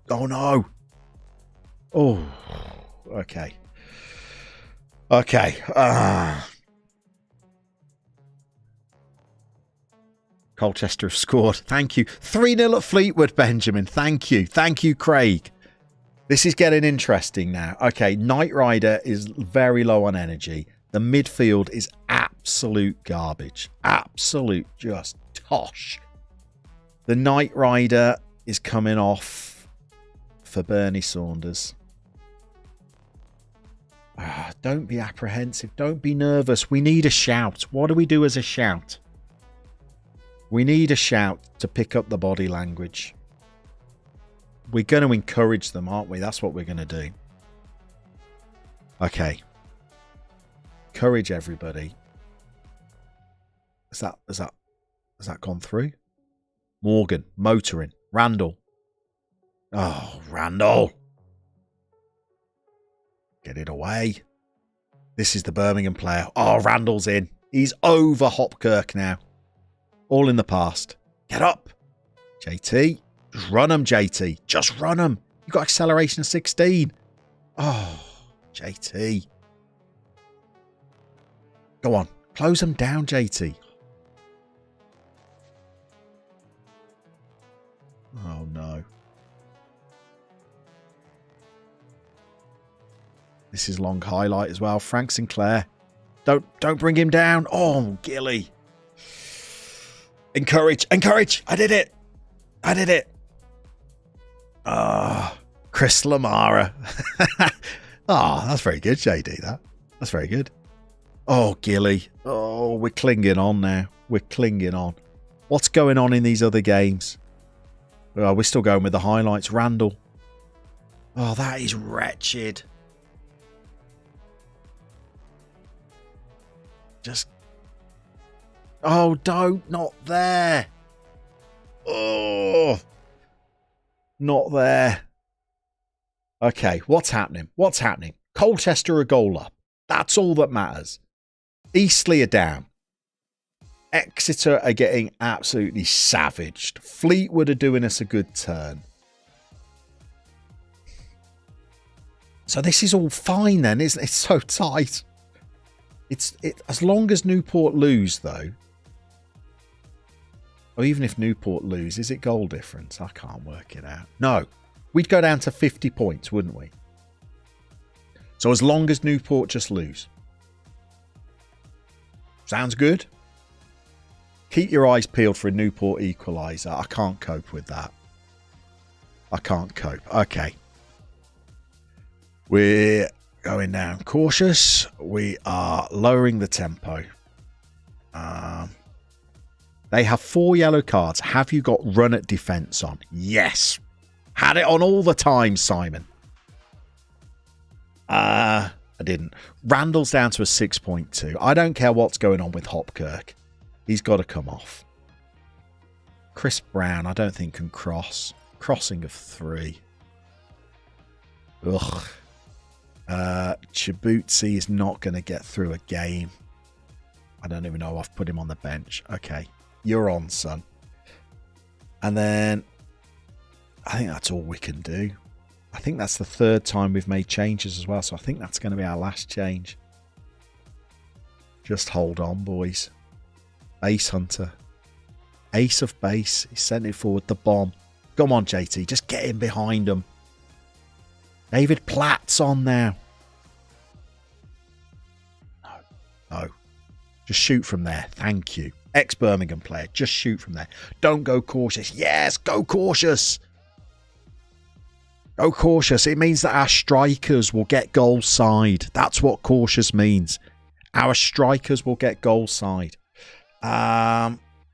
Oh, no. Oh, okay. Okay. Colchester have scored. Thank you. 3-0 at Fleetwood, Benjamin. Thank you. Thank you, Craig. This is getting interesting now. Okay, Knight Rider is very low on energy. The midfield is absolute garbage. Absolute just tosh. The Knight Rider is coming off for Bernie Saunders. Don't be apprehensive. Don't be nervous. We need a shout. What do we do as a shout? We need a shout to pick up the body language. We're going to encourage them, aren't we? That's what we're going to do. Okay. Encourage everybody. Has that gone through? Morgan, motoring. Randall. Oh, Randall. Get it away. This is the Birmingham player. Oh, Randall's in. He's over Hopkirk now. All in the past. Get up. JT. Just run him, JT. Just run him. You got acceleration of 16. Oh, JT. Go on. Close them down, JT. Oh, no. This is long highlight as well. Frank Sinclair. Don't bring him down. Oh, Gilly. Encourage. Encourage. I did it. I did it. Chris Lamara. That's very good, JD, That's very good. Oh, Gilly. Oh, we're clinging on now. We're clinging on. What's going on in these other games? Oh, we're still going with the highlights. Randall. Oh, that is wretched. Just... Oh, not there. Oh, not there. Okay, what's happening? What's happening? Colchester a goal up. That's all that matters. Eastleigh are down. Exeter are getting absolutely savaged. Fleetwood are doing us a good turn. So this is all fine then, isn't it? It's so tight. It's as long as Newport lose, though. Or even if Newport lose, is it goal difference? I can't work it out. No. We'd go down to 50 points, wouldn't we? So as long as Newport just lose. Sounds good? Keep your eyes peeled for a Newport equaliser. I can't cope with that. I can't cope. Okay. We're going down cautious. We are lowering the tempo. They have 4 yellow cards. Have you got run at defence on? Yes. Had it on all the time, Simon. I didn't. Randall's down to a 6.2. I don't care what's going on with Hopkirk. He's got to come off. Chris Brown, I don't think can cross. Crossing of 3. Ugh. Chibutsi is not going to get through a game. I don't even know. I've put him on the bench. Okay. You're on, son. And then I think that's all we can do. I think that's the 3rd time we've made changes as well. So I think that's going to be our last change. Just hold on, boys. Base Hunter. Ace of base. He sent it forward. The bomb. Come on, JT. Just get in behind him. David Platt's on now. No. Just shoot from there. Thank you. Ex-Birmingham player. Just shoot from there. Don't go cautious. Yes, go cautious. Go cautious. It means that our strikers will get goal side. That's what cautious means. Our strikers will get goal side.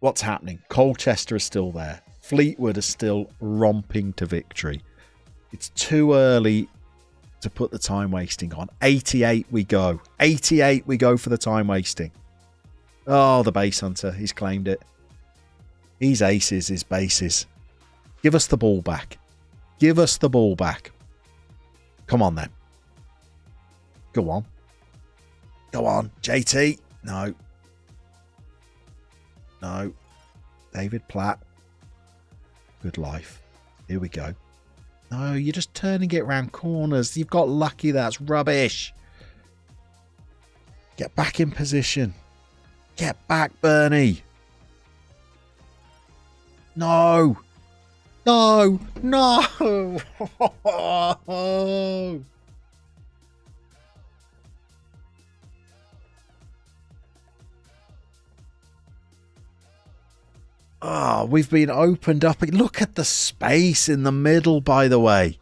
What's happening? Colchester is still there. Fleetwood is still romping to victory. It's too early to put the time wasting on. 88 we go. 88 we go for the time wasting. Oh, the base hunter. He's claimed it. He's aces, his bases. Give us the ball back. Give us the ball back. Come on then. Go on. Go on. JT. No. No. David Platt. Good life. Here we go. No, you're just turning it round corners. You've got lucky. That's rubbish. Get back in position. Get back, Bernie. No. No. No. Oh, we've been opened up. Look at the space in the middle, by the way.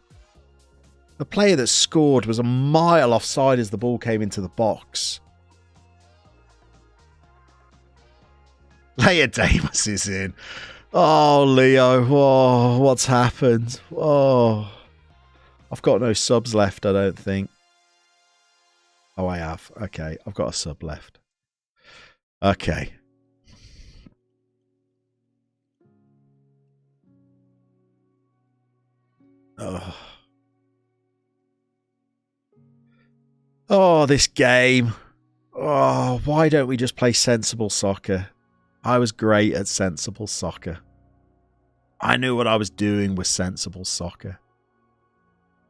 The player that scored was a mile offside as the ball came into the box. Leia Davis is in. Oh, Leo. Oh, what's happened? Oh, I've got no subs left, I don't think. Oh, I have. Okay, I've got a sub left. Okay. Oh, this game. Oh, why don't we just play sensible soccer? I was great at sensible soccer. I knew what I was doing with sensible soccer.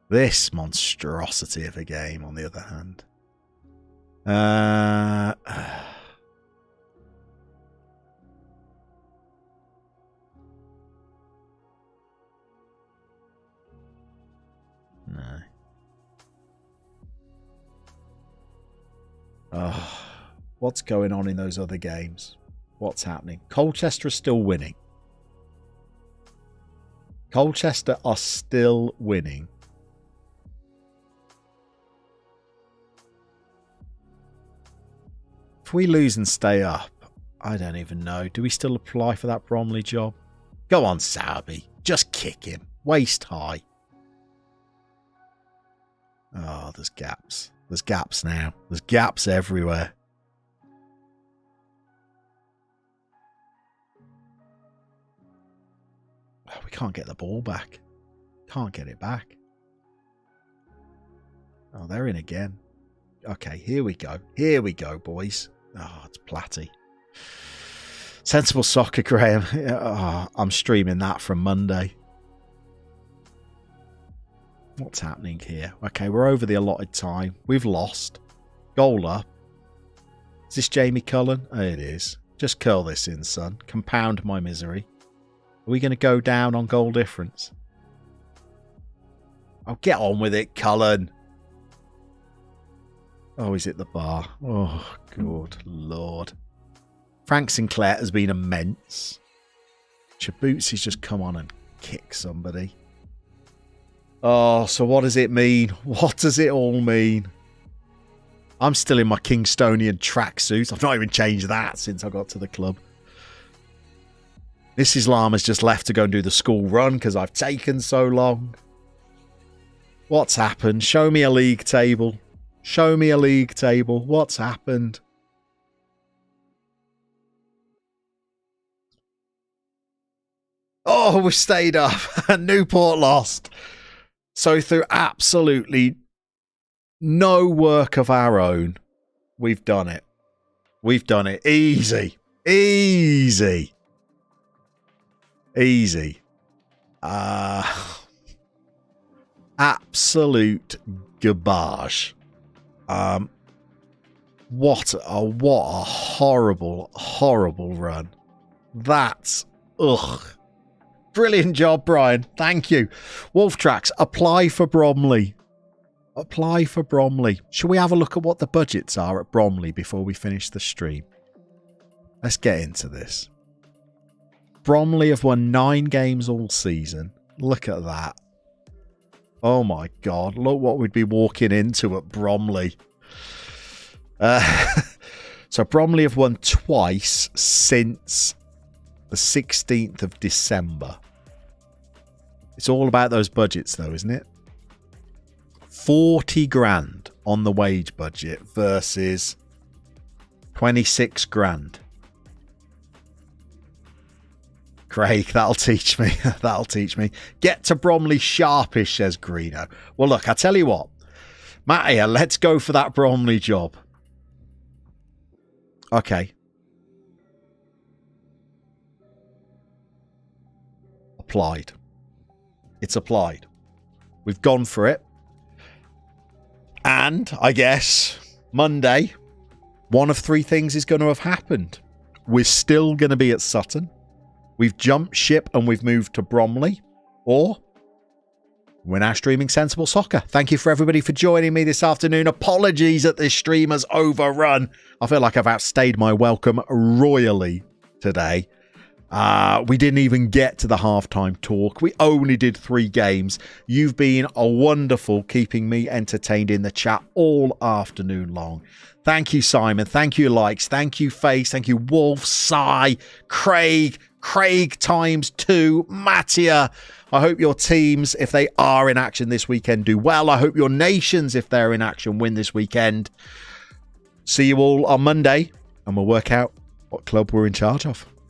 This monstrosity of a game, on the other hand. No. Oh, what's going on in those other games? What's happening? Colchester are still winning. Colchester are still winning. If we lose and stay up, I don't even know. Do we still apply for that Bromley job? Go on, Sowerby. Just kick him. Waist high. Oh, there's gaps. There's gaps now. There's gaps everywhere. Oh, we can't get the ball back. Can't get it back. Oh, they're in again. Okay, here we go. Here we go, boys. Oh, it's Platty. Sensible Soccer, Graham. Oh, I'm streaming that from Monday. What's happening here? Okay, we're over the allotted time. We've lost. Goal up. Is this Jamie Cullen? Oh, it is. Just curl this in, son. Compound my misery. Are we going to go down on goal difference? Oh, get on with it, Cullen. Oh, he's hit the bar. Oh, good Lord. Frank Sinclair has been immense. Chabootsi's just come on and kick somebody. Oh, so what does it mean? What does it all mean? I'm still in my Kingstonian tracksuit. I've not even changed that since I got to the club. Mrs. Llama's just left to go and do the school run because I've taken so long. What's happened? Show me a league table. Show me a league table. What's happened? Oh, we stayed up. Newport lost. So through absolutely no work of our own, we've done it. We've done it. Easy. Easy. Easy. Absolute garbage. What a horrible, horrible run. That's brilliant job, Brian. Thank you. Wolf Tracks, apply for Bromley. Apply for Bromley. Shall we have a look at what the budgets are at Bromley before we finish the stream? Let's get into this. Bromley have won 9 games all season. Look at that. Oh my God. Look what we'd be walking into at Bromley. So Bromley have won twice since the 16th of December. It's all about those budgets though, isn't it? 40 grand on the wage budget versus 26 grand. Craig, that'll teach me. That'll teach me. Get to Bromley sharpish, says Greeno. Well, look, I tell you what. Matt here, let's go for that Bromley job. Okay. Applied. It's applied. We've gone for it. And I guess Monday, one of 3 things is going to have happened. We're still going to be at Sutton. We've jumped ship and we've moved to Bromley. Or we're now streaming Sensible Soccer. Thank you for everybody for joining me this afternoon. Apologies that this stream has overrun. I feel like I've outstayed my welcome royally today. We didn't even get to the halftime talk. We only did 3 games. You've been a wonderful keeping me entertained in the chat all afternoon long. Thank you, Simon. Thank you, Likes. Thank you, Face. Thank you, Wolf, Sai, Craig times 2, Mattia. I hope your teams, if they are in action this weekend, do well. I hope your nations, if they're in action, win this weekend. See you all on Monday, and we'll work out what club we're in charge of.